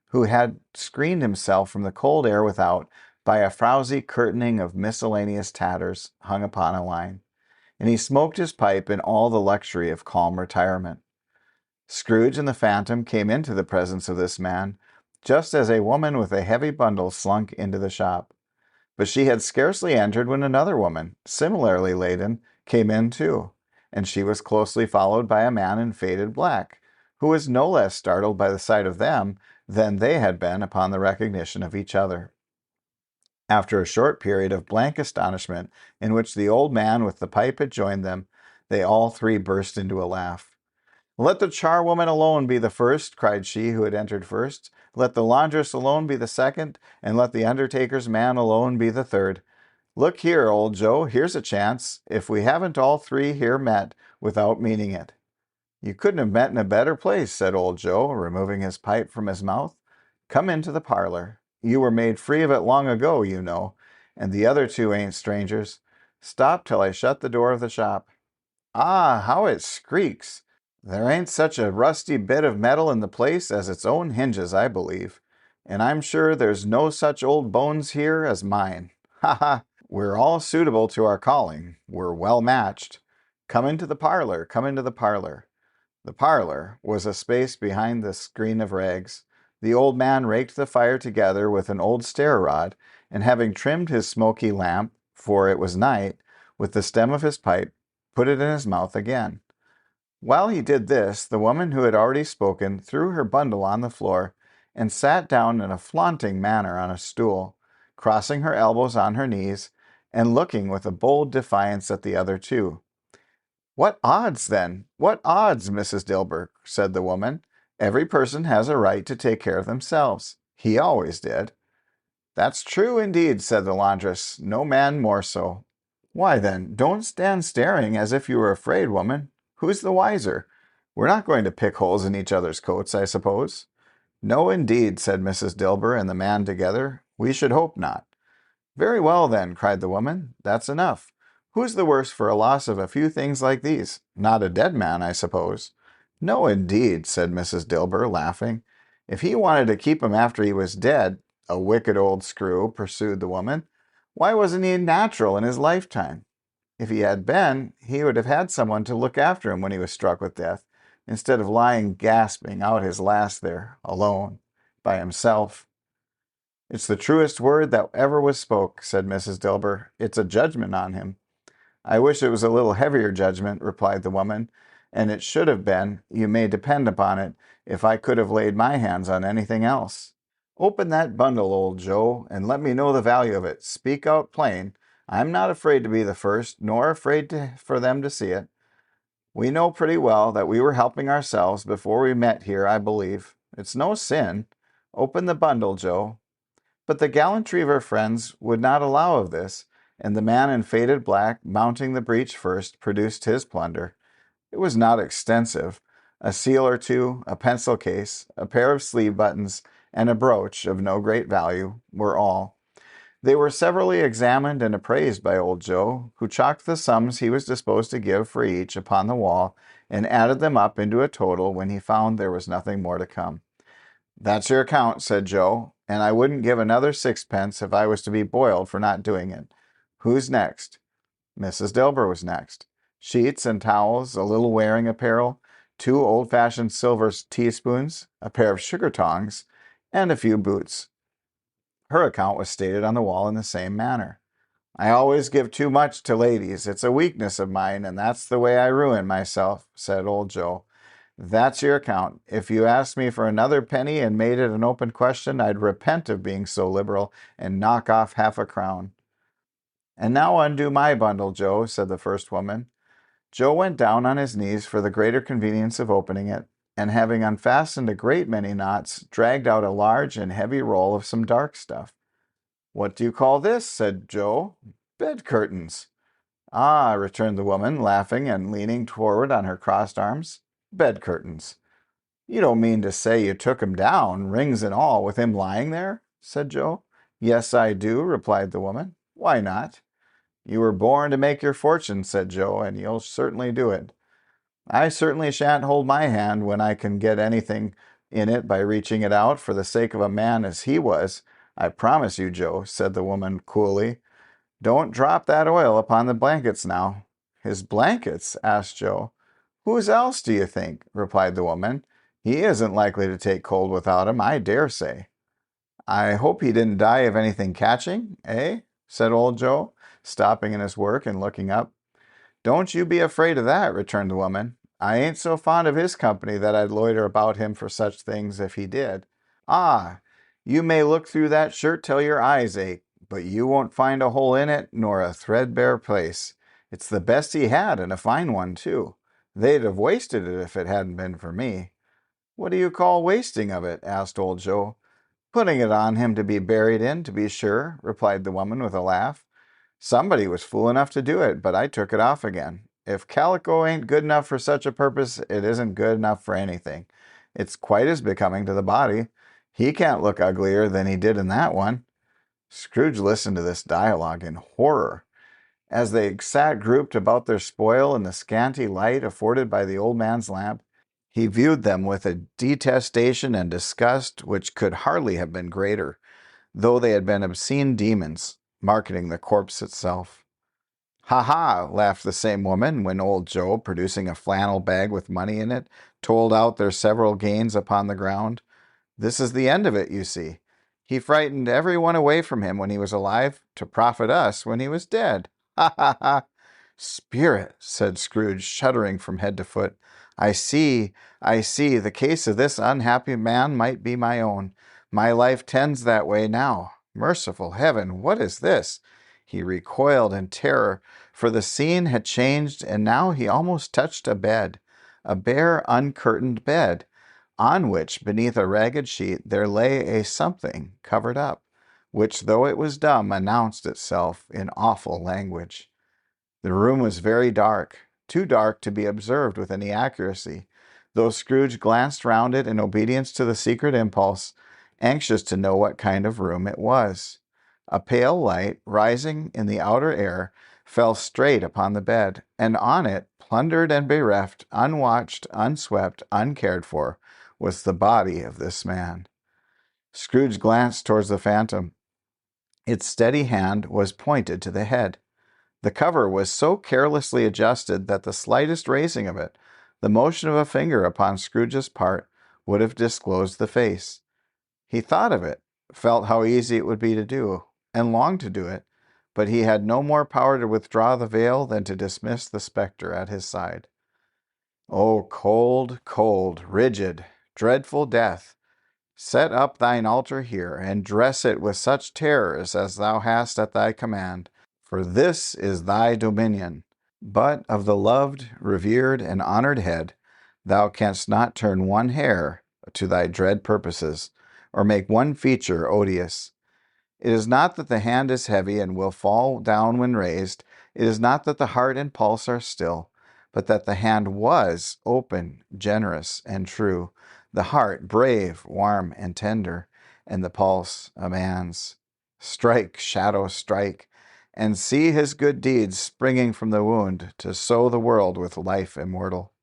who had screened himself from the cold air without by a frowsy curtaining of miscellaneous tatters hung upon a line, and he smoked his pipe in all the luxury of calm retirement. Scrooge and the Phantom came into the presence of this man, just as a woman with a heavy bundle slunk into the shop. But she had scarcely entered when another woman, similarly laden, came in too, and she was closely followed by a man in faded black, who was no less startled by the sight of them than they had been upon the recognition of each other. After a short period of blank astonishment, in which the old man with the pipe had joined them, they all three burst into a laugh. "Let the charwoman alone be the first," cried she who had entered first. "Let the laundress alone be the second, and let the undertaker's man alone be the third. Look here, old Joe, here's a chance, if we haven't all three here met without meaning it." "You couldn't have met in a better place," said old Joe, removing his pipe from his mouth. "Come into the parlor. You were made free of it long ago, you know, and the other two ain't strangers. Stop till I shut the door of the shop. Ah, how it squeaks! There ain't such a rusty bit of metal in the place as its own hinges, I believe. And I'm sure there's no such old bones here as mine. Ha ha! We're all suitable to our calling. We're well matched. Come into the parlor, come into the parlor." The parlor was a space behind the screen of rags, The old man raked the fire together with an old stair-rod, and having trimmed his smoky lamp, for it was night, with the stem of his pipe, put it in his mouth again. While he did this, the woman who had already spoken threw her bundle on the floor and sat down in a flaunting manner on a stool, crossing her elbows on her knees and looking with a bold defiance at the other two. "What odds, then? What odds, Mrs. Dilber?" said the woman. "Every person has a right to take care of themselves. He always did." "That's true, indeed," said the laundress. "No man more so." "Why, then, don't stand staring as if you were afraid, woman. Who's the wiser? We're not going to pick holes in each other's coats, I suppose." "No, indeed," said Mrs. Dilber and the man together. "We should hope not." "Very well, then," cried the woman. "That's enough. Who's the worse for a loss of a few things like these? Not a dead man, I suppose." "No, indeed," said Mrs. Dilber, laughing. "If he wanted to keep him after he was dead, a wicked old screw," pursued the woman, "why wasn't he natural in his lifetime? If he had been, he would have had someone to look after him when he was struck with death, instead of lying gasping out his last there, alone, by himself." "It's the truest word that ever was spoke," said Mrs. Dilber. "It's a judgment on him." "I wish it was a little heavier judgment," replied the woman, "and it should have been, you may depend upon it, if I could have laid my hands on anything else. Open that bundle, old Joe, and let me know the value of it. Speak out plain. I'm not afraid to be the first, nor afraid for them to see it. We know pretty well that we were helping ourselves before we met here, I believe. It's no sin. Open the bundle, Joe." But the gallantry of her friends would not allow of this, and the man in faded black, mounting the breach first, produced his plunder. It was not extensive. A seal or two, a pencil case, a pair of sleeve buttons, and a brooch of no great value were all. They were severally examined and appraised by old Joe, who chalked the sums he was disposed to give for each upon the wall, and added them up into a total when he found there was nothing more to come. "That's your account," said Joe, "and I wouldn't give another sixpence if I was to be boiled for not doing it. Who's next?" Mrs. Dilber was next. Sheets and towels, a little wearing apparel, 2 old-fashioned silver teaspoons, a pair of sugar tongs, and a few boots. Her account was stated on the wall in the same manner. "I always give too much to ladies. It's a weakness of mine, and that's the way I ruin myself," said old Joe. "That's your account. If you asked me for another penny and made it an open question, I'd repent of being so liberal and knock off half a crown." "And now undo my bundle, Joe," said the first woman. Joe went down on his knees for the greater convenience of opening it, and having unfastened a great many knots, dragged out a large and heavy roll of some dark stuff. "What do you call this?" said Joe. "Bed curtains." "Ah," returned the woman, laughing and leaning forward on her crossed arms. "Bed curtains. You don't mean to say you took him down, rings and all, with him lying there?" said Joe. "Yes, I do," replied the woman. "Why not?" "You were born to make your fortune," said Joe, "and you'll certainly do it." "I certainly shan't hold my hand when I can get anything in it by reaching it out for the sake of a man as he was. I promise you, Joe," said the woman coolly. "Don't drop that oil upon the blankets now." "His blankets?" asked Joe. "Whose else do you think?" replied the woman. "He isn't likely to take cold without 'em, I dare say." "I hope he didn't die of anything catching, eh?" said old Joe, stopping in his work and looking up. "Don't you be afraid of that," returned the woman. "I ain't so fond of his company that I'd loiter about him for such things if he did. Ah, you may look through that shirt till your eyes ache, but you won't find a hole in it nor a threadbare place. It's the best he had, and a fine one, too. They'd have wasted it if it hadn't been for me." "What do you call wasting of it?" asked old Joe. "Putting it on him to be buried in, to be sure," replied the woman with a laugh. "Somebody was fool enough to do it, but I took it off again. If calico ain't good enough for such a purpose, it isn't good enough for anything. It's quite as becoming to the body. He can't look uglier than he did in that one." Scrooge listened to this dialogue in horror. As they sat grouped about their spoil in the scanty light afforded by the old man's lamp, he viewed them with a detestation and disgust which could hardly have been greater, though they had been obscene demons, marketing the corpse itself. "Ha ha!" laughed the same woman, when old Joe, producing a flannel bag with money in it, told out their several gains upon the ground. This is the end of it, you see. He frightened everyone away from him when he was alive to profit us when he was dead. Ha ha ha! Spirit, said Scrooge, shuddering from head to foot. I see, I see. The case of this unhappy man might be my own. My life tends that way now. Merciful heaven, what is this? He recoiled in terror, for the scene had changed, and now he almost touched a bed, a bare, uncurtained bed, on which, beneath a ragged sheet, there lay a something covered up, which, though it was dumb, announced itself in awful language. The room was very dark, too dark to be observed with any accuracy, though Scrooge glanced round it in obedience to the secret impulse, anxious to know what kind of room it was. A pale light, rising in the outer air, fell straight upon the bed, and on it, plundered and bereft, unwatched, unswept, uncared for, was the body of this man. Scrooge glanced towards the phantom. Its steady hand was pointed to the head. The cover was so carelessly adjusted that the slightest raising of it, the motion of a finger upon Scrooge's part, would have disclosed the face. He thought of it, felt how easy it would be to do, and longed to do it, but he had no more power to withdraw the veil than to dismiss the spectre at his side. O cold, cold, rigid, dreadful death, set up thine altar here, and dress it with such terrors as thou hast at thy command, for this is thy dominion. But of the loved, revered, and honored head, thou canst not turn one hair to thy dread purposes, or make one feature odious. It is not that the hand is heavy and will fall down when raised. It is not that the heart and pulse are still, but that the hand was open, generous, and true, the heart brave, warm, and tender, and the pulse a man's. Strike, shadow, strike, and see his good deeds springing from the wound to sow the world with life immortal.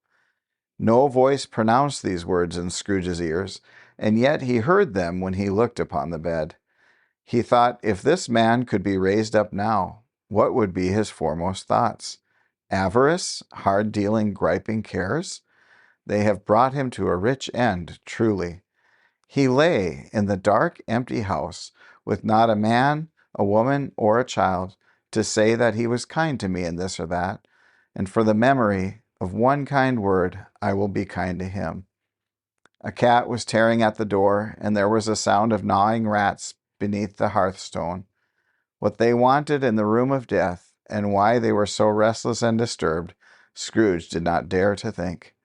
No voice pronounced these words in Scrooge's ears, and yet he heard them when he looked upon the bed. He thought, if this man could be raised up now, what would be his foremost thoughts? Avarice, hard-dealing, griping cares? They have brought him to a rich end, truly. He lay in the dark, empty house, with not a man, a woman, or a child, to say that he was kind to me in this or that, and for the memory of one kind word, I will be kind to him. A cat was tearing at the door, and there was a sound of gnawing rats beneath the hearthstone. What they wanted in the room of death, and why they were so restless and disturbed, Scrooge did not dare to think.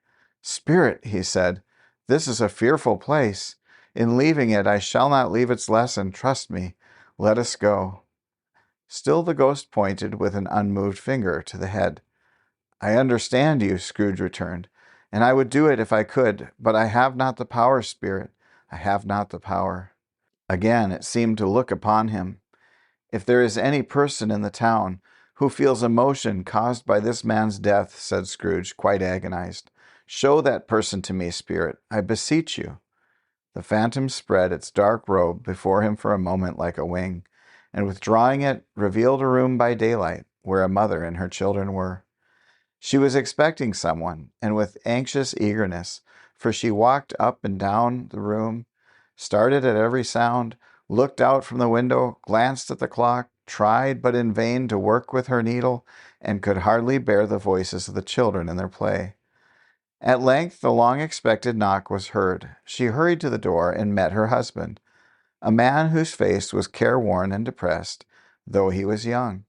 Spirit, he said, this is a fearful place. In leaving it, I shall not leave its lesson. Trust me. Let us go. Still the ghost pointed with an unmoved finger to the head. I understand you, Scrooge returned, and I would do it if I could, but I have not the power, Spirit. I have not the power. Again it seemed to look upon him. If there is any person in the town who feels emotion caused by this man's death, said Scrooge, quite agonized, show that person to me, Spirit, I beseech you. The phantom spread its dark robe before him for a moment like a wing, and withdrawing it, revealed a room by daylight, where a mother and her children were. She was expecting someone, and with anxious eagerness, for she walked up and down the room, started at every sound, looked out from the window, glanced at the clock, tried but in vain to work with her needle, and could hardly bear the voices of the children in their play. At length the long-expected knock was heard. She hurried to the door and met her husband, a man whose face was careworn and depressed, though he was young.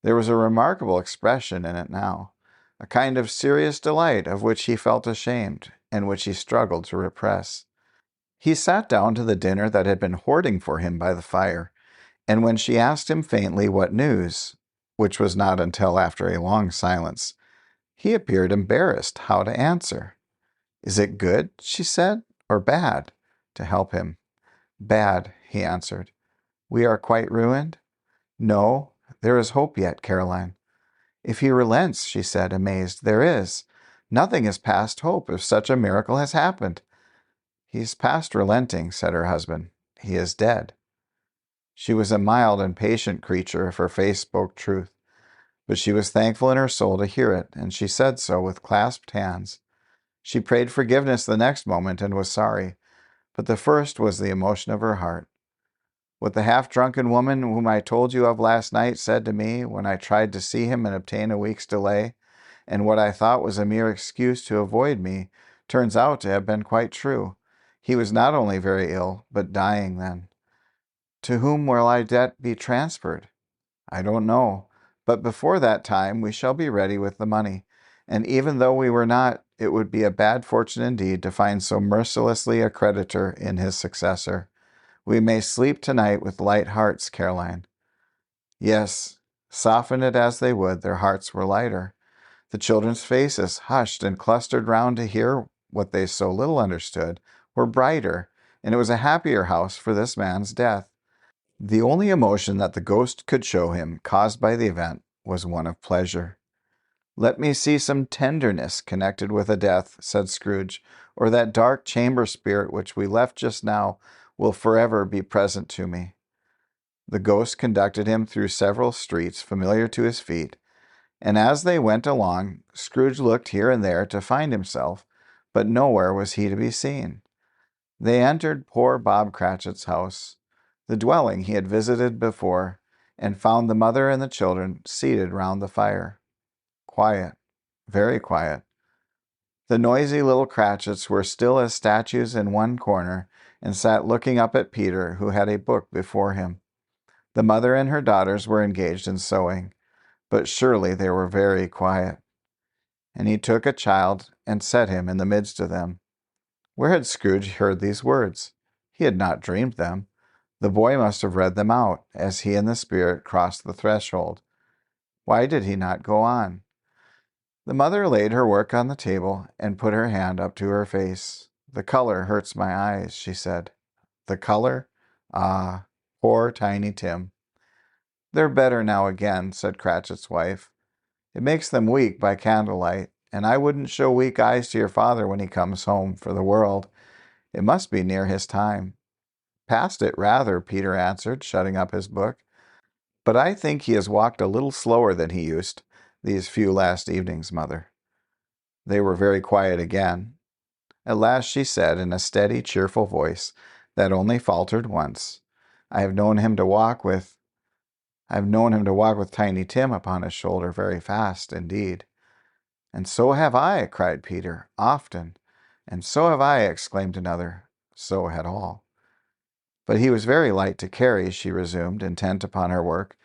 There was a remarkable expression in it now, a kind of serious delight of which he felt ashamed, and which he struggled to repress. He sat down to the dinner that had been hoarding for him by the fire, and when she asked him faintly what news, which was not until after a long silence, he appeared embarrassed how to answer. Is it good, she said, or bad? To help him. Bad, he answered. We are quite ruined? No, there is hope yet, Caroline. If he relents, she said, amazed, there is. Nothing is past hope if such a miracle has happened. He's past relenting, said her husband. He is dead. She was a mild and patient creature if her face spoke truth, but she was thankful in her soul to hear it, and she said so with clasped hands. She prayed forgiveness the next moment and was sorry, but the first was the emotion of her heart. What the half-drunken woman whom I told you of last night said to me when I tried to see him and obtain a week's delay, and what I thought was a mere excuse to avoid me, turns out to have been quite true. He was not only very ill, but dying then. To whom will our debt be transferred? I don't know, but before that time we shall be ready with the money, and even though we were not, it would be a bad fortune indeed to find so mercilessly a creditor in his successor. We may sleep tonight with light hearts, Caroline. Yes, soften it as they would, their hearts were lighter. The children's faces, hushed and clustered round to hear what they so little understood, were brighter, and it was a happier house for this man's death. The only emotion that the ghost could show him, caused by the event, was one of pleasure. Let me see some tenderness connected with a death, said Scrooge, or that dark chamber spirit which we left just now will forever be present to me. The ghost conducted him through several streets familiar to his feet, and as they went along, Scrooge looked here and there to find himself, but nowhere was he to be seen. They entered poor Bob Cratchit's house, the dwelling he had visited before, and found the mother and the children seated round the fire. Quiet, very quiet. The noisy little Cratchits were still as statues in one corner, and sat looking up at Peter, who had a book before him. The mother and her daughters were engaged in sewing, but surely they were very quiet. And he took a child and set him in the midst of them. Where had Scrooge heard these words? He had not dreamed them. The boy must have read them out, as he and the spirit crossed the threshold. Why did he not go on? The mother laid her work on the table and put her hand up to her face. The color hurts my eyes, she said. The color? Ah, poor Tiny Tim. They're better now again, said Cratchit's wife. It makes them weak by candlelight, and I wouldn't show weak eyes to your father when he comes home for the world. It must be near his time. Past it, rather, Peter answered, shutting up his book. But I think he has walked a little slower than he used these few last evenings, mother. They were very quiet again. At last she said, in a steady, cheerful voice that only faltered once, I have known him to walk with Tiny Tim upon his shoulder very fast indeed. And so have I, cried Peter, often. And so have I, exclaimed another. So had all. But he was very light to carry, she resumed, intent upon her work,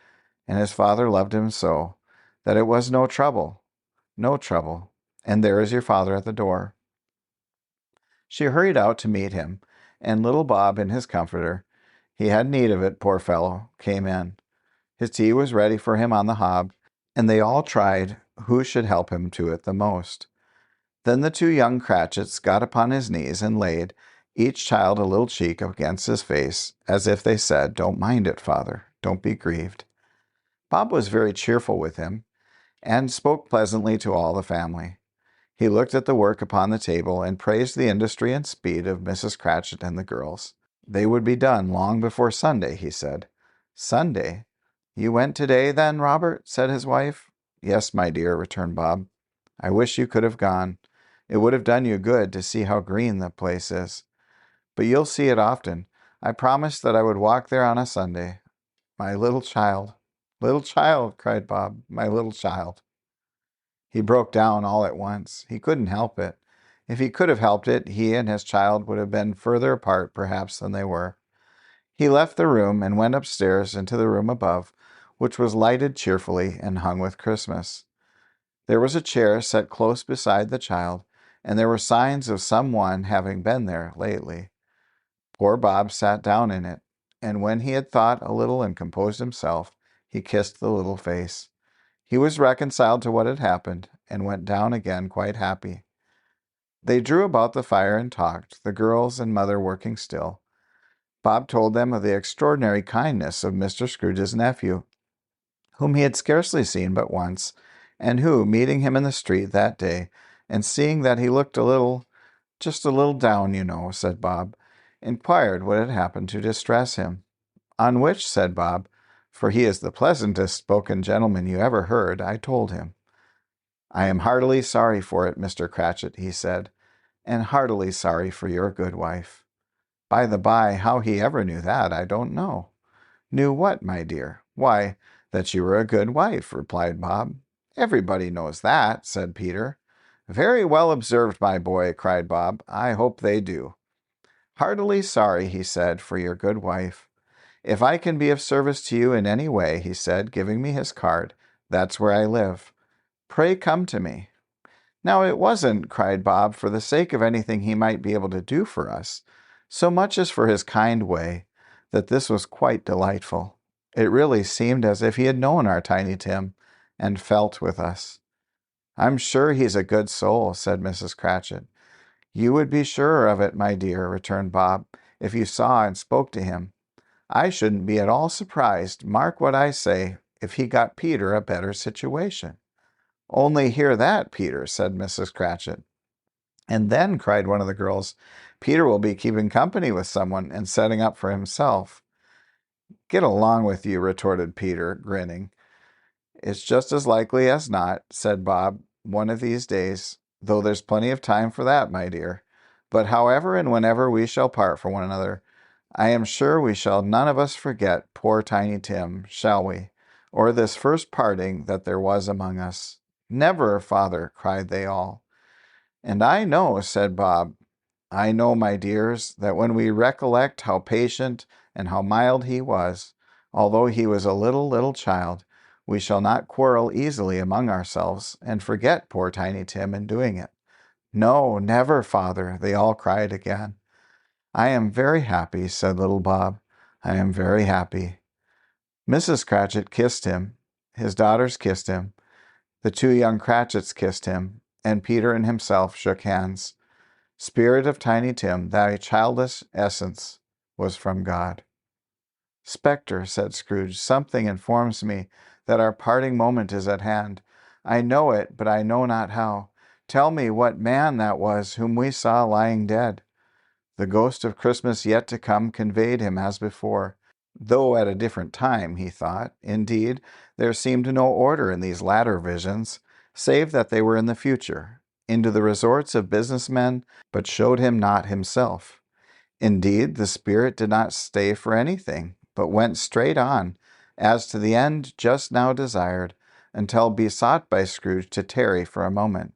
and his father loved him so, that it was no trouble, and there is your father at the door. She hurried out to meet him, and little Bob in his comforter, he had need of it, poor fellow, came in. His tea was ready for him on the hob, and they all tried who should help him to it the most. Then the two young Cratchits got upon his knees and laid, each child a little cheek against his face, as if they said, Don't mind it, father, don't be grieved. Bob was very cheerful with him, and spoke pleasantly to all the family. He looked at the work upon the table, and praised the industry and speed of Mrs. Cratchit and the girls. They would be done long before Sunday, he said. Sunday? You went today, then, Robert? Said his wife. Yes, my dear, returned Bob. I wish you could have gone. It would have done you good to see how green the place is. But you'll see it often. I promised that I would walk there on a Sunday. My little child. Little child, cried Bob. My little child. He broke down all at once. He couldn't help it. If he could have helped it, he and his child would have been further apart, perhaps, than they were. He left the room and went upstairs into the room above, which was lighted cheerfully and hung with Christmas. There was a chair set close beside the child, and there were signs of some one having been there lately. Poor Bob sat down in it, and when he had thought a little and composed himself, he kissed the little face. He was reconciled to what had happened, and went down again quite happy. They drew about the fire and talked, the girls and mother working still. Bob told them of the extraordinary kindness of Mr. Scrooge's nephew, whom he had scarcely seen but once, and who, meeting him in the street that day, and seeing that he looked just a little down, you know, said Bob, inquired what had happened to distress him. On which, said Bob, for he is the pleasantest spoken gentleman you ever heard, I told him. I am heartily sorry for it, Mr. Cratchit, he said, and heartily sorry for your good wife. By the by, how he ever knew that, I don't know. Knew what, my dear? Why, that you were a good wife, replied Bob. Everybody knows that, said Peter. Very well observed, my boy, cried Bob. I hope they do. Heartily sorry, he said, for your good wife. If I can be of service to you in any way, he said, giving me his card, that's where I live. Pray come to me. Now it wasn't, cried Bob, for the sake of anything he might be able to do for us, so much as for his kind way, that this was quite delightful. It really seemed as if he had known our Tiny Tim, and felt with us. I'm sure he's a good soul, said Mrs. Cratchit. You would be surer of it, my dear, returned Bob, if you saw and spoke to him. I shouldn't be at all surprised, mark what I say, if he got Peter a better situation. Only hear that, Peter, said Mrs. Cratchit. And then, cried one of the girls, Peter will be keeping company with someone and setting up for himself. Get along with you, retorted Peter, grinning. It's just as likely as not, said Bob, one of these days, though there's plenty of time for that, my dear. But however and whenever we shall part from one another, I am sure we shall none of us forget poor Tiny Tim, shall we? Or this first parting that there was among us. Never, father, cried they all. And I know, said Bob, I know, my dears, that when we recollect how patient and how mild he was, although he was a little child, we shall not quarrel easily among ourselves and forget poor Tiny Tim in doing it. No, never, father, they all cried again. I am very happy, said little Bob. I am very happy. Mrs. Cratchit kissed him. His daughters kissed him. The two young Cratchits kissed him, and Peter and himself shook hands. Spirit of Tiny Tim, thy childish essence was from God. Spectre, said Scrooge, something informs me that our parting moment is at hand. I know it, but I know not how. Tell me what man that was whom we saw lying dead. The ghost of Christmas yet to come conveyed him as before, though at a different time, he thought. Indeed, there seemed no order in these latter visions, save that they were in the future, into the resorts of businessmen, but showed him not himself. Indeed, the spirit did not stay for anything, but went straight on, as to the end just now desired, until besought by Scrooge to tarry for a moment.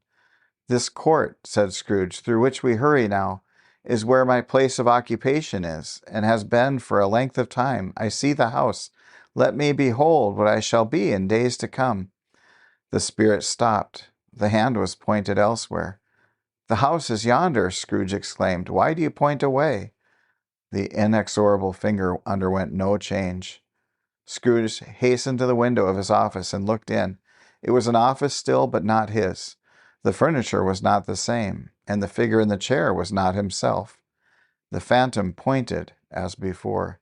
This court, said Scrooge, through which we hurry now, is where my place of occupation is, and has been for a length of time. I see the house. Let me behold what I shall be in days to come. The spirit stopped. The hand was pointed elsewhere. The house is yonder, Scrooge exclaimed. Why do you point away? The inexorable finger underwent no change. Scrooge hastened to the window of his office and looked in. It was an office still, but not his. The furniture was not the same, and the figure in the chair was not himself. The phantom pointed, as before.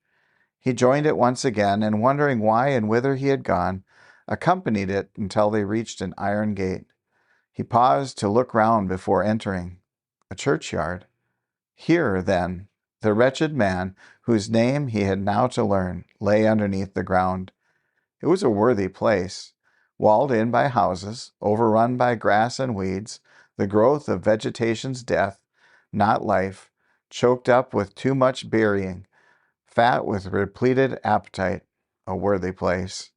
He joined it once again, and wondering why and whither he had gone, accompanied it until they reached an iron gate. He paused to look round before entering. A churchyard. Here, then, the wretched man, whose name he had now to learn, lay underneath the ground. It was a worthy place, walled in by houses, overrun by grass and weeds, the growth of vegetation's death, not life, choked up with too much burying, fat with repleted appetite, a worthy place.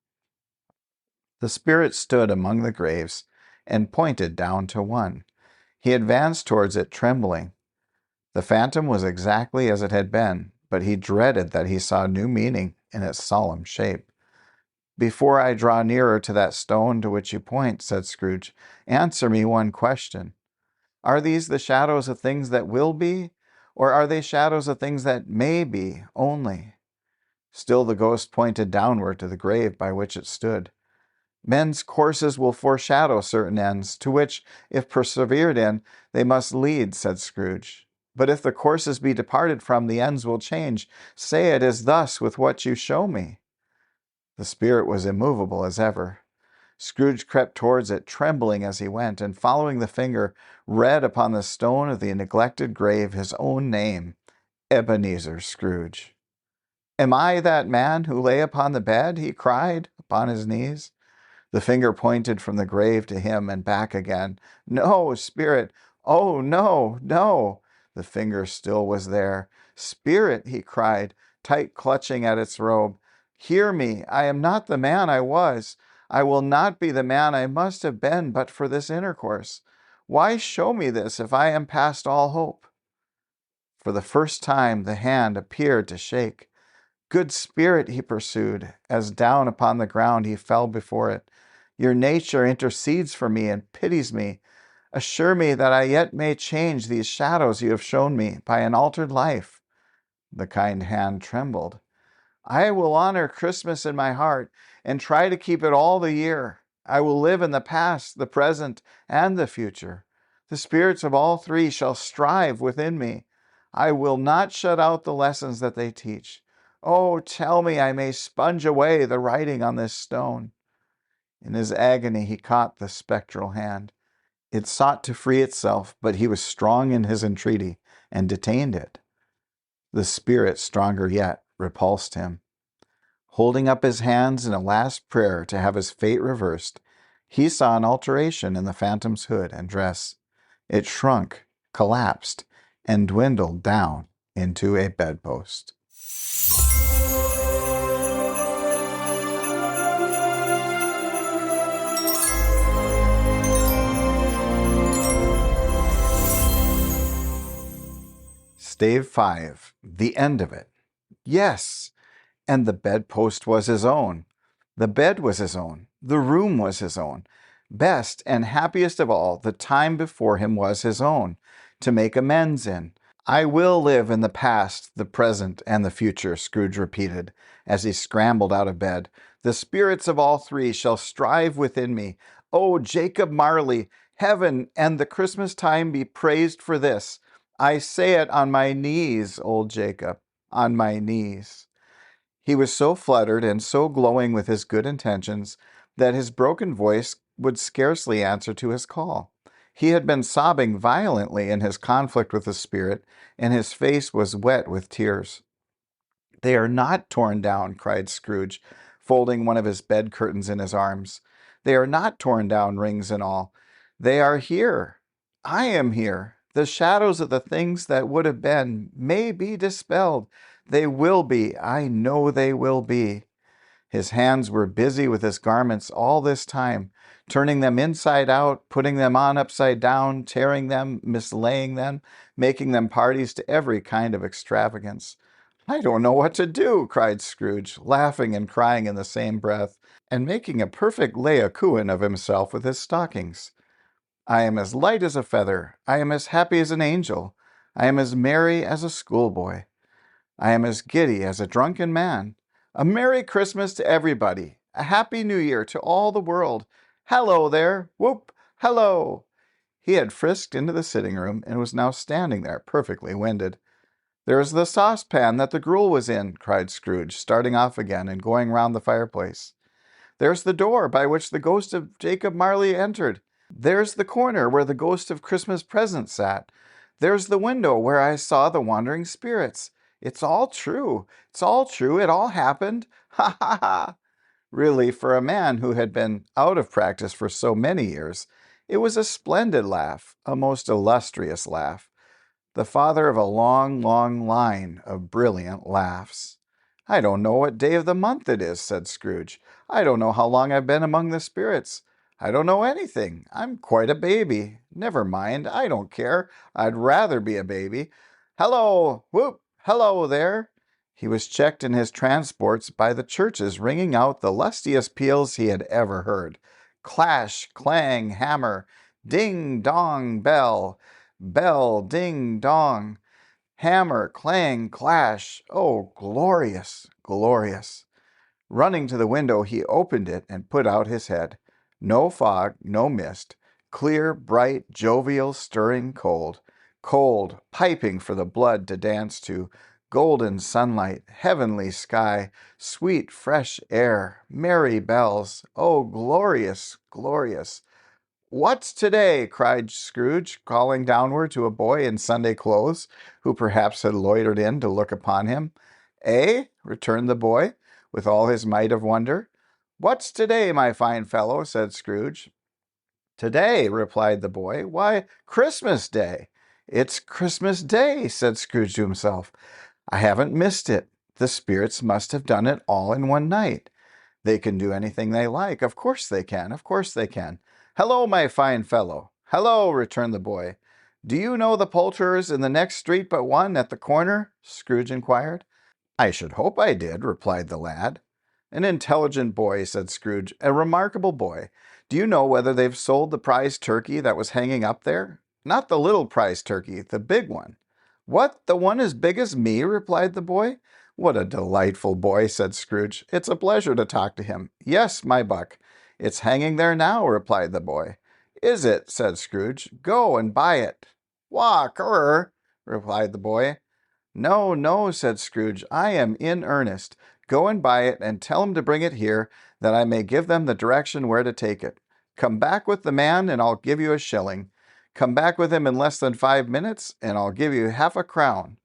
The spirit stood among the graves and pointed down to one. He advanced towards it trembling. The phantom was exactly as it had been, but he dreaded that he saw new meaning in its solemn shape. Before I draw nearer to that stone to which you point, said Scrooge, answer me one question. Are these the shadows of things that will be, or are they shadows of things that may be only? Still the ghost pointed downward to the grave by which it stood. Men's courses will foreshadow certain ends, to which, if persevered in, they must lead, said Scrooge. But if the courses be departed from, the ends will change. Say it is thus with what you show me. The spirit was immovable as ever. Scrooge crept towards it, trembling as he went, and following the finger, read upon the stone of the neglected grave his own name, Ebenezer Scrooge. Am I that man who lay upon the bed? He cried, upon his knees. The finger pointed from the grave to him and back again. No, spirit, oh, no, no. The finger still was there, "Spirit," he cried, tight clutching at its robe, "hear me. I am not the man I was. I will not be the man I must have been but for this intercourse. Why show me this if I am past all hope?" For the first time the hand appeared to shake. "Good Spirit," he pursued, as down upon the ground he fell before it, "your nature intercedes for me and pities me. Assure me that I yet may change these shadows you have shown me by an altered life." The kind hand trembled. "I will honor Christmas in my heart and try to keep it all the year. I will live in the past, the present, and the future. The spirits of all three shall strive within me. I will not shut out the lessons that they teach. Oh, tell me I may sponge away the writing on this stone." In his agony, he caught the spectral hand. It sought to free itself, but he was strong in his entreaty and detained it. The spirit, stronger yet, repulsed him. Holding up his hands in a last prayer to have his fate reversed, he saw an alteration in the phantom's hood and dress. It shrunk, collapsed, and dwindled down into a bedpost. Stave 5. The end of it. Yes, and the bedpost was his own. The bed was his own. The room was his own. Best and happiest of all, the time before him was his own, to make amends in. "I will live in the past, the present, and the future," Scrooge repeated, as he scrambled out of bed. "The spirits of all three shall strive within me. Oh, Jacob Marley, heaven and the Christmas time be praised for this. I say it on my knees, old Jacob, on my knees." He was so fluttered and so glowing with his good intentions that his broken voice would scarcely answer to his call. He had been sobbing violently in his conflict with the spirit, and his face was wet with tears. "They are not torn down," cried Scrooge, folding one of his bed curtains in his arms. "They are not torn down, rings and all. They are here. I am here. The shadows of the things that would have been may be dispelled. They will be. I know they will be." His hands were busy with his garments all this time, turning them inside out, putting them on upside down, tearing them, mislaying them, making them parties to every kind of extravagance. "I don't know what to do," cried Scrooge, laughing and crying in the same breath, and making a perfect Laocoon of himself with his stockings. "I am as light as a feather. I am as happy as an angel. I am as merry as a schoolboy. I am as giddy as a drunken man. A Merry Christmas to everybody. A Happy New Year to all the world. Hello there. Whoop. Hello." He had frisked into the sitting room and was now standing there, perfectly winded. "There's the saucepan that the gruel was in," cried Scrooge, starting off again and going round the fireplace. "There's the door by which the ghost of Jacob Marley entered. There's the corner where the ghost of Christmas present sat. There's the window where I saw the wandering spirits. It's all true. It's all true. It all happened. Ha ha ha." Really, for a man who had been out of practice for so many years, it was a splendid laugh, a most illustrious laugh, the father of a long, long line of brilliant laughs. "I don't know what day of the month it is," said Scrooge. "I don't know how long I've been among the spirits. I don't know anything. I'm quite a baby. Never mind. I don't care. I'd rather be a baby. Hello! Whoop! Hello there!" He was checked in his transports by the churches ringing out the lustiest peals he had ever heard. Clash, clang, hammer, ding, dong, bell, bell, ding, dong, hammer, clang, clash. Oh, glorious, glorious. Running to the window, he opened it and put out his head. No fog, no mist. Clear, bright, jovial, stirring cold. Cold, piping for the blood to dance to. Golden sunlight, heavenly sky, sweet, fresh air, merry bells. Oh, glorious, glorious. "What's today?" cried Scrooge, calling downward to a boy in Sunday clothes, who perhaps had loitered in to look upon him. "Eh?" returned the boy, with all his might of wonder. "What's today, my fine fellow?" said Scrooge. "Today," replied the boy. "Why, Christmas Day." "It's Christmas Day," said Scrooge to himself. I haven't missed it. The spirits must have done it all in one night. They can do anything they like. Of course they can. Of course they can. Hello, my fine fellow. Hello, returned the boy. Do you know the poulterers in the next street but one at the corner? Scrooge inquired. I should hope I did, replied the lad. An intelligent boy, said Scrooge. A remarkable boy. Do you know whether they've sold the prize turkey that was hanging up there? Not the little prize turkey, the big one. What, the one as big as me? Replied the boy. What a delightful boy, said Scrooge. It's a pleasure to talk to him. Yes, my buck. It's hanging there now, replied the boy. Is it? Said Scrooge. Go and buy it. Walker, replied the boy. No, no, said Scrooge. I am in earnest. Go and buy it, and tell him to bring it here, that I may give them the direction where to take it. Come back with the man, and I'll give you a shilling. Come back with him in less than 5 minutes, and I'll give you half a crown.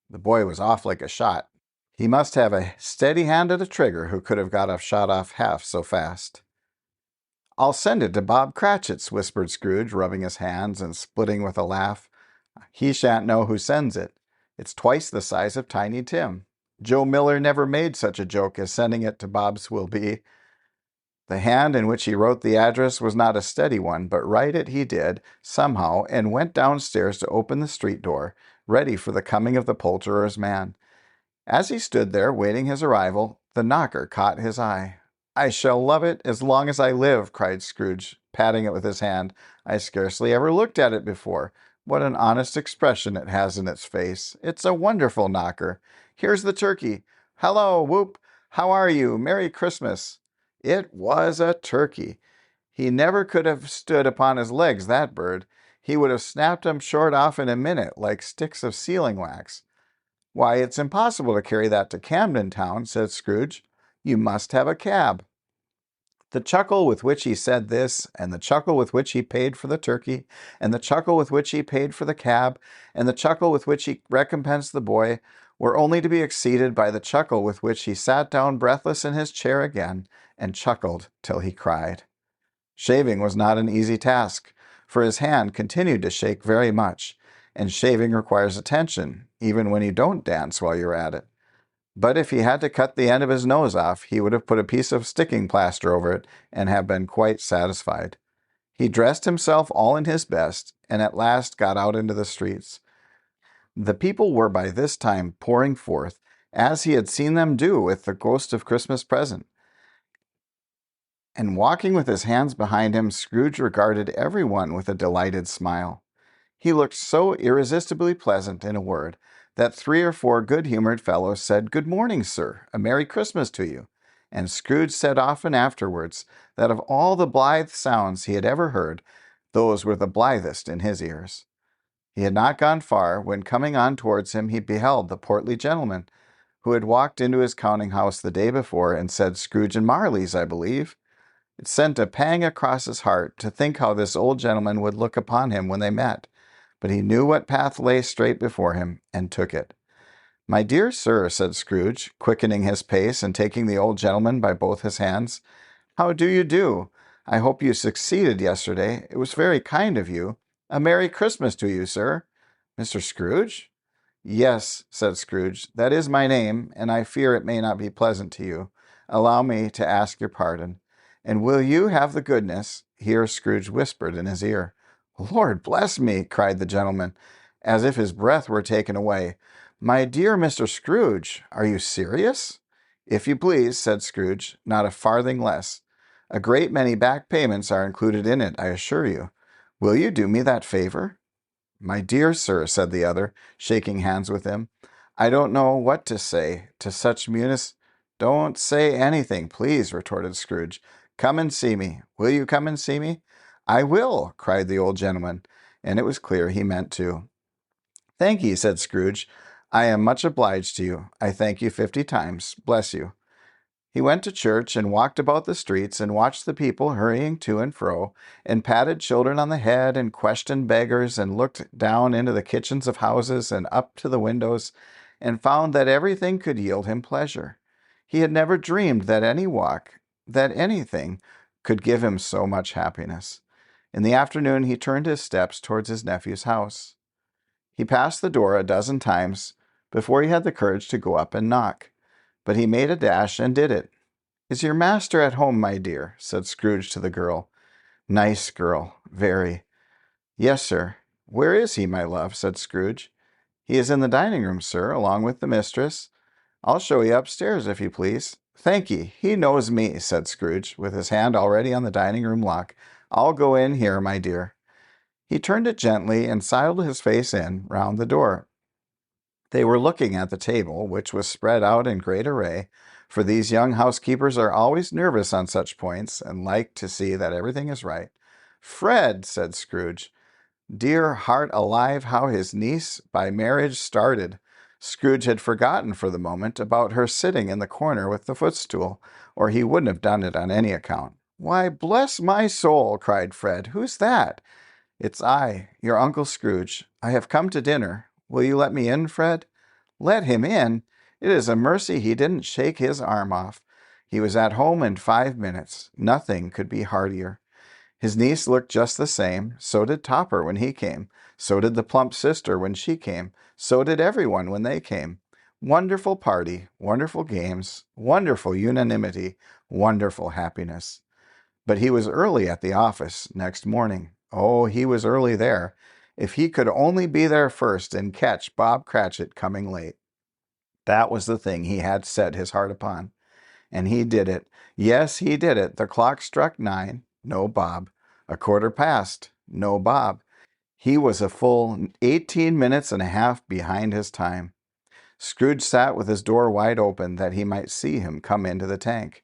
The boy was off like a shot. He must have a steady hand at a trigger who could have got a shot off half so fast. I'll send it to Bob Cratchit's, whispered Scrooge, rubbing his hands and splitting with a laugh. He shan't know who sends it. It's twice the size of Tiny Tim. Joe Miller never made such a joke as sending it to Bob's will be. The hand in which he wrote the address was not a steady one, but write it he did, somehow, and went downstairs to open the street door, ready for the coming of the poulterer's man. As he stood there, waiting his arrival, the knocker caught his eye. I shall love it as long as I live, cried Scrooge, patting it with his hand. I scarcely ever looked at it before. What an honest expression it has in its face. It's a wonderful knocker. Here's the turkey. Hello, Whoop. How are you? Merry Christmas. It was a turkey. He never could have stood upon his legs, that bird. He would have snapped them short off in a minute, like sticks of sealing wax. Why, it's impossible to carry that to Camden Town, said Scrooge. You must have a cab. The chuckle with which he said this, and the chuckle with which he paid for the turkey, and the chuckle with which he paid for the cab, and the chuckle with which he recompensed the boy, were only to be exceeded by the chuckle with which he sat down breathless in his chair again, and chuckled till he cried. Shaving was not an easy task, for his hand continued to shake very much, and shaving requires attention, even when you don't dance while you're at it. But if he had to cut the end of his nose off, he would have put a piece of sticking plaster over it and have been quite satisfied. He dressed himself all in his best, and at last got out into the streets. The people were by this time pouring forth, as he had seen them do with the Ghost of Christmas Present. And walking with his hands behind him, Scrooge regarded every one with a delighted smile. He looked so irresistibly pleasant, in a word, that 3 or 4 good-humored fellows said, Good morning, sir, a Merry Christmas to you. And Scrooge said often afterwards that of all the blithe sounds he had ever heard, those were the blithest in his ears. He had not gone far, when coming on towards him he beheld the portly gentleman, who had walked into his counting-house the day before and said, Scrooge and Marley's, I believe. It sent a pang across his heart to think how this old gentleman would look upon him when they met, but he knew what path lay straight before him, and took it. My dear sir, said Scrooge, quickening his pace and taking the old gentleman by both his hands, how do you do? I hope you succeeded yesterday. It was very kind of you. A Merry Christmas to you, sir. Mr. Scrooge? Yes, said Scrooge, that is my name, and I fear it may not be pleasant to you. Allow me to ask your pardon. And will you have the goodness, here Scrooge whispered in his ear. Lord bless me, cried the gentleman, as if his breath were taken away. My dear Mr. Scrooge, are you serious? If you please, said Scrooge, not a farthing less. A great many back payments are included in it, I assure you. Will you do me that favor? My dear sir, said the other, shaking hands with him, I don't know what to say to such Don't say anything, please, retorted Scrooge. Come and see me. Will you come and see me? I will, cried the old gentleman, and it was clear he meant to. Thank ye, said Scrooge. I am much obliged to you. I thank you 50 times. Bless you. He went to church and walked about the streets and watched the people hurrying to and fro, and patted children on the head and questioned beggars and looked down into the kitchens of houses and up to the windows, and found that everything could yield him pleasure. He had never dreamed that anything could give him so much happiness. In the afternoon he turned his steps towards his nephew's house. He passed the door a dozen times, before he had the courage to go up and knock. But he made a dash and did it. "Is your master at home, my dear?" said Scrooge to the girl. Nice girl, very. "Yes, sir." "Where is he, my love?" said Scrooge. "He is in the dining room, sir, along with the mistress." "I'll show you upstairs, if you please." "Thank ye. He knows me," said Scrooge, with his hand already on the dining room lock. "I'll go in here, my dear." He turned it gently and sidled his face in round the door. They were looking at the table, which was spread out in great array, for these young housekeepers are always nervous on such points and like to see that everything is right. "Fred," said Scrooge. Dear heart alive, how his niece by marriage started! Scrooge had forgotten for the moment about her sitting in the corner with the footstool, or he wouldn't have done it on any account. "Why, bless my soul!" cried Fred. "Who's that?" "It's I, your Uncle Scrooge. I have come to dinner. Will you let me in, Fred?" "Let him in? It is a mercy he didn't shake his arm off. He was at home in 5 minutes. Nothing could be heartier. His niece looked just the same. So did Topper when he came. So did the plump sister when she came. So did everyone when they came. Wonderful party, wonderful games, wonderful unanimity, wonderful happiness. But he was early at the office next morning. Oh, he was early there. If he could only be there first and catch Bob Cratchit coming late. That was the thing he had set his heart upon. And he did it. Yes, he did it. The clock struck 9. No Bob. A quarter past. No Bob. He was a full 18 minutes and a half behind his time. Scrooge sat with his door wide open that he might see him come into the tank.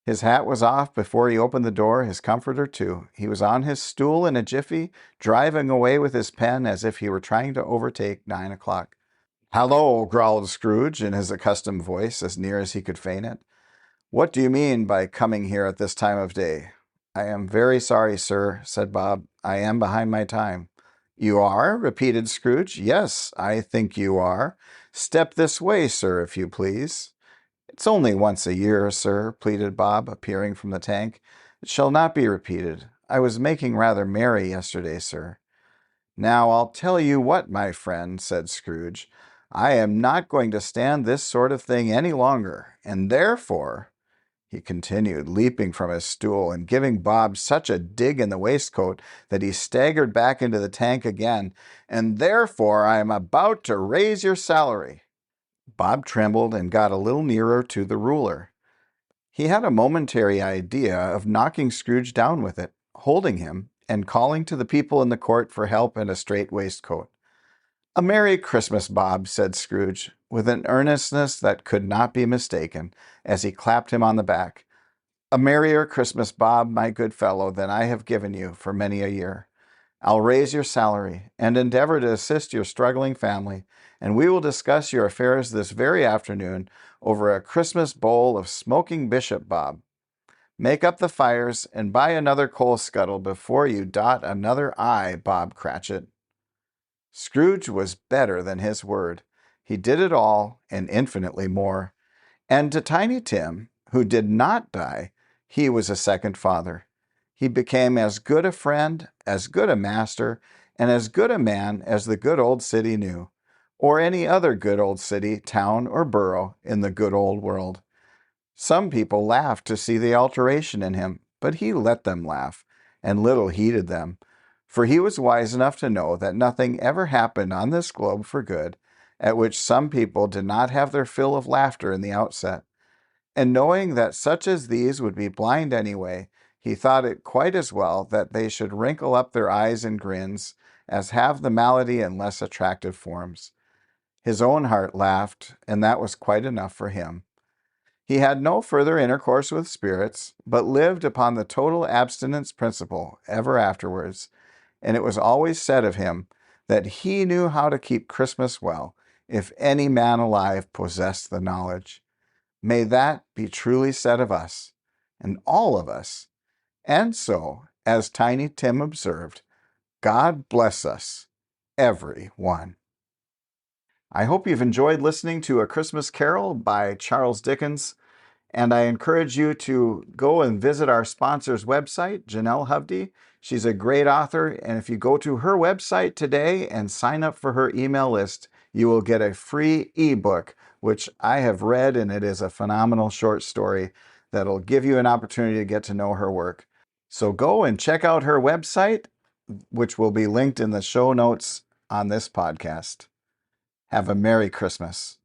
His hat was off before he opened the door, his comforter too. He was on his stool in a jiffy, driving away with his pen as if he were trying to overtake 9 o'clock. "Hello," growled Scrooge in his accustomed voice, as near as he could feign it. "What do you mean by coming here at this time of day?" "I am very sorry, sir," said Bob. "I am behind my time." "You are?" repeated Scrooge. "Yes, I think you are. Step this way, sir, if you please." "It's only once a year, sir," pleaded Bob, appearing from the tank. "It shall not be repeated. I was making rather merry yesterday, sir." "Now, I'll tell you what, my friend," said Scrooge. "I am not going to stand this sort of thing any longer, and therefore," he continued, leaping from his stool and giving Bob such a dig in the waistcoat that he staggered back into the tank again, "and therefore I am about to raise your salary." Bob trembled and got a little nearer to the ruler. He had a momentary idea of knocking Scrooge down with it, holding him, and calling to the people in the court for help and a straight waistcoat. "A Merry Christmas, Bob," said Scrooge, with an earnestness that could not be mistaken, as he clapped him on the back. "A merrier Christmas, Bob, my good fellow, than I have given you for many a year. I'll raise your salary, and endeavor to assist your struggling family, and we will discuss your affairs this very afternoon over a Christmas bowl of smoking bishop, Bob. Make up the fires, and buy another coal scuttle before you dot another I, Bob Cratchit." Scrooge was better than his word. He did it all, and infinitely more. And to Tiny Tim, who did not die, he was a second father. He became as good a friend, as good a master, and as good a man as the good old city knew, or any other good old city, town, or borough in the good old world. Some people laughed to see the alteration in him, but he let them laugh, and little heeded them, for he was wise enough to know that nothing ever happened on this globe for good, at which some people did not have their fill of laughter in the outset. And knowing that such as these would be blind anyway, he thought it quite as well that they should wrinkle up their eyes in grins as have the malady in less attractive forms. His own heart laughed, and that was quite enough for him. He had no further intercourse with spirits, but lived upon the total abstinence principle ever afterwards, and it was always said of him that he knew how to keep Christmas well, if any man alive possessed the knowledge. May that be truly said of us, and all of us. And so, as Tiny Tim observed, God bless us, every one. I hope you've enjoyed listening to A Christmas Carol by Charles Dickens, and I encourage you to go and visit our sponsor's website, Janelle Hovde. She's a great author, and if you go to her website today and sign up for her email list, you will get a free ebook, which I have read, and it is a phenomenal short story that'll give you an opportunity to get to know her work. So go and check out her website, which will be linked in the show notes on this podcast. Have a Merry Christmas.